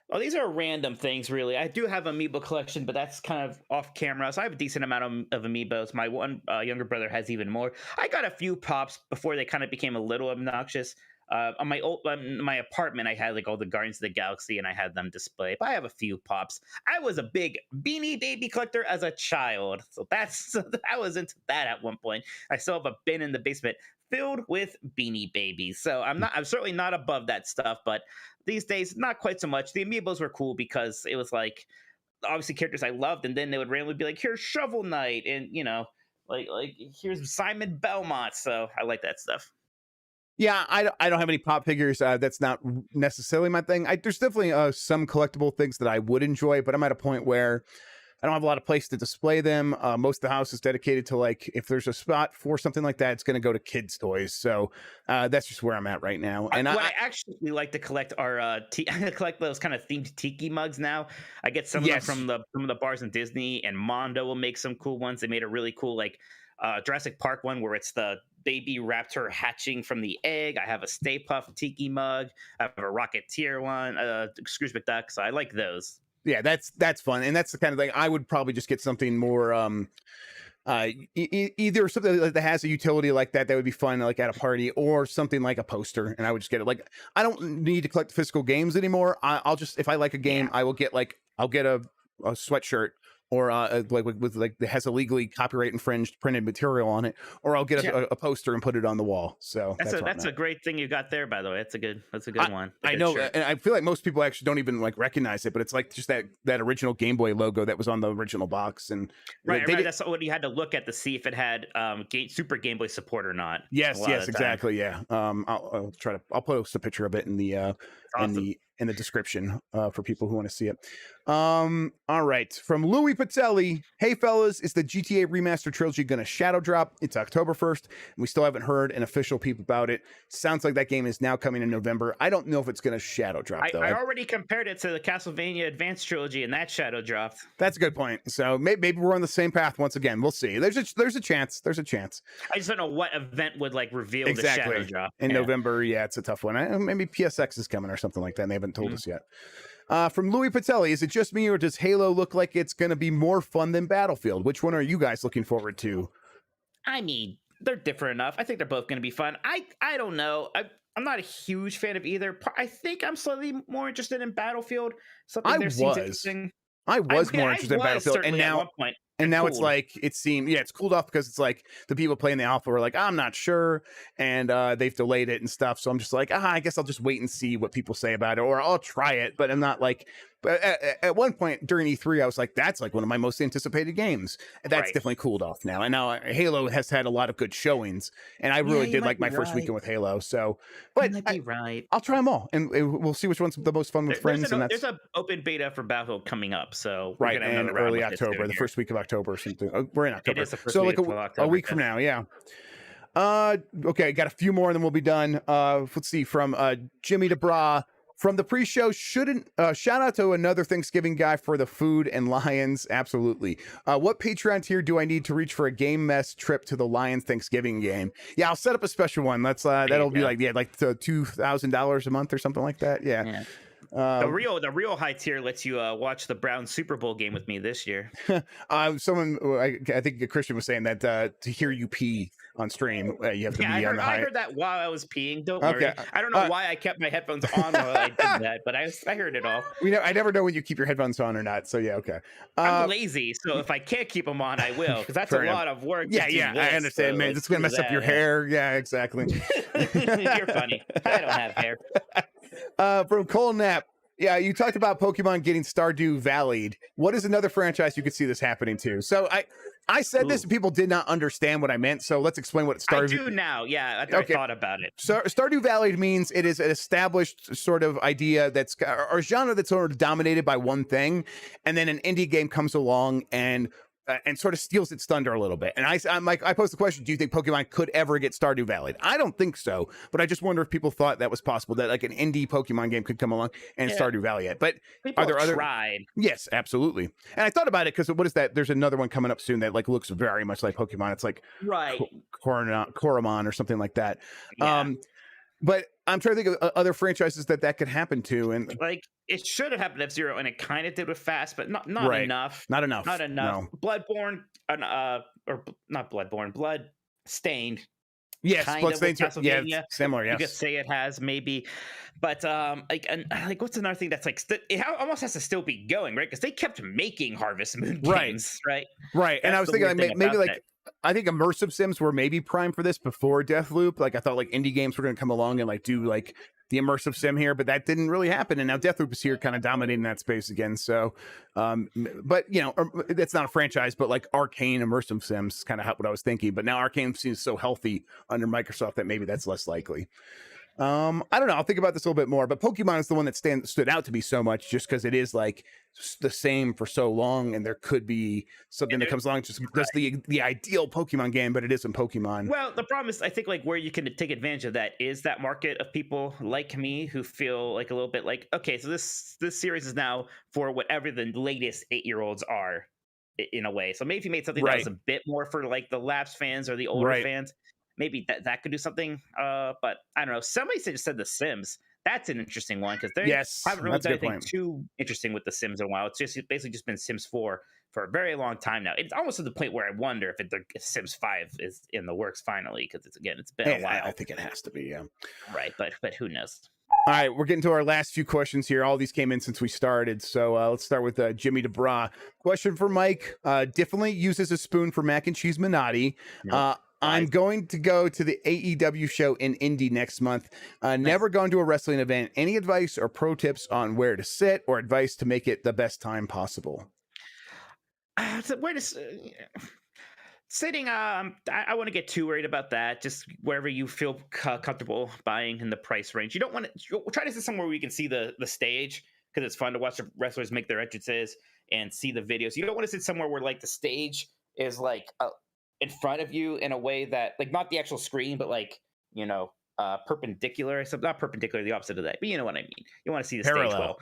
Well, these are random things, really. I do have Amiibo collection, but that's kind of off camera. So I have a decent amount of Amiibos. My one younger brother has even more. I got a few pops before they kind of became a little obnoxious. On my apartment, I had like all the Guardians of the Galaxy, and I had them displayed. But I have a few pops. I was a big Beanie Baby collector as a child, so I was into that at one point. I still have a bin in the basement filled with Beanie Babies. So I'm certainly not above that stuff, but these days not quite so much. The Amiibos were cool because it was like obviously characters I loved, and then they would randomly be like, "Here's Shovel Knight," and like here's Simon Belmont. So I like that stuff. Yeah, I don't have any pop figures. That's not necessarily my thing. There's definitely some collectible things that I would enjoy, but I'm at a point where I don't have a lot of place to display them. Most of the house is dedicated to like, if there's a spot for something like that, it's going to go to kids' toys. So that's just where I'm at right now. And I actually like to collect I collect those kind of themed tiki mugs now. I get some of them from some of the bars in Disney, and Mondo will make some cool ones. They made a really cool like Jurassic Park one where it's the baby raptor hatching from the egg. I have a Stay Puft tiki mug. I have a Rocketeer one, Scrooge McDuck. So I like those. Yeah, that's fun, and that's the kind of thing I would probably just get something more either something that has a utility like that would be fun, like at a party, or something like a poster, and I would just get it. Like, I don't need to collect physical games anymore. I'll just, if I like a game, I'll get a sweatshirt, or like with like that has a legally copyright infringed printed material on it, or I'll get a poster and put it on the wall. So that's a great thing you got there, by the way. That's a good one. I know, shirt. And I feel like most people actually don't even like recognize it, but it's like just that original Game Boy logo that was on the original box, and right. That's what you had to look at to see if it had Super Game Boy support or not. Yes, exactly. Yeah. I'll post a picture of it in the awesome. in the description for people who want to see it. All right, from Louis Patelli. Hey fellas, is the GTA Remaster Trilogy gonna shadow drop? It's October 1st, and we still haven't heard an official peep about it. Sounds like that game is now coming in November. I don't know if it's gonna shadow drop though. I already compared it to the Castlevania Advanced Trilogy, and that shadow dropped. That's a good point. So maybe we're on the same path once again. We'll see. There's a chance. There's a chance. I just don't know what event would like reveal the shadow drop in November. Yeah, it's a tough one. Maybe PSX is coming or something like that, and they haven't told us yet. From Louis Patelli, is it just me or does Halo look like it's going to be more fun than Battlefield? Which one are you guys looking forward to? I mean, they're different enough. I think they're both going to be fun. I don't know. I'm not a huge fan of either. I think I'm slightly more interested in Battlefield. Something there seems interesting. I was more interested in Battlefield, and now at one point. And now it's like, it seemed, it's cooled off because it's like the people playing the alpha were like, I'm not sure. And they've delayed it and stuff. So I'm just like, I guess I'll just wait and see what people say about it, or I'll try it. But I'm not like, but at one point during E3, I was like, that's like one of my most anticipated games. And that's definitely cooled off now. And now Halo has had a lot of good showings. And I really did like my first weekend with Halo. So, but I'll try them all. And we'll see which one's the most fun with friends. There's an open beta for Battlefield coming up. So we're going to have another early October, the first week of October or something. Oh, we're in October. So like a week from now. Yeah. Okay. Got a few more and then we'll be done. Let's see, from Jimmy DeBra. From the pre-show, shout out to another Thanksgiving guy for the food and Lions. Absolutely. What Patreon tier do I need to reach for a game mess trip to the Lions Thanksgiving game? Yeah, I'll set up a special one. That'll be like $2,000 a month or something like that. Yeah. The real high tier lets you watch the Browns Super Bowl game with me this year. Someone, I think Christian was saying that to hear you pee on stream, you have to be on the high. I heard that while I was peeing. Don't worry. I don't know why I kept my headphones on while I did that, but I heard it all. I never know when you keep your headphones on or not. So yeah, okay. I'm lazy, so if I can't keep them on, I will, because that's a lot of work. Yeah, I understand, so man. It's gonna mess up your hair. Yeah, exactly. You're funny. I don't have hair. From Cole Knapp. Yeah, you talked about Pokemon getting Stardew Valleyed. What is another franchise you could see this happening to? So I said this and people did not understand what I meant. So let's explain what Stardew. I do now. Yeah, I thought about it. So Stardew Valleyed means it is an established sort of idea that's or genre that's sort of dominated by one thing, and then an indie game comes along and sort of steals its thunder a little bit. And I'm like, I posed the question, do you think Pokemon could ever get Stardew Valley? I don't think so, but I just wonder if people thought that was possible, that like an indie Pokemon game could come along and Stardew Valley it. But people are there other tried? Yes, absolutely. And I thought about it because what is that? There's another one coming up soon that like looks very much like Pokemon. It's like Koromon or something like that. Yeah. But I'm trying to think of other franchises that could happen to, and like it should have happened F-Zero, and it kind of did with Fast, but not enough. Not enough. No. Bloodborne, or not Bloodborne, Bloodstained. Yes, Bloodstained. Yeah, similar. Yes, you could say it has maybe, but like what's another thing that's like it almost has to still be going, right? Because they kept making Harvest Moon games, right? Right, and I was thinking like, maybe like. I think immersive sims were maybe prime for this before Deathloop. Like I thought like indie games were going to come along and like do like the immersive sim here, but that didn't really happen. And now Deathloop is here kind of dominating that space again. So, but it's not a franchise, but like Arcane immersive sims is kind of what I was thinking. But now Arcane seems so healthy under Microsoft that maybe that's less likely. I don't know. I'll think about this a little bit more, but Pokemon is the one that stood out to me so much just because it is like the same for so long, and there could be something that comes along just the ideal Pokemon game, but it isn't Pokemon. Well, the problem is, I think like where you can take advantage of that is that market of people like me who feel like a little bit like, okay, so this series is now for whatever the latest 8-year-olds are in a way. So maybe if you made something that was a bit more for like the lapsed fans or the older fans, maybe that could do something. But I don't know. Somebody just said The Sims. That's an interesting one because they haven't really done anything too interesting with The Sims in a while. It's just basically just been Sims 4 for a very long time now. It's almost to the point where I wonder if Sims 5 is in the works finally, because it's been a while. I think it has to be, yeah. Right, but who knows? All right, we're getting to our last few questions here. All these came in since we started. So let's start with Jimmy DeBra. Question for Mike. Definitely uses a spoon for mac and cheese Minotti. I'm going to go to the AEW show in Indy next month. Never gone to a wrestling event. Any advice or pro tips on where to sit or advice to make it the best time possible? sitting, I want to get too worried about that. Just wherever you feel comfortable buying in the price range. You don't want to try to sit somewhere where you can see the stage, because it's fun to watch the wrestlers make their entrances and see the videos. You don't want to sit somewhere where like the stage is like in front of you in a way that, like, not the actual screen, but like, perpendicular. So not perpendicular, the opposite of that, but you know what I mean. You want to see the stage well.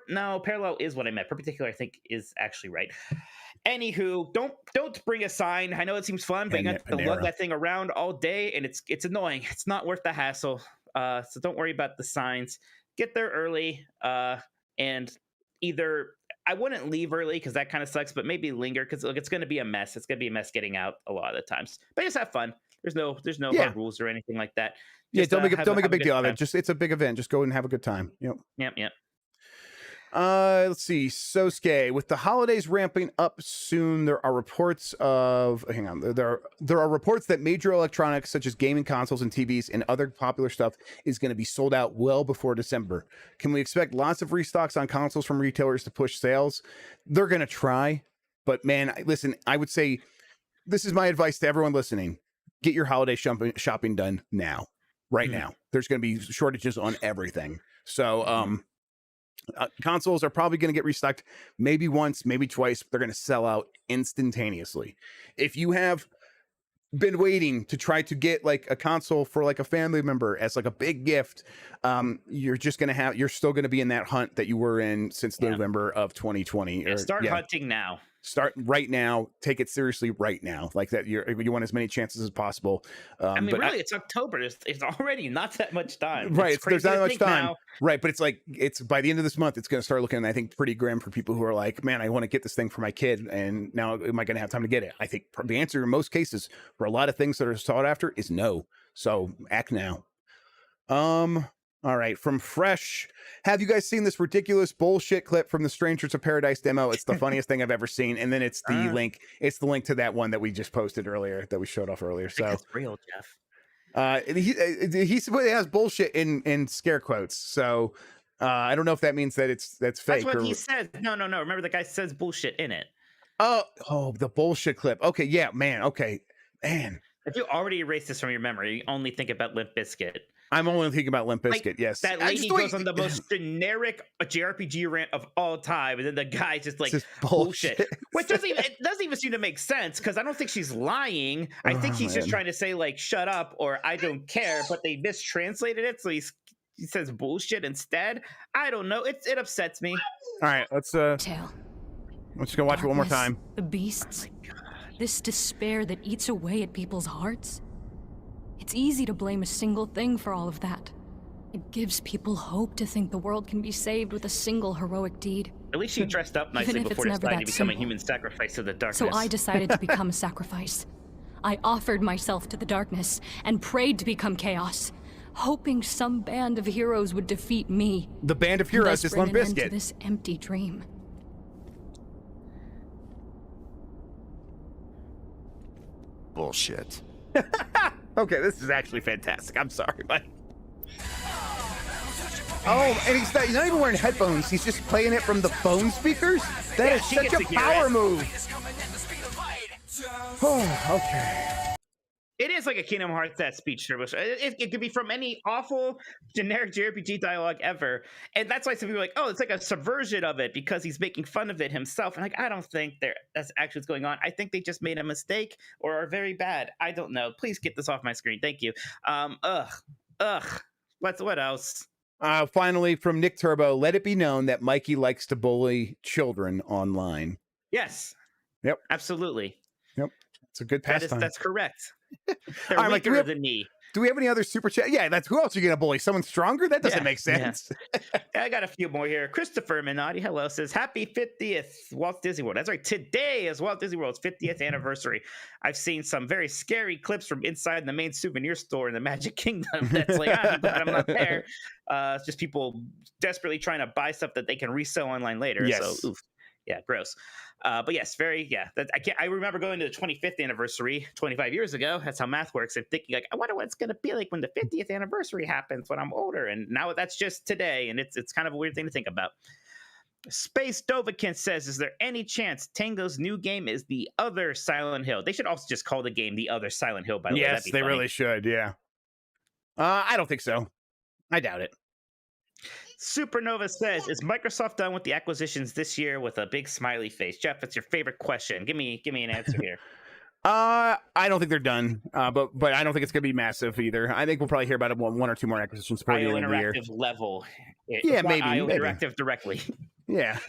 No, parallel is what I meant. Perpendicular, I think, is actually right. Anywho, don't bring a sign. I know it seems fun, but you have to lug that thing around all day, and it's annoying. It's not worth the hassle. So don't worry about the signs. Get there early, and either I wouldn't leave early because that kind of sucks, but maybe linger because it's going to be a mess. It's going to be a mess getting out a lot of the times. But just have fun. There's no hard rules or anything like that. Just, don't make a big deal of it. Just it's a big event. Just go and have a good time. Yep. Let's see. Sosuke, with the holidays ramping up soon, there are reports of there are reports that major electronics such as gaming consoles and TVs and other popular stuff is going to be sold out well before December. Can we expect lots of restocks on consoles from retailers to push sales? They're going to try, but man, listen, I would say this is my advice to everyone listening. Get your holiday shopping done now. Right now. There's going to be shortages on everything. So, consoles are probably going to get restocked maybe once, maybe twice. They're going to sell out instantaneously. If you have been waiting to try to get like a console for like a family member as like a big gift, you're still going to be in that hunt that you were in since November of 2020. Start hunting now. Start right now. Take it seriously right now. Like that, you want as many chances as possible. Really, it's October. It's already not that much time. Right. There's not that much time. Now. Right. But it's by the end of this month, it's going to start looking, I think, pretty grim for people who are like, man, I want to get this thing for my kid. And now am I going to have time to get it? I think the answer in most cases for a lot of things that are sought after is no. So act now. All right, from Fresh, have you guys seen this ridiculous bullshit clip from the Strangers of Paradise demo? It's the funniest thing I've ever seen. And then it's the link. It's the link to that one that we just posted earlier, that we showed off earlier. So that's real, Jeff. He has bullshit in scare quotes. So I don't know if that means that that's fake. That's what he says. No. Remember, the guy says bullshit in it. Oh, the bullshit clip. Okay, yeah, man. Okay, man. If you already erased this from your memory, you only think about Limp Bizkit. I'm only thinking about Limp Bizkit, yes. That lady goes on the most generic JRPG rant of all time, and then the guy just like bullshit. Which doesn't even seem to make sense, because I don't think she's lying. I think he's just trying to say like shut up or I don't care, but they mistranslated it, so he says bullshit instead. I don't know. It upsets me. All right, let's go watch it one more time. The beasts. This despair that eats away at people's hearts. It's easy to blame a single thing for all of that. It gives people hope to think the world can be saved with a single heroic deed. At least she dressed up nicely before deciding to become a human sacrifice to the darkness. So I decided to become a sacrifice. I offered myself to the darkness and prayed to become chaos, hoping some band of heroes would defeat me. The band of heroes is Limp Bizkit. To this empty dream. Bullshit. Okay, this is actually fantastic. I'm sorry, but and he's not even wearing headphones. He's just playing it from the phone speakers. That is such a power move. Oh, okay. It is like a Kingdom Hearts that speech service. It could be from any awful generic JRPG dialogue ever, and that's why some people are like, oh, it's like a subversion of it because he's making fun of it himself. And like, I don't think that's actually what's going on. I think they just made a mistake or are very bad. I don't know. Please get this off my screen. Thank you. What else? Finally, from Nick Turbo, let it be known that Mikey likes to bully children online. Yes. Yep. Absolutely. Yep. It's a good pastime. That's correct. They're weaker than me. Do we have any other super chat? Yeah, that's who else are you gonna bully? Someone stronger? That doesn't make sense. Yeah. I got a few more here. Christopher Minotti, hello, says happy 50th Walt Disney World. That's right. Today is Walt Disney World's 50th anniversary. I've seen some very scary clips from inside the main souvenir store in the Magic Kingdom. That's like, I'm glad I'm not there. It's just people desperately trying to buy stuff that they can resell online later. Yes. So, oof. Yeah, gross. But yes, I remember going to the 25th anniversary 25 years ago. That's how math works. And thinking like, I wonder what it's going to be like when the 50th anniversary happens when I'm older. And now that's just today. And it's kind of a weird thing to think about. Space Dovahkind says, is there any chance Tango's new game is the other Silent Hill? They should also just call the game the other Silent Hill, by the way. Yes, That'd be they funny. really should, yeah. I don't think so. I doubt it. Supernova says, is Microsoft done with the acquisitions this year with a big smiley face? Jeff, it's your favorite question. Give me an answer here. I don't think they're done, but I don't think it's going to be massive either. I think we'll probably hear about it one or two more acquisitions before the end of the year. Interactive level. Yeah, maybe. Interactive directly. Yeah.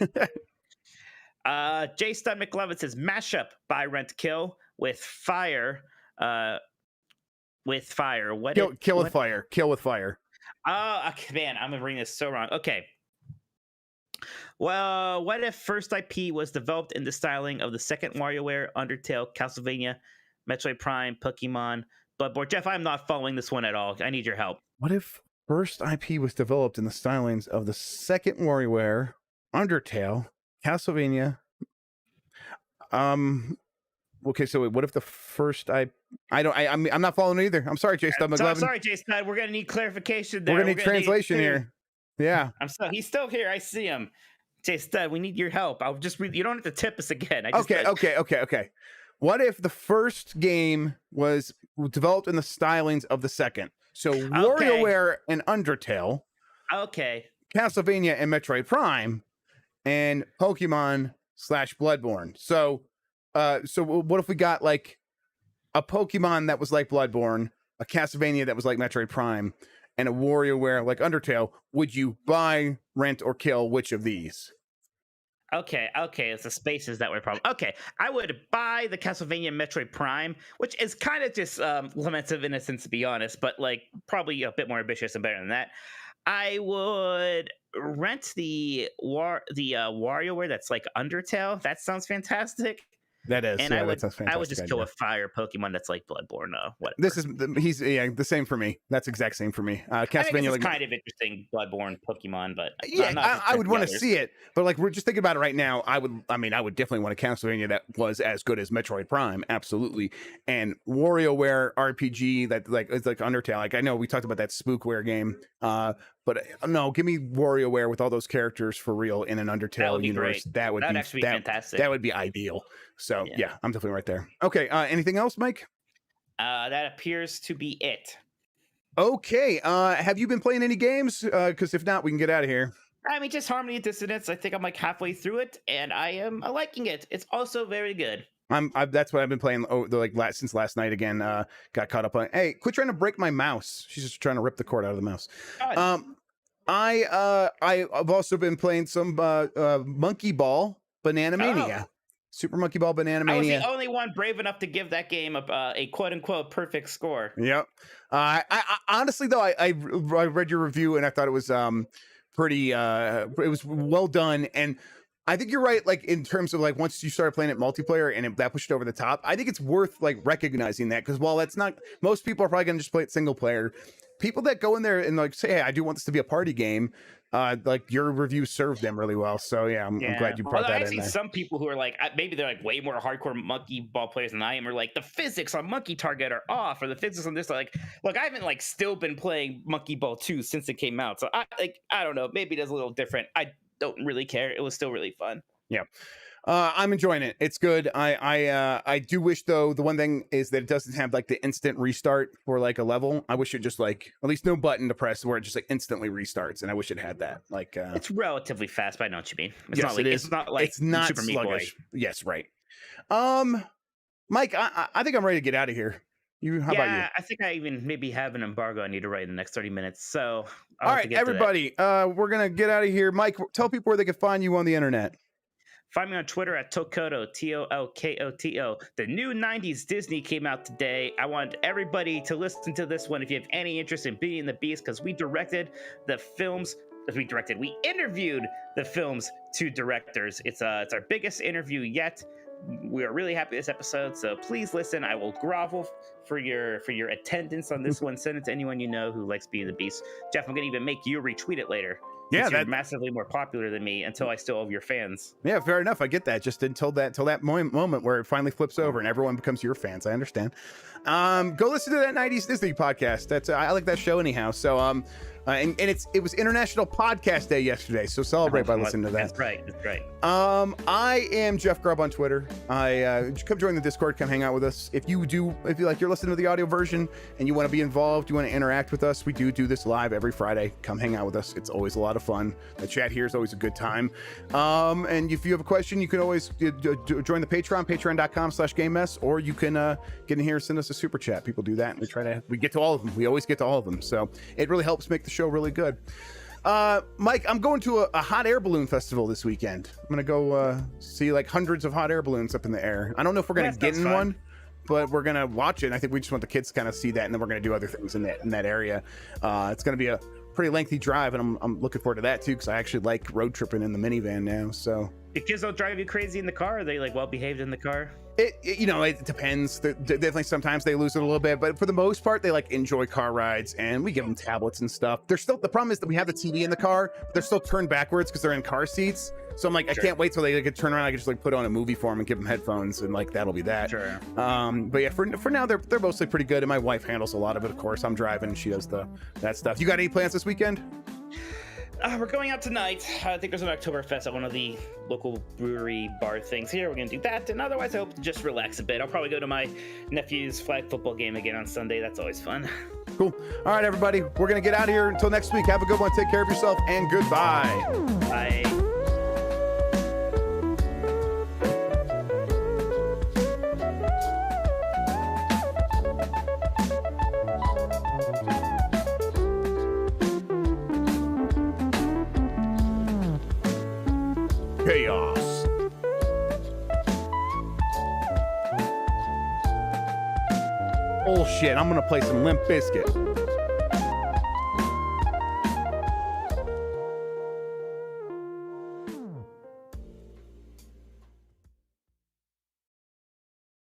J. Stud McLovin says, mashup by Rent Kill with fire. With fire. Kill with fire. Kill with fire. Oh, okay, man, I'm gonna bring this so wrong. Okay. Well, what if first IP was developed in the styling of the second WarioWare, Undertale, Castlevania, Metroid Prime, Pokemon, Bloodborne? Jeff, I'm not following this one at all. I need your help. What if first IP was developed in the stylings of the second WarioWare, Undertale, Castlevania? Okay, so wait, what if the first I'm not following it either. I'm sorry, J. Stud McLovin. Sorry, J. Stud. We're gonna need clarification there. We're gonna need translation here. Yeah. He's still here. I see him. J. Stud, we need your help. I'll just read. You don't have to tip us again. Okay. What if the first game was developed in the stylings of the second? So WarioWare and Undertale. Okay. Castlevania and Metroid Prime, and Pokemon / Bloodborne. So what if we got like a Pokemon that was like Bloodborne, a Castlevania that was like Metroid Prime, and a WarioWare like Undertale? Would you buy, rent, or kill which of these? Okay, it's the spaces that were problem. Okay, I would buy the Castlevania Metroid Prime, which is kind of just Laments of Innocence, to be honest, but like probably a bit more ambitious and better than that. I would rent the WarioWare that's like Undertale. That sounds fantastic. That is, and yeah, I would just kill idea. a fire Pokemon that's like Bloodborne. Whatever. This is he's the same for me. That's exact same for me. Castlevania, like kind of interesting Bloodborne Pokemon, but yeah, I would want to see it. But like we're just thinking about it right now, I would definitely want a Castlevania that was as good as Metroid Prime, absolutely. And WarioWare RPG that like it's like Undertale. Like I know we talked about that Spookware game, but no, give me WarioWare with all those characters for real in an Undertale universe. Great. That'd be fantastic. That would be ideal. So yeah, I'm definitely right there. Okay, anything else, Mike? That appears to be it. Okay, have you been playing any games? Because if not, we can get out of here. I mean, just Harmony of Dissonance. I think I'm like halfway through it, and I am liking it. It's also very good. That's what I've been playing since last night again. Got caught up on. Hey, quit trying to break my mouse. She's just trying to rip the cord out of the mouse. I've also been playing some Monkey Ball Banana Mania. Super Monkey Ball Banana Mania. I was the only one brave enough to give that game a quote unquote perfect score. Yep. I honestly though, I read your review and I thought it was pretty it was well done, and I think you're right. Like in terms of like once you started playing it multiplayer and that pushed it over the top, I think it's worth like recognizing that, because while that's not, most people are probably gonna just play it single player. People that go in there and like say, hey, I do want this to be a party game, like your review served them really well. So yeah, I'm glad you brought that in there. Some people who are like, maybe they're like way more hardcore Monkey Ball players than I am, are like, the physics on Monkey Target are off, or the physics on this are like, look, I haven't like still been playing Monkey Ball 2 since it came out, so I don't know, maybe it is a little different. I don't really care. It was still really fun. Yeah. I'm enjoying it. It's good. I do wish though, the one thing is that it doesn't have like the instant restart for like a level. I wish it just like at least no button to press where it just like instantly restarts, and I wish it had that. Like it's relatively fast, but I know what you mean. It's not Super sluggish. Yes, right. Mike, I think I'm ready to get out of here. How about you? I think I even maybe have an embargo I need to write in the next 30 minutes. So all right, everybody, we're gonna get out of here. Mike, tell people where they can find you on the internet. Find me on Twitter at Tokoto, Tolkoto. The new 90s Disney came out today. I want everybody to listen to this one if you have any interest in Beauty and the Beast, because we directed the films. We interviewed the film's two directors. It's our biggest interview yet. We are really happy with this episode, so please listen. I will grovel for your attendance on this one. Send it to anyone you know who likes Beauty and the Beast. Jeff, I'm gonna even make you retweet it later. Yeah, you're massively more popular than me until I still have your fans. Yeah, fair enough. I get that. Just until that moment where it finally flips over and everyone becomes your fans. I understand. Go listen to that 90s Disney podcast. I like that show anyhow. So And it was International Podcast Day yesterday, so celebrate by listening to that. That's right. I am Jeff Grubb on Twitter. Come join the Discord, come hang out with us. If you're listening to the audio version and you want to be involved, you want to interact with us, we do this live every Friday. Come hang out with us. It's always a lot of fun. The chat here is always a good time. And if you have a question, you can always join the Patreon, patreon.com/GameMess, or you can get in here and send us a super chat. People do that, and we get to all of them. We always get to all of them. So it really helps make the show really good. Mike, I'm going to a hot air balloon festival this weekend. I'm gonna go see like hundreds of hot air balloons up in the air. I don't know if we're gonna get in one, but we're gonna watch it. And I think we just want the kids to kind of see that, and then we're gonna do other things in that area. It's gonna be a pretty lengthy drive, and I'm looking forward to that too, because I actually like road tripping in the minivan now. So the kids don't drive you crazy in the car? Are they like well behaved in the car? It depends. Definitely sometimes they lose it a little bit, but for the most part, they like enjoy car rides, and we give them tablets and stuff. The problem is that we have the TV in the car, but they're still turned backwards because they're in car seats. So I'm like, I can't wait till they can turn around. I can just like put on a movie for them and give them headphones, and like that'll be that. Sure. But yeah, for now they're mostly pretty good, and my wife handles a lot of it. Of course, I'm driving, and she does that stuff. You got any plans this weekend? We're going out tonight. I think there's an Oktoberfest at one of the local brewery bar things here. We're going to do that. And otherwise, I hope to just relax a bit. I'll probably go to my nephew's flag football game again on Sunday. That's always fun. Cool. All right, everybody. We're going to get out of here. Until next week, have a good one. Take care of yourself, and goodbye. Bye. Chaos. Bullshit. I'm gonna play some Limp Bizkit.